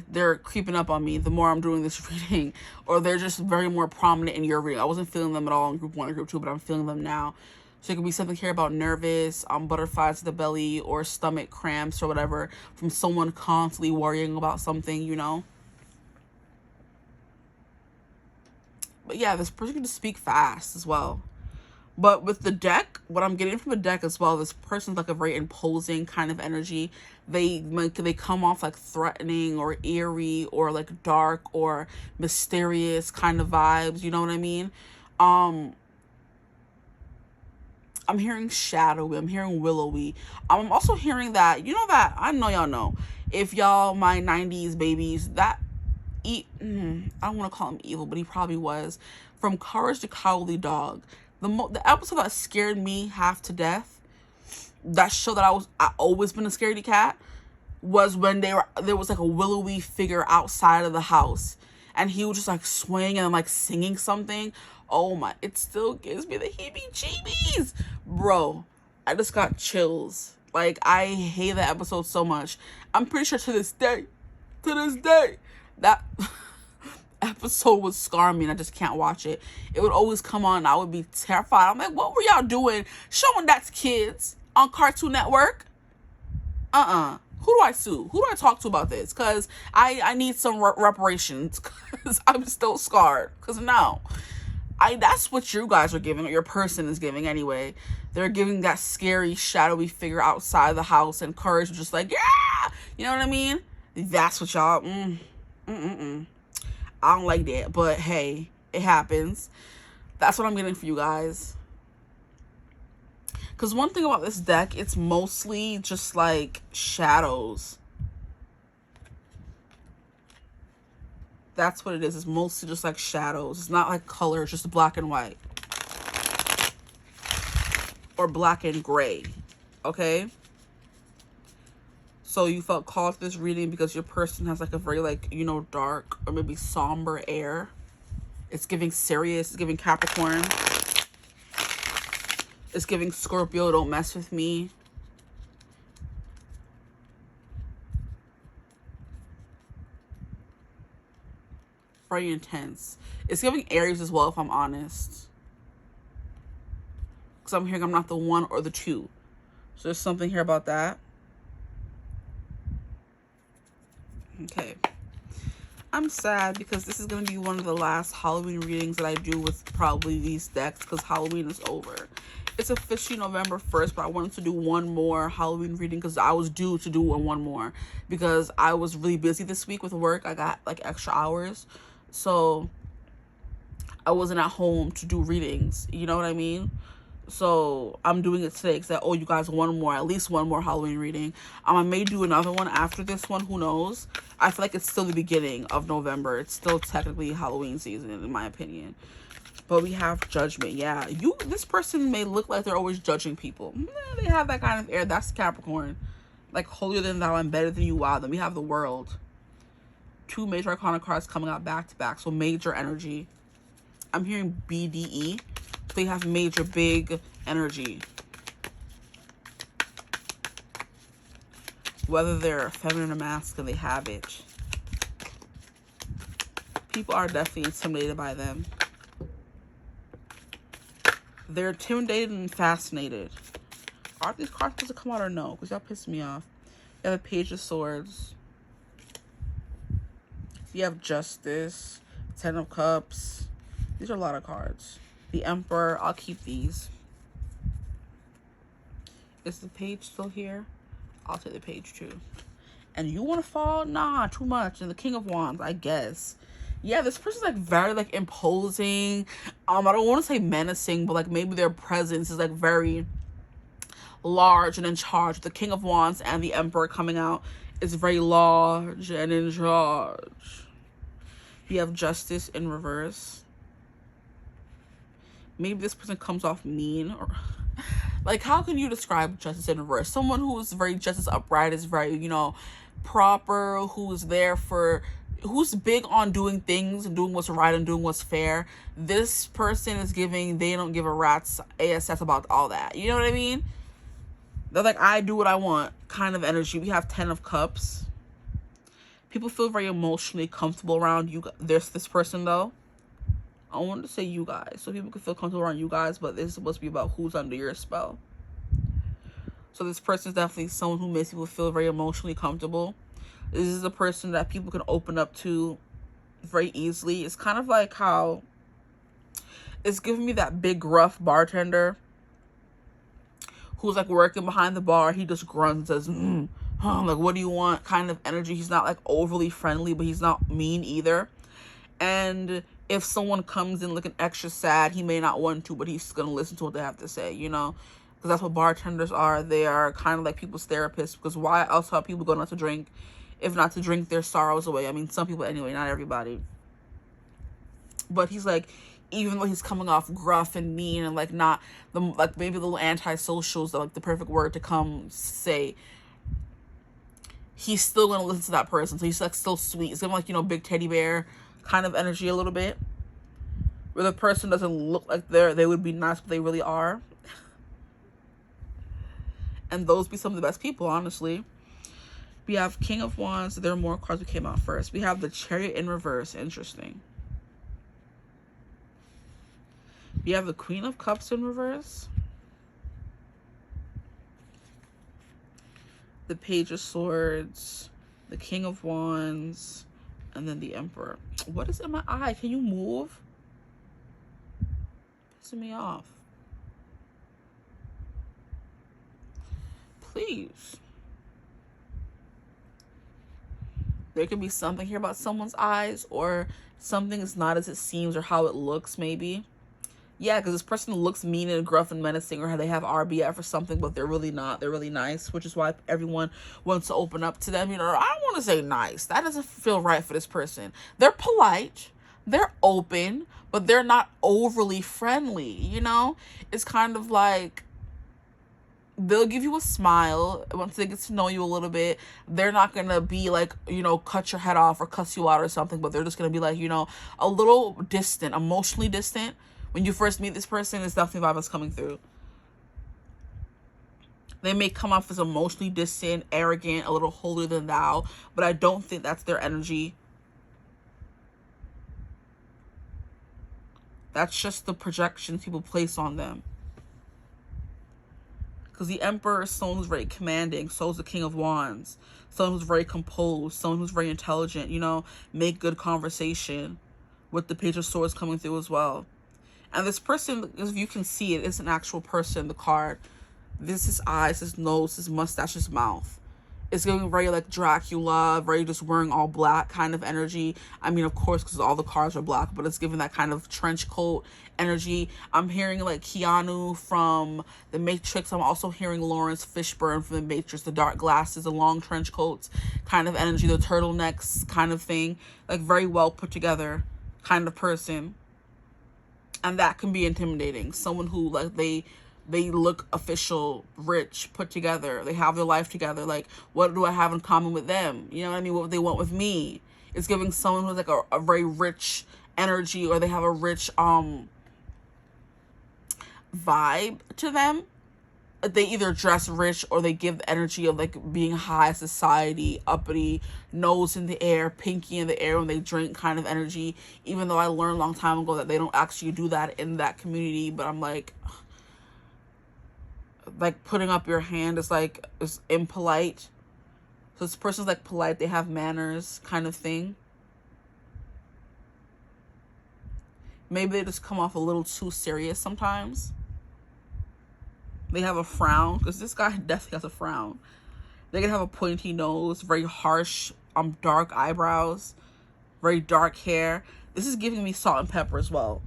they're creeping up on me the more I'm doing this reading, or they're just very more prominent in your reading. I wasn't feeling them at all in group 1 or group 2, but I'm feeling them now. So it could be something here about nervous, butterflies to the belly, or stomach cramps or whatever from someone constantly worrying about something, you know. But yeah, this person can just speak fast as well. But with the deck, what I'm getting from the deck as well, this person's like a very imposing kind of energy. They come off like threatening or eerie or like dark or mysterious kind of vibes. You know what I mean? I'm hearing shadowy. I'm hearing willowy. I'm also hearing that, you know, that I know y'all know, if y'all my 90s babies, that I don't want to call him evil, but he probably was, from Courage the Cowardly Dog. The episode that scared me half to death, that show that I always been a scaredy cat, was when there was like a willowy figure outside of the house, and he was just like swaying and like singing something. Oh my, it still gives me the heebie-jeebies. Bro, I just got chills. Like, I hate that episode so much. I'm pretty sure to this day, that episode would scar me and I just can't watch it. It would always come on and I would be terrified. I'm like, what were y'all doing showing that to kids on Cartoon Network? Who do I sue? Who do I talk to about this? Because I need some reparations, because I'm still scarred. Because no, that's what you guys are giving, or your person is giving anyway. They're giving that scary, shadowy figure outside the house, and Courage was just like, yeah! You know what I mean? That's what y'all, I don't like that, but hey, it happens. That's what I'm getting for you guys. Because one thing about this deck, it's mostly just like shadows. That's what it is. It's mostly just like shadows. It's not like color. It's just black and white. Or black and gray. Okay? So you felt called to this reading because your person has like a very like, you know, dark or maybe somber air. It's giving serious. It's giving Capricorn. It's giving Scorpio, don't mess with me. Very intense. It's giving Aries as well, if I'm honest. Because I'm hearing I'm not the 1 or the 2. So there's something here about that. Okay. I'm sad because this is going to be one of the last Halloween readings that I do with probably these decks because Halloween is over. It's officially November 1st, but I wanted to do one more Halloween reading because I was due to do one more because I was really busy this week with work. I got like extra hours. So I wasn't at home to do readings. You know what I mean? So I'm doing it today because I owe you guys at least one more Halloween reading. I may do another one after this one. Who knows? I feel like it's still the beginning of November. It's still technically Halloween season, in my opinion. But we have judgment. Yeah, this person may look like they're always judging people. They have that kind of air. That's Capricorn. Like, holier than thou, I'm better than you. Wow. Then we have the World. 2 major arcana cards coming out back to back. So major energy. I'm hearing BDE. They have major big energy. Whether they're feminine or masculine, they have it. People are definitely intimidated by them. They're intimidated and fascinated. Are these cards supposed to come out or no? Because y'all pissed me off. You have a Page of Swords. You have Justice. 10 of Cups. These are a lot of cards. The Emperor. I'll keep these. Is the Page still here? I'll take the Page too. And you want to fall? Nah, too much. And the King of Wands, I guess. Yeah, this person's like very like imposing. I don't want to say menacing, but like maybe their presence is like very large and in charge. The King of Wands and the Emperor coming out is very large and in charge. You have Justice in reverse. Maybe this person comes off mean, or like, how can you describe justice in reverse? Someone who is very justice upright, is very, you know, proper, who's big on doing things and doing what's right and doing what's fair. This person is giving, they don't give a rat's ass about all that. You know what I mean? They're like, I do what I want kind of energy. We have 10 of Cups. People feel very emotionally comfortable around you. There's this person though. I wanted to say you guys, so people can feel comfortable around you guys, but this is supposed to be about who's under your spell. So this person is definitely someone who makes people feel very emotionally comfortable. This is a person that people can open up to very easily. It's kind of like how it's giving me that big, rough bartender who's like working behind the bar. He just grunts and says, like, what do you want? Kind of energy. He's not like overly friendly, but he's not mean either. And if someone comes in looking extra sad, he may not want to, but he's going to listen to what they have to say, you know? Because that's what bartenders are. They are kind of like people's therapists. Because why else are people going out to drink if not to drink their sorrows away? I mean, some people anyway, not everybody. But he's like, even though he's coming off gruff and mean and like not, like maybe a little antisocial is like the perfect word to come say, he's still going to listen to that person. So he's like still sweet. It's giving like, you know, big teddy bear kind of energy a little bit, where the person doesn't look like they would be nice, but they really are. And those be some of the best people, honestly. We have King of Wands. There are more cards that came out first. We have the Chariot in reverse. Interesting. We have the Queen of Cups in reverse. The Page of Swords. The King of Wands. And then the Emperor. What is in my eye? Can you move? Pissing me off. Please. There could be something here about someone's eyes, or something is not as it seems, or how it looks, maybe. Yeah, because this person looks mean and gruff and menacing, or they have RBF or something, but they're really not. They're really nice, which is why everyone wants to open up to them. You know, I don't want to say nice. That doesn't feel right for this person. They're polite, they're open, but they're not overly friendly, you know? It's kind of like they'll give you a smile once they get to know you a little bit. They're not gonna be like, you know, cut your head off or cuss you out or something, but they're just gonna be like, you know, a little distant, emotionally distant. When you first meet this person, it's definitely vibe that's coming through. They may come off as emotionally distant, arrogant, a little holier than thou, but I don't think that's their energy. That's just the projections people place on them. Because the Emperor is someone who's very commanding. So is the King of Wands. Someone who's very composed. Someone who's very intelligent. You know, make good conversation. With the Page of Swords coming through as well. And this person, if you can see it, it's an actual person, the card. This is eyes, his nose, his mustache, his mouth. It's giving very like Dracula, very just wearing all black kind of energy. I mean, of course, because all the cards are black, but it's giving that kind of trench coat energy. I'm hearing like Keanu from The Matrix. I'm also hearing Lawrence Fishburne from The Matrix, the dark glasses, the long trench coats kind of energy, the turtlenecks kind of thing. Like very well put together kind of person. And that can be intimidating. Someone who like they look official, rich, put together. They have their life together. Like, what do I have in common with them? You know what I mean? What they want with me. It's giving someone who's like a very rich energy, or they have a rich vibe to them. They either dress rich, or they give the energy of like being high society, uppity, nose in the air, pinky in the air when they drink kind of energy. Even though I learned a long time ago that they don't actually do that in that community, but I'm like putting up your hand is like, is impolite. So this person's like polite, they have manners kind of thing. Maybe they just come off a little too serious sometimes. They have a frown, because this guy definitely has a frown. They can have a pointy nose, very harsh, dark eyebrows, very dark hair. This is giving me salt and pepper as well.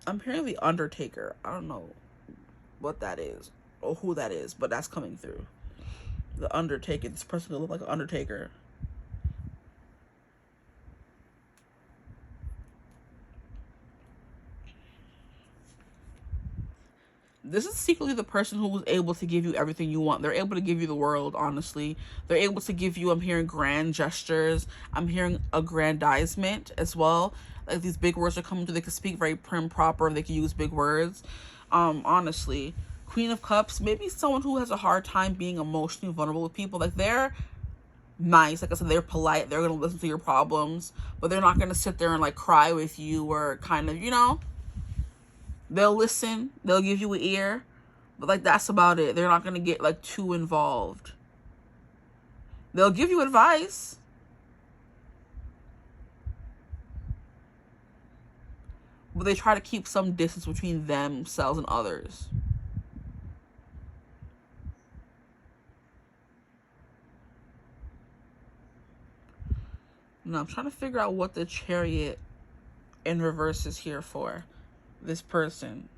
I'm hearing the Undertaker. I don't know what that is or who that is, but that's coming through. The Undertaker. This person will look like an Undertaker. This is secretly the person who was able to give you everything you want. They're able to give you the world, honestly. They're able to give you, I'm hearing grand gestures. I'm hearing aggrandizement as well. Like these big words are coming through. They can speak very prim, proper. They can use big words. Honestly. Queen of Cups, maybe someone who has a hard time being emotionally vulnerable with people. Like they're nice. Like I said, they're polite. They're going to listen to your problems. But they're not going to sit there and like cry with you or kind of, you know. They'll listen, they'll give you an ear, but like that's about it. They're not going to get like too involved. They'll give you advice. But they try to keep some distance between themselves and others. Now I'm trying to figure out what the Chariot in reverse is here for. This person,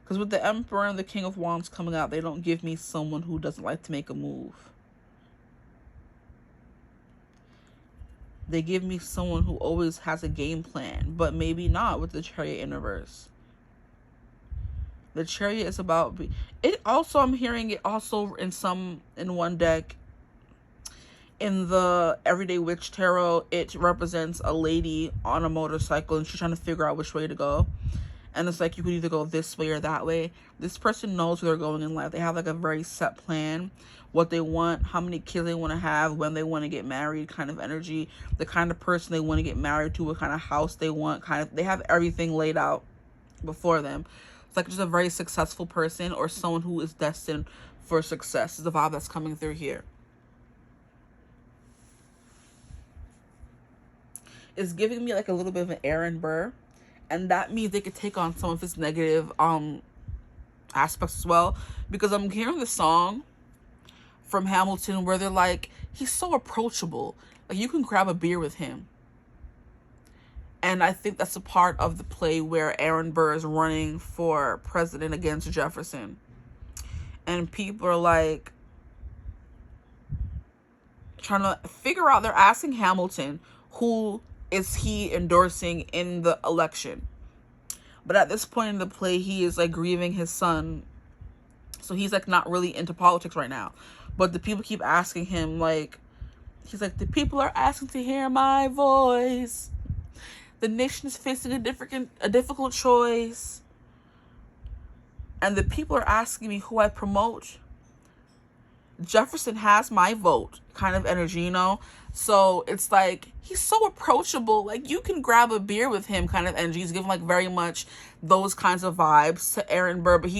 because with the Emperor and the King of Wands coming out, they don't give me someone who doesn't like to make a move. They give me someone who always has a game plan, but maybe not with the Chariot in reverse. The Chariot is about it. Also, I'm hearing it also in one deck. In the Everyday Witch Tarot, it represents a lady on a motorcycle, and she's trying to figure out which way to go. And it's like you could either go this way or that way. This person knows where they're going in life. They have like a very set plan, what they want, how many kids they want to have, when they want to get married kind of energy, the kind of person they want to get married to, what kind of house they want, kind of, they have everything laid out before them. It's like just a very successful person, or someone who is destined for success is the vibe that's coming through here. It's giving me like a little bit of an Aaron Burr. And that means they could take on some of his negative aspects as well. Because I'm hearing the song from Hamilton where they're like, he's so approachable. Like you can grab a beer with him. And I think that's a part of the play where Aaron Burr is running for president against Jefferson. And people are like trying to figure out, they're asking Hamilton, who is he endorsing in the election? But at this point in the play, he is like grieving his son. So he's like not really into politics right now. But the people keep asking him, like, he's like, the people are asking to hear my voice. The nation is facing a difficult choice. And the people are asking me who I promote. Jefferson has my vote kind of energy, you know? So it's like, he's so approachable. Like, you can grab a beer with him kind of energy. He's giving like very much those kinds of vibes to Aaron Burr. But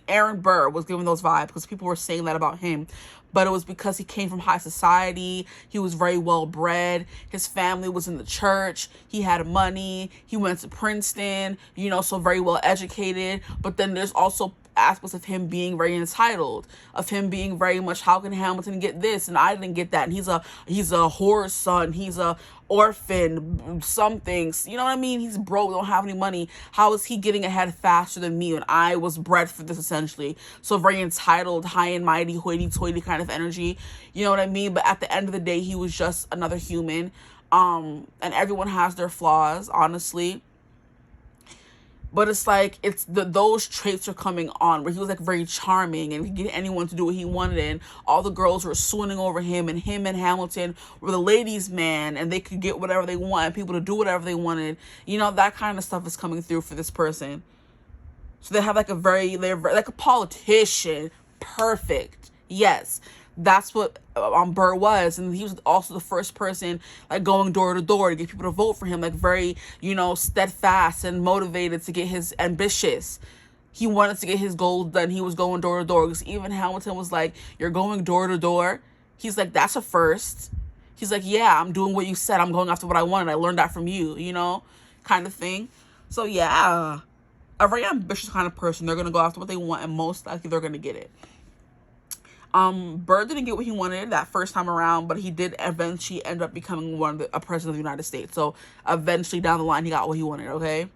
Aaron Burr was giving those vibes because people were saying that about him. But it was because he came from high society. He was very well bred. His family was in the church. He had money. He went to Princeton, you know, so very well educated. But then there's also aspects of him being very entitled, of him being very much, how can Hamilton get this and I didn't get that, and he's a whore's son, he's a orphan, some things, you know what I mean? He's broke, don't have any money. How is he getting ahead faster than me when I was bred for this, essentially? So very entitled, high and mighty, hoity-toity kind of energy, you know what I mean? But at the end of the day, he was just another human. And everyone has their flaws, honestly. But it's like, those traits are coming on, where he was like very charming and he could get anyone to do what he wanted, and all the girls were swooning over him and Hamilton were the ladies' man, and they could get whatever they want and people to do whatever they wanted. You know, that kind of stuff is coming through for this person. So they're like a politician. Perfect. Yes. That's what Burr was. And he was also the first person like going door to door to get people to vote for him, like very, you know, steadfast and motivated to get his ambitious. He wanted to get his goals done. He was going door to door, because even Hamilton was like, you're going door to door? He's like, that's a first. He's like, yeah, I'm doing what you said. I'm going after what I wanted. I learned that from you, you know, kind of thing. So yeah, a very ambitious kind of person. They're going to go after what they want, and most likely they're going to get it. Burr didn't get what he wanted that first time around, but he did eventually end up becoming a president of the United States. So eventually down the line, he got what he wanted, okay?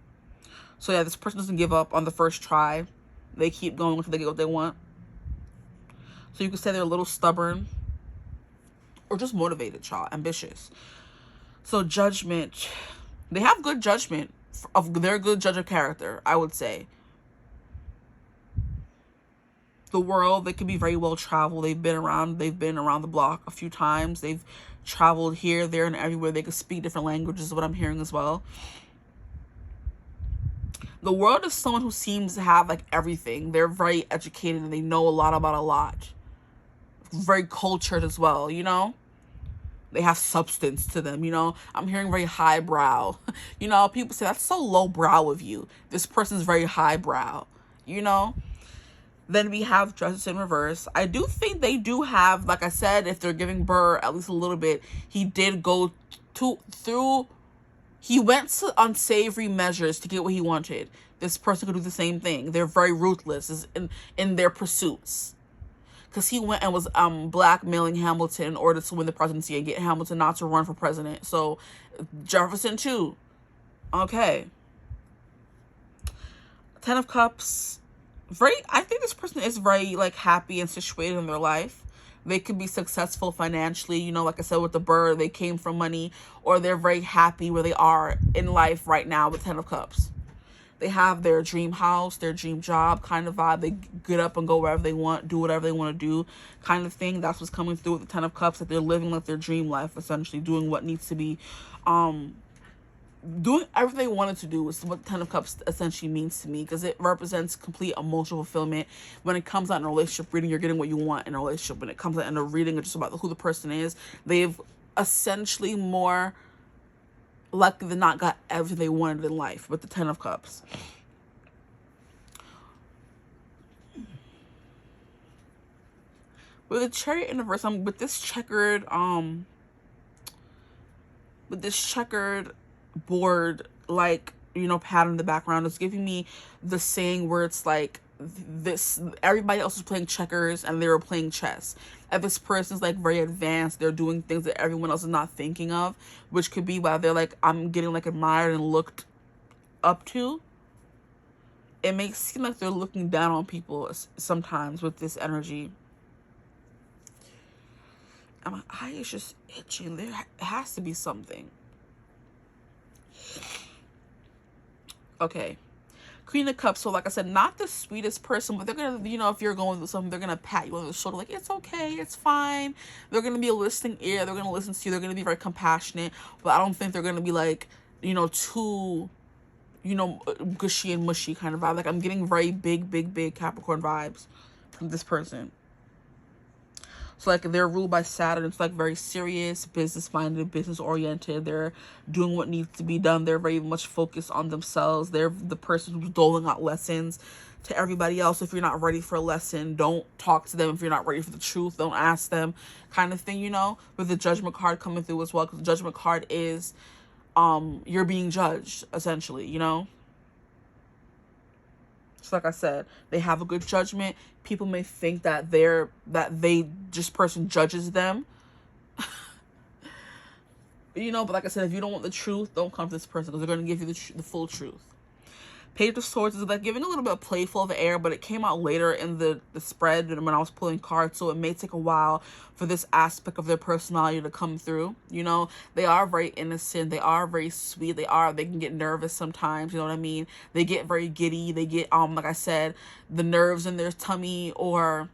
So yeah, this person doesn't give up on the first try. They keep going until they get what they want. So you could say they're a little stubborn or just motivated, child, ambitious. So judgment. They have good judgment. They're a good judge of character, I would say. The world, they could be very well traveled. They've been around the block a few times. They've traveled here, there, and everywhere. They could speak different languages, is what I'm hearing as well. The world is someone who seems to have like everything. They're very educated and they know a lot about a lot. Very cultured as well, you know? They have substance to them, you know? I'm hearing very highbrow. You know, people say, that's so lowbrow of you. This person's very highbrow, you know? Then we have Justice in reverse. I do think they do have, like I said, if they're giving Burr at least a little bit, he did go he went to unsavory measures to get what he wanted. This person could do the same thing. They're very ruthless in their pursuits. Because he went and was blackmailing Hamilton in order to win the presidency and get Hamilton not to run for president. So Jefferson too. Okay. 10 of Cups. I think this person is very like happy and situated in their life. They could be successful financially, you know, like I said with the Burr, they came from money, or they're very happy where they are in life right now with 10 of Cups. They have their dream house, their dream job kind of vibe. They get up and go wherever they want, do whatever they want to do kind of thing. That's what's coming through with the 10 of Cups, that they're living like their dream life, essentially doing what needs to be doing everything they wanted to do is what 10 of Cups essentially means to me, because it represents complete emotional fulfillment. When it comes out in a relationship reading, you're getting what you want in a relationship. When it comes out in a reading, it's just about who the person is. They've essentially more likely than not got everything they wanted in life with the 10 of Cups. With the Chariot in reverse, with this checkered board, like, you know, pattern in the background, it's giving me the saying where it's like everybody else was playing checkers and they were playing chess. If this person's like very advanced, they're doing things that everyone else is not thinking of, which could be why they're like, I'm getting like admired and looked up to. It makes it seem like they're looking down on people sometimes with this energy. And my eye is just itching. There has to be something. Okay. Queen of Cups. So like I said, not the sweetest person, but they're going to, you know, if you're going through something, they're going to pat you on the shoulder like, it's okay, it's fine. They're going to be a listening ear. They're going to listen to you. They're going to be very compassionate. But I don't think they're going to be like, you know, too, you know, gushy and mushy kind of vibe. Like, I'm getting very big Capricorn vibes from this person. So, like, they're ruled by Saturn. It's, like, very serious, business-minded, business-oriented. They're doing what needs to be done. They're very much focused on themselves. They're the person who's doling out lessons to everybody else. If you're not ready for a lesson, don't talk to them. If you're not ready for the truth, don't ask them, kind of thing, you know? With the Judgment card coming through as well, because the Judgment card is, you're being judged, essentially, you know? So like I said, they have a good judgment. People may think that this person judges them. You know, but like I said, if you don't want the truth, don't come to this person, because they're going to give you the full truth. Page of Swords is like giving a little bit of playful of air, but it came out later in the spread when I was pulling cards, so it may take a while for this aspect of their personality to come through. You know, they are very innocent, they are very sweet, they can get nervous sometimes, you know what I mean? They get very giddy, they get, like I said, the nerves in their tummy, or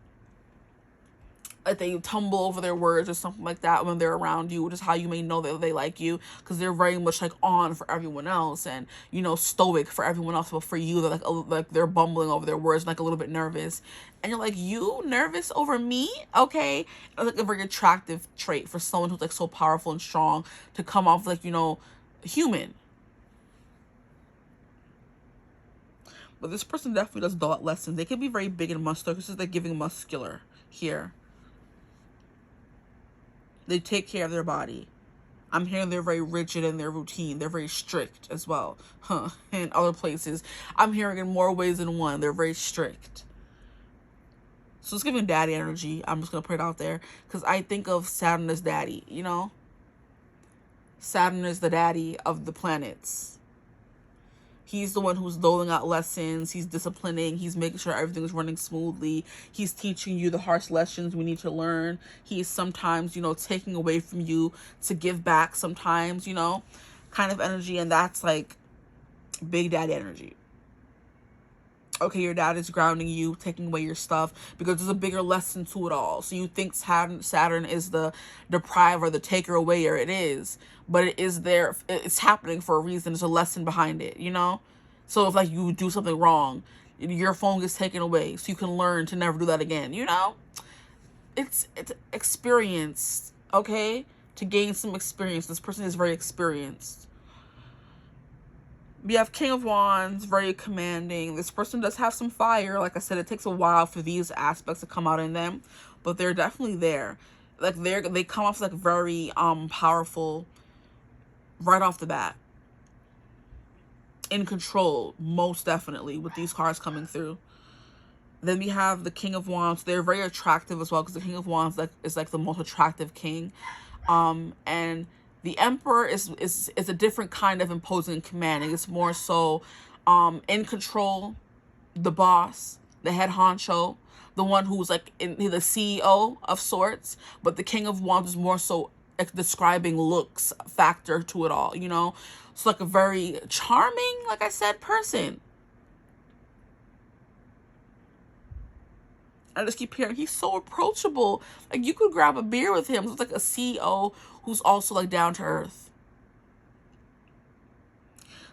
like they tumble over their words or something like that when they're around you, which is how you may know that they like you, because they're very much like on for everyone else and, you know, stoic for everyone else, but for you they're like they're bumbling over their words, like a little bit nervous, and you're like, you nervous over me? Okay. It's like a very attractive trait for someone who's like so powerful and strong to come off like, you know, human. But this person definitely does adult lessons. They can be very big and muscular. This is like giving muscular here. They take care of their body. I'm hearing they're very rigid in their routine. They're very strict as well. In other places, I'm hearing in more ways than one, they're very strict. So it's giving daddy energy. I'm just going to put it out there, because I think of Saturn as daddy, you know? Saturn is the daddy of the planets. He's the one who's doling out lessons. He's disciplining. He's making sure everything's running smoothly. He's teaching you the harsh lessons we need to learn. He's sometimes, you know, taking away from you to give back sometimes, you know, kind of energy. And that's like big daddy energy. Okay, your dad is grounding you, taking away your stuff, because there's a bigger lesson to it all. So you think Saturn is the depriver, the taker away, or it is, but it is there. It's happening for a reason. There's a lesson behind it, you know? So if like you do something wrong, your phone gets taken away, so you can learn to never do that again, you know? It's experience, okay? To gain some experience. This person is very experienced. We have King of Wands, very commanding. This person does have some fire. Like I said, it takes a while for these aspects to come out in them, but they're definitely there. Like they come off like very powerful right off the bat. In control, most definitely, with these cards coming through. Then we have the King of Wands. They're very attractive as well, because the King of Wands is like the most attractive king. And the Emperor is a different kind of imposing and commanding. It's more so in control, the boss, the head honcho, the one who's like the CEO of sorts. But the King of Wands is more so describing looks factor to it all, you know? It's like a very charming, like I said, person. I just keep hearing he's so approachable. Like you could grab a beer with him. It's like a CEO who's also like down to earth.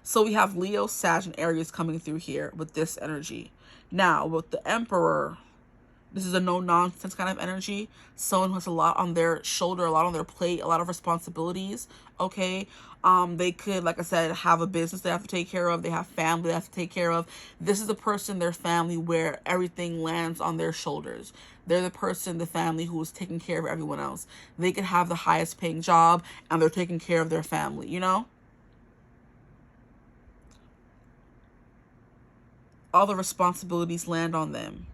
So we have Leo, Sag, and Aries coming through here with this energy. Now with the Emperor, this is a no-nonsense kind of energy. Someone who has a lot on their shoulder, a lot on their plate, a lot of responsibilities, okay? They could, like I said, have a business they have to take care of. They have family they have to take care of. This is the person, their family, where everything lands on their shoulders. They're the person, the family, who is taking care of everyone else. They could have the highest paying job, and they're taking care of their family, you know? all the responsibilities land on them.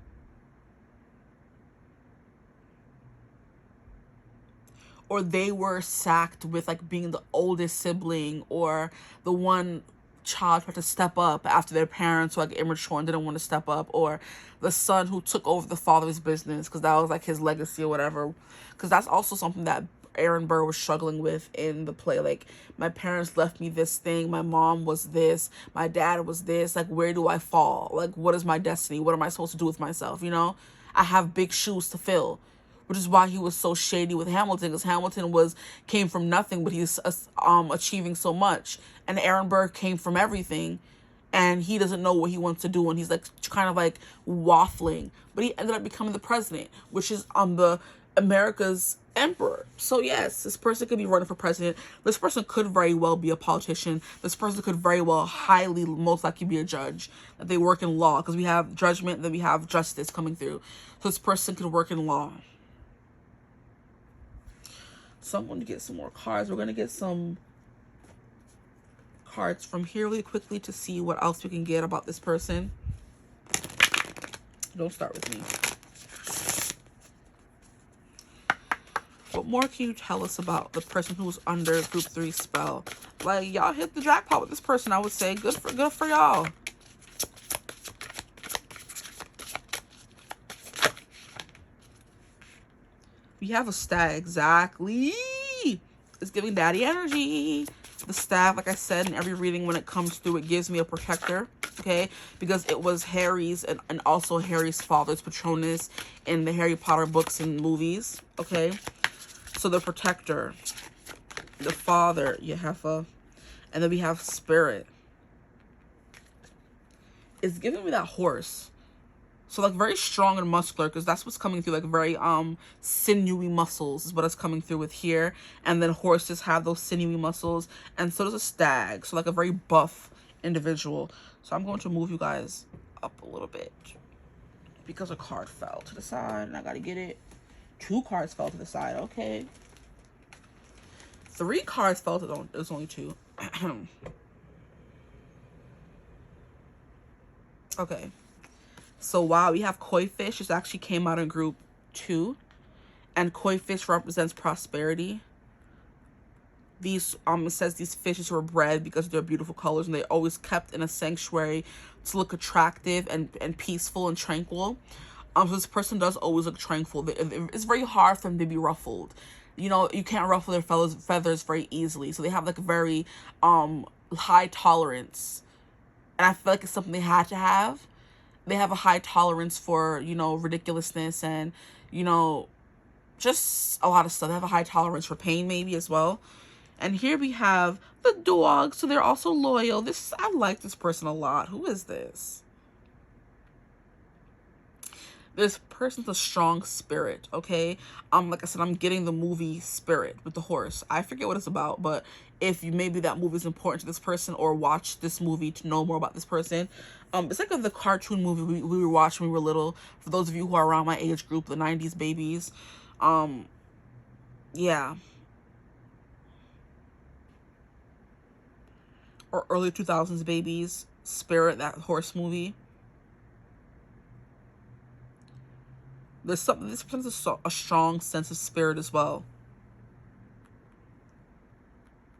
Or they were sacked with like being the oldest sibling, or the one child had to step up after their parents were like immature and didn't want to step up, or the son who took over the father's business because that was like his legacy or whatever. Because that's also something that Aaron Burr was struggling with in the play. Like, my parents left me this thing, my mom was this, my dad was this, like, where do I fall? Like, what is my destiny? What am I supposed to do with myself? You know, I have big shoes to fill, which is why he was so shady with Hamilton, because Hamilton came from nothing, but he's achieving so much, and Aaron Burr came from everything, and he doesn't know what he wants to do, and he's like kind of like waffling, but he ended up becoming the president, which is the America's emperor. So yes, this person could be running for president. This person could very well be a politician. This person could very well highly most likely be a judge. That they work in law, because we have judgment, then we have justice coming through. So this person could work in law. So I'm going to get some more cards. We're going to get some cards from here really quickly to see what else we can get about this person. Don't start with me. What more can you tell us about the person who's under group 3 spell? Like, y'all hit the jackpot with this person, I would say. Good for y'all. We have a stag, exactly. It's giving daddy energy. The stag, like I said, in every reading when it comes through, it gives me a protector, okay? Because it was Harry's and also Harry's father's Patronus in the Harry Potter books and movies, okay? So the protector, the father, you have and then we have spirit. It's giving me that horse. So like very strong and muscular, because that's what's coming through, like very sinewy muscles is what it's coming through with here. And then horses have those sinewy muscles, and so does a stag. So like a very buff individual. So I'm going to move you guys up a little bit because a card fell to the side and I gotta get it. 2 cards fell to the side, okay. 3 cards fell to the, there's only 2. Okay. So wow, we have koi fish. This actually came out in group 2, and koi fish represents prosperity. These it says these fishes were bred because of their beautiful colors, and they're always kept in a sanctuary to look attractive and peaceful and tranquil. So this person does always look tranquil. It's very hard for them to be ruffled. You know, you can't ruffle their feathers very easily, so they have like a very high tolerance, and I feel like it's something they had to have. They have a high tolerance for, you know, ridiculousness and, you know, just a lot of stuff. They have a high tolerance for pain maybe as well. And here we have the dog. So they're also loyal. I like this person a lot. Who is this? This person's a strong spirit, okay? Like I said, I'm getting the movie Spirit with the horse. I forget what it's about, but if maybe that movie is important to this person, or watch this movie to know more about this person. It's like the cartoon movie we were watching when we were little. For those of you who are around my age group, the 90s babies. Yeah. Or early 2000s babies. Spirit, that horse movie. There's something, this person has a strong sense of spirit as well.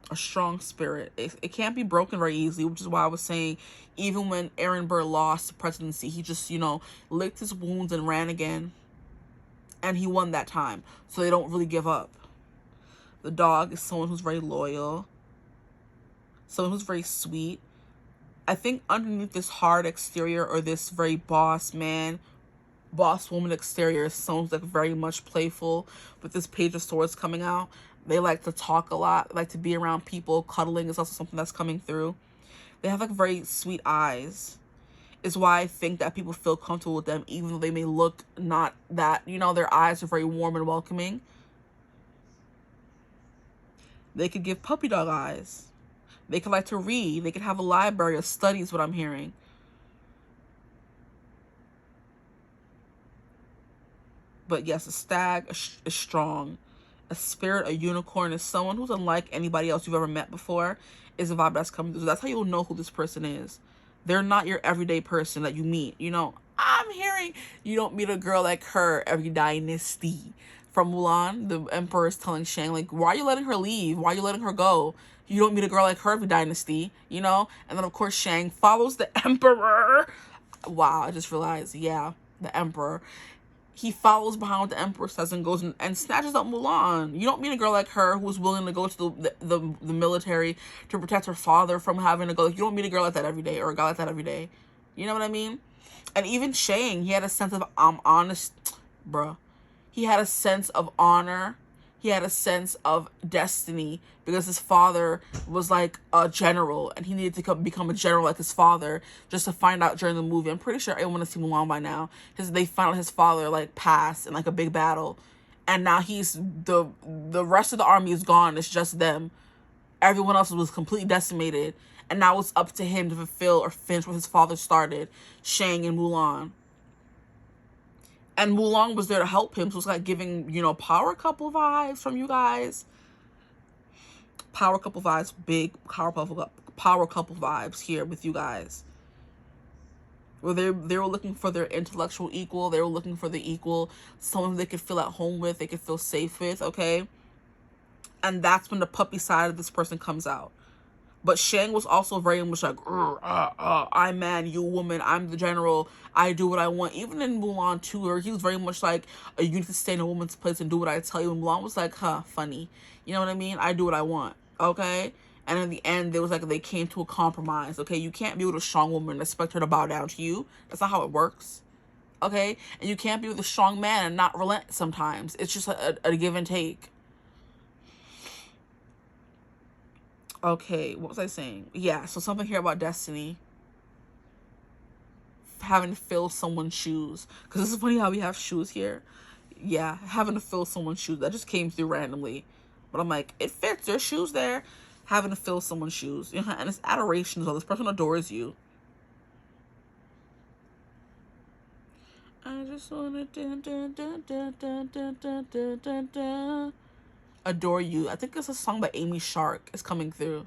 A strong spirit. It can't be broken very easily, which is why I was saying, even when Aaron Burr lost the presidency, he just, you know, licked his wounds and ran again. And he won that time. So they don't really give up. The dog is someone who's very loyal. Someone who's very sweet. I think underneath this hard exterior, or this very boss woman exterior, is someone who's like very much playful. With this Page of Swords coming out, they like to talk a lot, like to be around people. Cuddling is also something that's coming through. They have like very sweet eyes. Is why I think that people feel comfortable with them, even though they may look not that, you know, their eyes are very warm and welcoming. They could give puppy dog eyes. They could like to read. They could have a library of studies, what I'm hearing. But yes, a stag is strong. A spirit, a unicorn, is someone who's unlike anybody else you've ever met before, is a vibe that's coming through. So that's how you'll know who this person is. They're not your everyday person that you meet. You know, I'm hearing you don't meet a girl like her every dynasty. From Mulan, the emperor is telling Shang, like, why are you letting her leave? Why are you letting her go? You don't meet a girl like her every dynasty, you know? And then, of course, Shang follows the emperor. Wow, I just realized, yeah, the emperor. He follows behind what the emperor says and goes and snatches up Mulan. You don't meet a girl like her who's willing to go to the military to protect her father from having to go. You don't meet a girl like that every day, or a guy like that every day. You know what I mean? And even Shang, he had a sense of honest, bruh. He had a sense of honor. He had a sense of destiny because his father was like a general and he needed to become a general like his father, just to find out during the movie. I'm pretty sure everyone has seen Mulan by now. They found out his father like passed in like a big battle, and now the rest of the army is gone. It's just them. Everyone else was completely decimated, and now it's up to him to fulfill or finish what his father started, Shang and Mulan. And Mulan was there to help him. So it's like giving, you know, power couple vibes from you guys. Power couple vibes, big power couple vibes here with you guys. Where they were looking for their intellectual equal. They were looking for the equal, someone they could feel at home with, they could feel safe with, okay? And that's when the puppy side of this person comes out. But Shang was also very much like, I'm man, you woman, I'm the general, I do what I want. Even in Mulan 2, where he was very much like, you need to stay in a woman's place and do what I tell you. And Mulan was like, funny. You know what I mean? I do what I want, okay? And in the end, they came to a compromise, okay? You can't be with a strong woman and expect her to bow down to you. That's not how it works, okay? And you can't be with a strong man and not relent sometimes. It's just a give and take. Okay, what was I saying? Yeah, so something here about destiny. Having to fill someone's shoes. Because this is funny how we have shoes here. Yeah, having to fill someone's shoes. That just came through randomly. But I'm like, it fits. There's shoes there. Having to fill someone's shoes. You know, and it's adoration as well. This person adores you. I just want to adore you. I think it's a song by Amy Shark is coming through.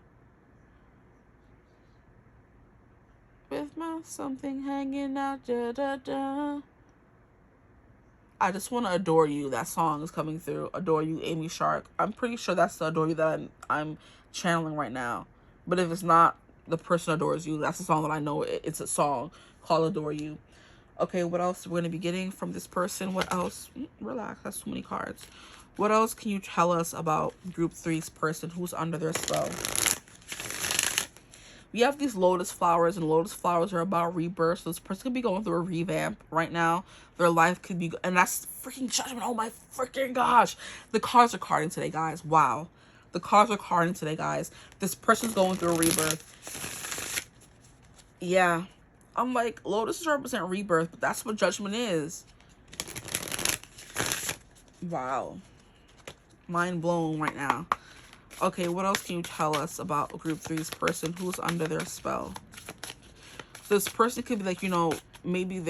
With my something hanging out, da da da. I just want to adore you. That song is coming through. Adore you, Amy Shark. I'm pretty sure that's the adore you that I'm channeling right now. But if it's not, the person adores you. That's the song that I know. It's a song called Adore You. Okay, what else we're going to be getting from this person? What else? Relax, that's too many cards. What else can you tell us about Group 3's person who's under their spell? We have these lotus flowers, and lotus flowers are about rebirth. So this person could be going through a revamp right now. Their life could be, and that's freaking judgment. Oh my freaking gosh. The cards are carding today, guys. Wow. The cards are carding today, guys. This person's going through a rebirth. Yeah. I'm like, lotuses represent rebirth, but that's what judgment is. Wow. Mind blown right now. Okay, what else can you tell us about Group 3's person who's under their spell? So this person could be like, you know, maybe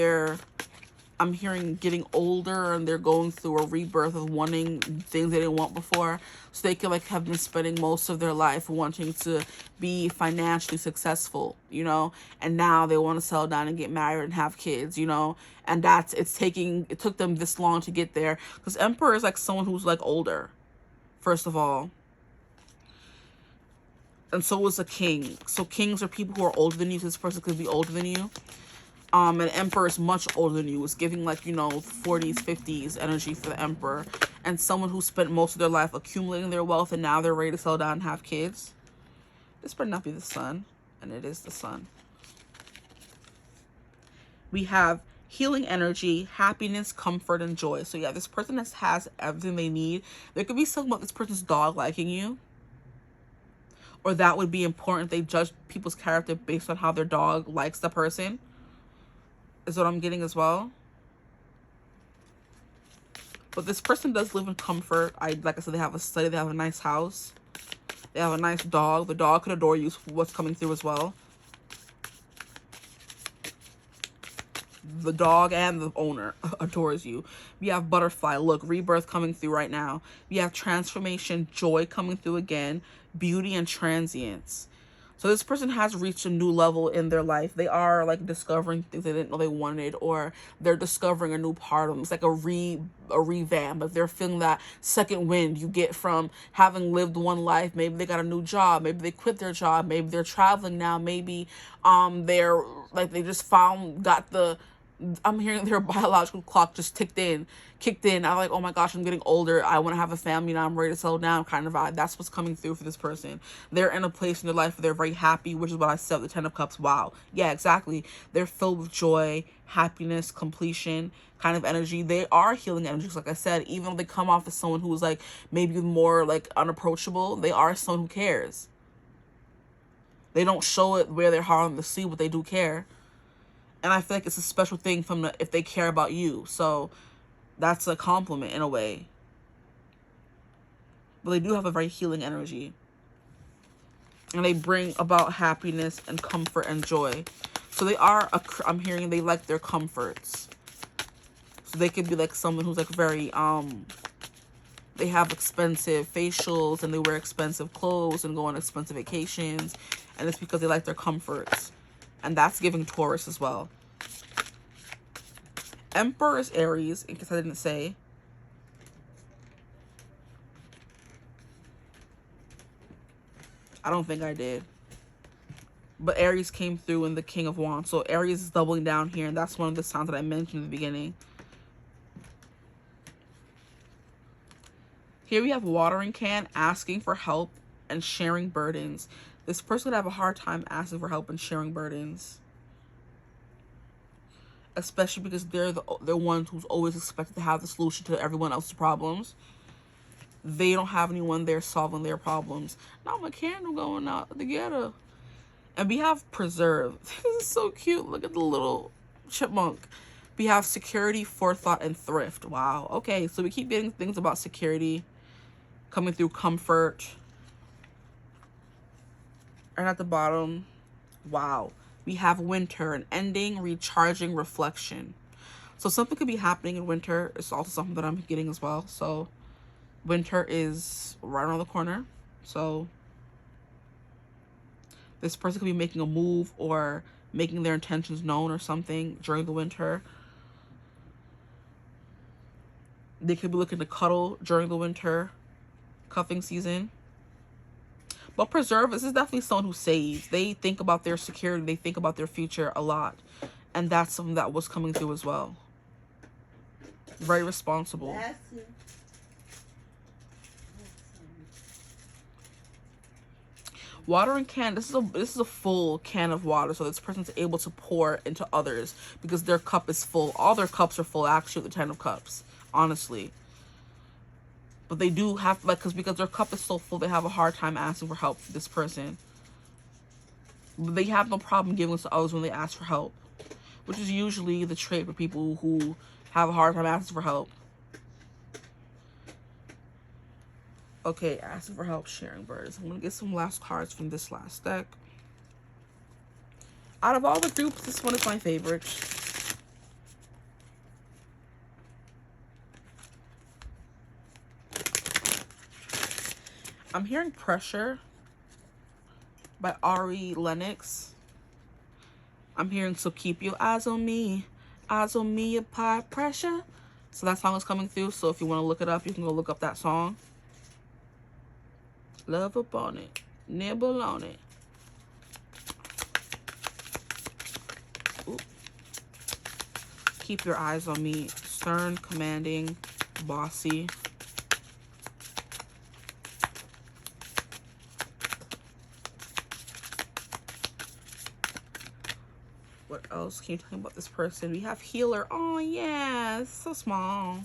I'm hearing getting older and they're going through a rebirth of wanting things they didn't want before. So they could like have been spending most of their life wanting to be financially successful, you know, and now they want to settle down and get married and have kids, you know, and it took them this long to get there, because Emperor is like someone who's like older, first of all. And so is a king. So kings are people who are older than you. So this person could be older than you. An emperor is much older than you. It's giving like, you know, 40s, 50s energy for the emperor. And someone who spent most of their life accumulating their wealth and now they're ready to settle down and have kids. This better not be the sun. And it is the sun. We have healing energy, happiness, comfort, and joy. So yeah, this person has everything they need. There could be something about this person's dog liking you. Or that would be important. They judge people's character based on how their dog likes the person. Is what I'm getting as well. But this person does live in comfort. Like I said, they have a study. They have a nice house. They have a nice dog. The dog could adore you. What's coming through as well. The dog and the owner adores you. We have butterfly. Look, rebirth coming through right now. We have transformation, joy coming through again. Beauty and transience. So this person has reached a new level in their life. They are like discovering things they didn't know they wanted, or they're discovering a new part of them. It's like a revamp. If they're feeling that second wind you get from having lived one life, maybe they got a new job, maybe they quit their job, maybe they're traveling now, maybe they're like they just got the, I'm hearing their biological clock just kicked in. I'm like, oh my gosh, I'm getting older. I want to have a family now. I'm ready to settle down kind of vibe. That's what's coming through for this person. They're in a place in their life where they're very happy, which is what I said with the 10 of Cups. Wow. Yeah, exactly. They're filled with joy, happiness, completion kind of energy. They are healing energies, like I said. Even though they come off as someone who's like maybe more like unapproachable, they are someone who cares. They don't show it where they're hard on the sea, but they do care. And I feel like it's a special thing from if they care about you. So that's a compliment in a way. But they do have a very healing energy. And they bring about happiness and comfort and joy. So they are, I'm hearing they like their comforts. So they could be like someone who's like very, they have expensive facials and they wear expensive clothes and go on expensive vacations. And it's because they like their comforts. And that's giving Taurus as well. Emperor is Aries, in case I didn't say. I don't think I did. But Aries came through in the King of Wands. So Aries is doubling down here. And that's one of the signs that I mentioned in the beginning. Here we have watering can, asking for help, and sharing burdens. This person would have a hard time asking for help and sharing burdens. Especially because they're the ones who's always expected to have the solution to everyone else's problems. They don't have anyone there solving their problems. Now my candle going out together. And we have preserve. This is so cute. Look at the little chipmunk. We have security, forethought, and thrift. Wow. Okay, so we keep getting things about security coming through, comfort. And at the bottom, wow, we have winter, an ending, recharging, reflection. So something could be happening in winter. It's also something that I'm getting as well. So winter is right around the corner. So this person could be making a move or making their intentions known or something during the winter. They could be looking to cuddle during the winter cuffing season. But preserve, this is definitely someone who saves. They think about their security. They think about their future a lot. And that's something that was coming through as well. Very responsible. Watering can, this is a full can of water. So this person's able to pour into others because their cup is full. All their cups are full, actually, the 10 of Cups, honestly. But they do have, like, because their cup is so full, they have a hard time asking for help for this person. But they have no problem giving to others when they ask for help, which is usually the trait for people who have a hard time asking for help. Okay, asking for help, sharing burdens. I'm going to get some last cards from this last deck. Out of all the groups, this one is my favorite. I'm hearing Pressure by Ari Lennox. I'm hearing So Keep Your Eyes on Me, apply pressure. So that song is coming through. So if you want to look it up, you can go look up that song. Love upon it, nibble on it. Ooh. Keep Your Eyes on Me, stern, commanding, bossy. What else can you tell me about this person? We have Healer. Oh, yeah. It's so small.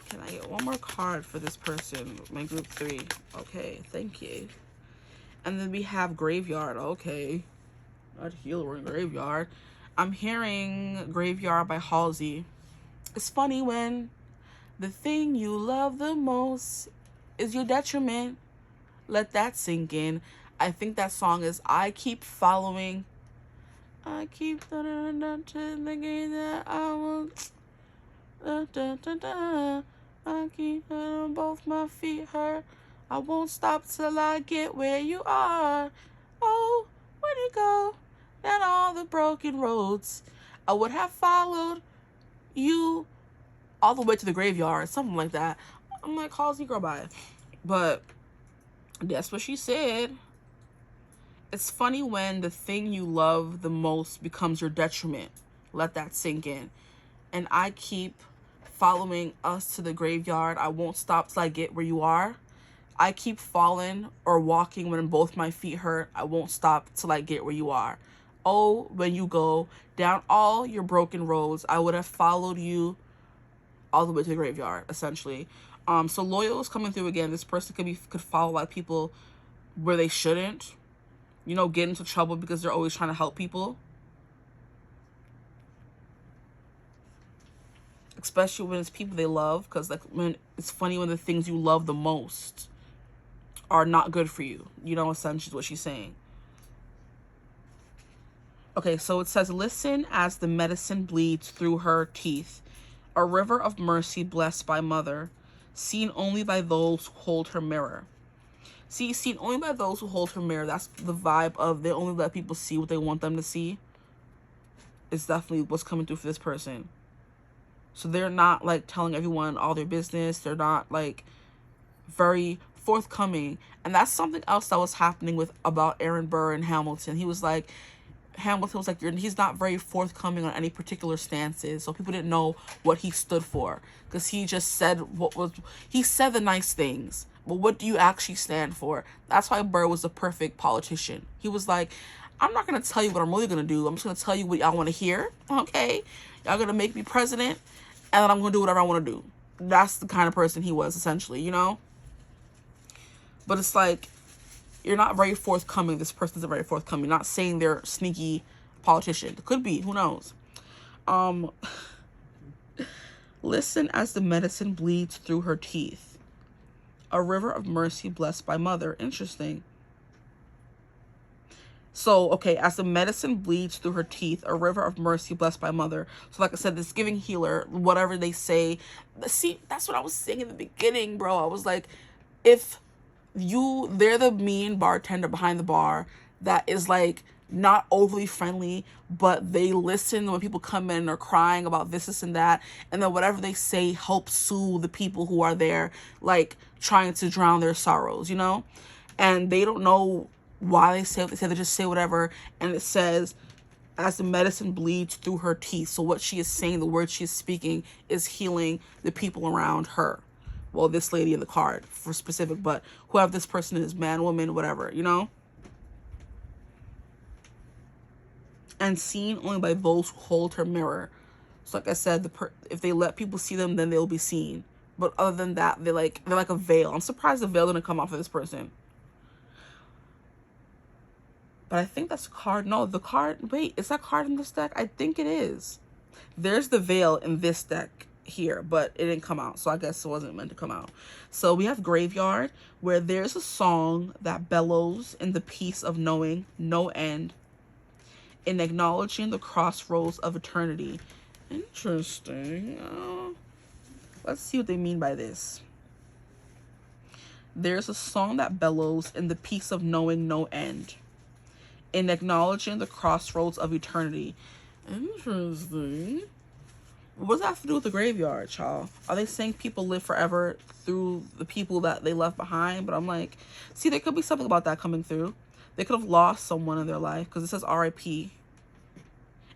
Can I get one more card for this person? My group 3. Okay, thank you. And then we have Graveyard. Okay. Not Healer in Graveyard. I'm hearing Graveyard by Halsey. It's funny when the thing you love the most is your detriment. Let that sink in. I think that song is I Keep Following. I keep thinking that I will. I keep both my feet hurt. I won't stop till I get where you are. Oh, when you go down all the broken roads, I would have followed you all the way to the graveyard. Something like that. I'm like, calls me girl, bye. But that's what she said. It's funny when the thing you love the most becomes your detriment. Let that sink in. And I keep following us to the graveyard. I won't stop till I get where you are. I keep falling or walking when both my feet hurt. I won't stop till I get where you are. Oh, when you go down all your broken roads, I would have followed you all the way to the graveyard, essentially. So loyal is coming through again. This person could follow a lot of people where they shouldn't. You know, get into trouble because they're always trying to help people. Especially when it's people they love, because like when it's funny when the things you love the most are not good for you. You know, essentially what she's saying. Okay, so it says, listen as the medicine bleeds through her teeth. A river of mercy blessed by mother, seen only by those who hold her mirror. See, seen only by those who hold her mirror. That's the vibe of they only let people see what they want them to see. It's definitely what's coming through for this person. So they're not like telling everyone all their business. They're not like very forthcoming. And that's something else that was happening with about Aaron Burr and Hamilton. Hamilton was like, he's not very forthcoming on any particular stances. So people didn't know what he stood for. Because he just said he said the nice things. But what do you actually stand for? That's why Burr was the perfect politician. He was like, I'm not going to tell you what I'm really going to do. I'm just going to tell you what y'all want to hear. Okay? Y'all going to make me president. And then I'm going to do whatever I want to do. That's the kind of person he was, essentially, you know? But it's like, you're not very forthcoming. This person isn't very forthcoming. Not saying they're sneaky politician. Could be. Who knows? Listen as the medicine bleeds through her teeth. A river of mercy blessed by mother. Interesting. So, okay, as the medicine bleeds through her teeth, a river of mercy blessed by mother. So, like I said, this giving healer, whatever they say. See, that's what I was saying in the beginning, bro. I was like, if they're the mean bartender behind the bar that is like not overly friendly, but they listen when people come in and are crying about this and that, and then whatever they say helps soothe the people who are there, like trying to drown their sorrows, you know? And they don't know why they say what they say. They just say whatever, and it says, as the medicine bleeds through her teeth. So what she is saying, the words she is speaking, is healing the people around her. Well, this lady in the card for specific, but whoever this person is, man, woman, whatever, you know? And seen only by those who hold her mirror. So like I said, if they let people see them, then they'll be seen. But other than that, they're like a veil. I'm surprised the veil didn't come off of this person. But I think that's a card. No, the card, wait, is that card in this deck? I think it is. There's the veil in this deck here, but it didn't come out, so I guess it wasn't meant to come out. So we have Graveyard, where there's a song that bellows in the peace of knowing no end, in acknowledging the crossroads of eternity. Interesting. Let's see what they mean by this. There's a song that bellows in the peace of knowing no end, in acknowledging the crossroads of eternity. Interesting. What does that have to do with the graveyard, y'all? Are they saying people live forever through the people that they left behind? But I'm like, see, there could be something about that coming through. They could have lost someone in their life, because it says R.I.P.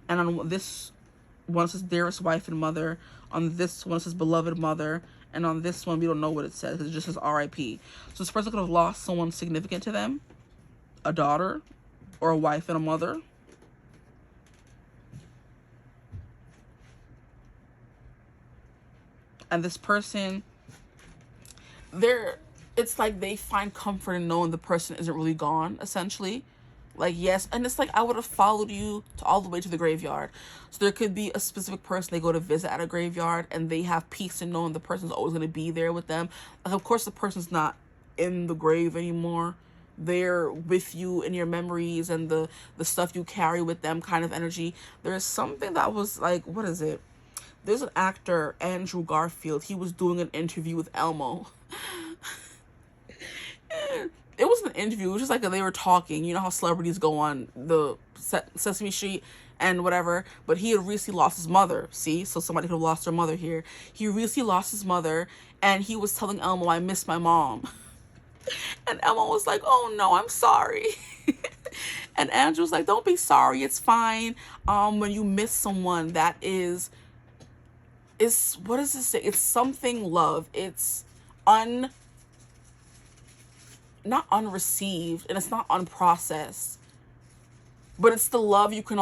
And on this one, it says dearest wife and mother. On this one, it says beloved mother. And on this one, we don't know what it says. It just says R.I.P. So this person could have lost someone significant to them. A daughter, or a wife and a mother. And this person, it's like they find comfort in knowing the person isn't really gone, essentially. Like, yes, and it's like, I would have followed you all the way to the graveyard. So there could be a specific person they go to visit at a graveyard, and they have peace in knowing the person's always going to be there with them. Like, of course, the person's not in the grave anymore. They're with you in your memories and the stuff you carry with them kind of energy. There's something that was like, what is it? There's an actor, Andrew Garfield. He was doing an interview with Elmo. it wasn't an interview. It was just like they were talking. You know how celebrities go on the Sesame Street and whatever. But he had recently lost his mother. See, so somebody could have lost their mother here. He recently lost his mother, and he was telling Elmo, "I miss my mom." And Elmo was like, "Oh no, I'm sorry." And Andrew was like, "Don't be sorry. It's fine. When you miss someone, that is what does it say? It's something love. It's not unreceived, and it's not unprocessed, but it's the love you can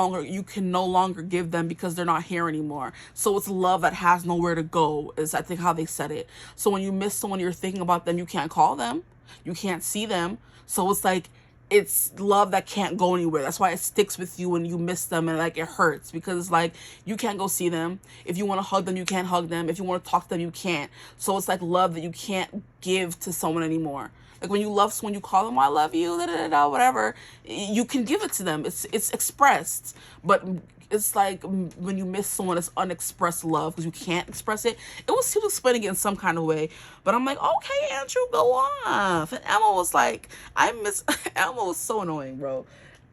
no longer give them because they're not here anymore. So it's love that has nowhere to go, is I think how they said it. So when you miss someone, you're thinking about them, you can't call them, you can't see them. So it's like, it's love that can't go anywhere. That's why it sticks with you when you miss them, and like it hurts, because it's like you can't go see them. If you want to hug them, you can't hug them. If you want to talk to them, you can't. So it's like love that you can't give to someone anymore. Like when you love someone, you call them, "I love you," da, da, da, da, whatever. You can give it to them. It's expressed. But it's like when you miss someone, it's unexpressed love because you can't express it. He was explaining it in some kind of way. But I'm like, okay, Andrew, go off. And Emma was like, Emma was so annoying, bro.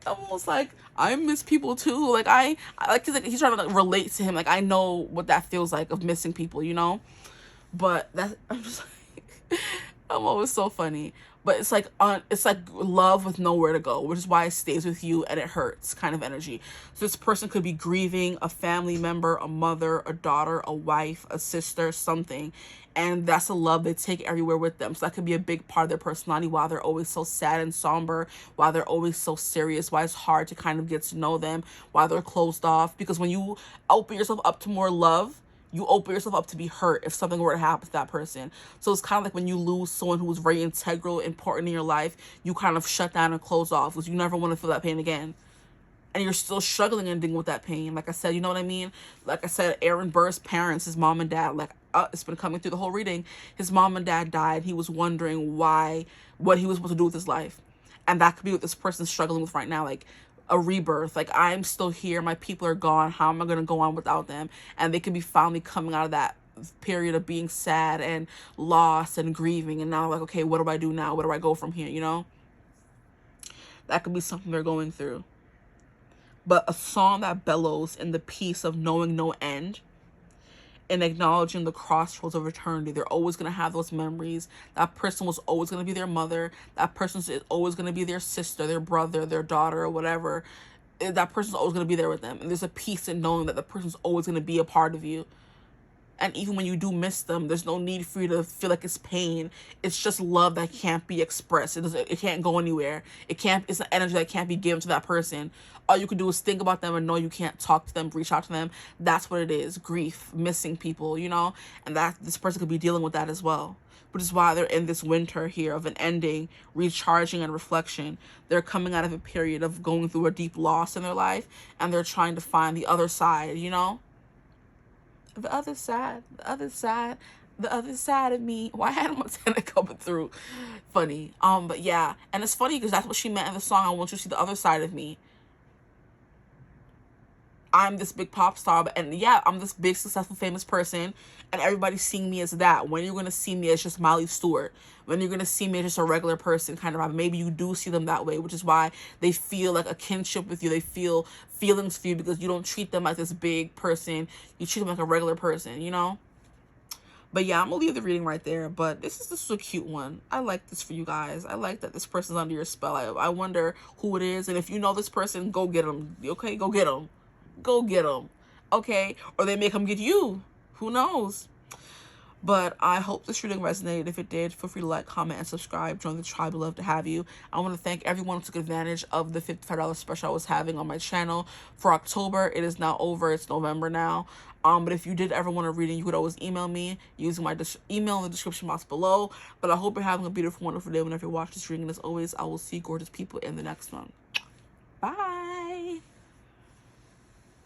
Emma was like, "I miss people too." Like I like, he's trying to like relate to him. Like I know what that feels like of missing people, you know? But I'm just like, I'm always so funny. But it's like love with nowhere to go, which is why it stays with you and it hurts kind of energy. So this person could be grieving a family member, a mother, a daughter, a wife, a sister, something. And that's a love they take everywhere with them. So that could be a big part of their personality, why they're always so sad and somber, why they're always so serious, why it's hard to kind of get to know them, why they're closed off. Because when you open yourself up to more love, you open yourself up to be hurt if something were to happen to that person. So it's kind of like when you lose someone who was very integral, important in your life, you kind of shut down and close off because you never want to feel that pain again. And you're still struggling and dealing with that pain. Like I said, you know what I mean? Like I said, Aaron Burr's parents, his mom and dad, like it's been coming through the whole reading. His mom and dad died. He was wondering what he was supposed to do with his life. And that could be what this person's struggling with right now. Like a rebirth. Like, I'm still here. My people are gone. How am I going to go on without them? And they could be finally coming out of that period of being sad and lost and grieving. And now like, okay, what do I do now? Where do I go from here? You know? That could be something they're going through. But a song that bellows in the peace of knowing no end and acknowledging the crossroads of eternity. They're always going to have those memories. That person was always going to be their mother. That person is always going to be their sister, their brother, their daughter, or whatever. That person's always going to be there with them. And there's a peace in knowing that the person's always going to be a part of you. And even when you do miss them, there's no need for you to feel like it's pain. It's just love that can't be expressed. It can't go anywhere. It's an energy that can't be given to that person. All you can do is think about them and know you can't talk to them, reach out to them. That's what it is. Grief, missing people, you know? And that this person could be dealing with that as well. Which is why they're in this winter here of an ending, recharging, and reflection. They're coming out of a period of going through a deep loss in their life, and they're trying to find the other side, you know? The other side of me. Why had Montana coming through? Funny. But yeah. And it's funny because that's what she meant in the song, "I want you to see the other side of me." I'm this big pop star, and yeah, I'm this big, successful, famous person, and everybody's seeing me as that. When you're going to see me as just Miley Stewart, when you're going to see me as just a regular person, kind of, maybe you do see them that way, which is why they feel like a kinship with you. They feel feelings for you because you don't treat them like this big person. You treat them like a regular person, you know? But yeah, I'm going to leave the reading right there. But this is a cute one. I like this for you guys. I like that this person's under your spell. I wonder who it is. And if you know this person, go get them. Okay? Go get them. Go get them. Okay? Or they may come get you. Who knows? But I hope this reading resonated. If it did, feel free to like, comment, and subscribe. Join the tribe. We'd love to have you. I want to thank everyone who took advantage of the $55 special I was having on my channel for October. It is now over. It's November now. But if you did ever want a reading, you could always email me using my email in the description box below. But I hope you're having a beautiful, wonderful day whenever you watch this reading. And as always, I will see gorgeous people in the next one. Bye.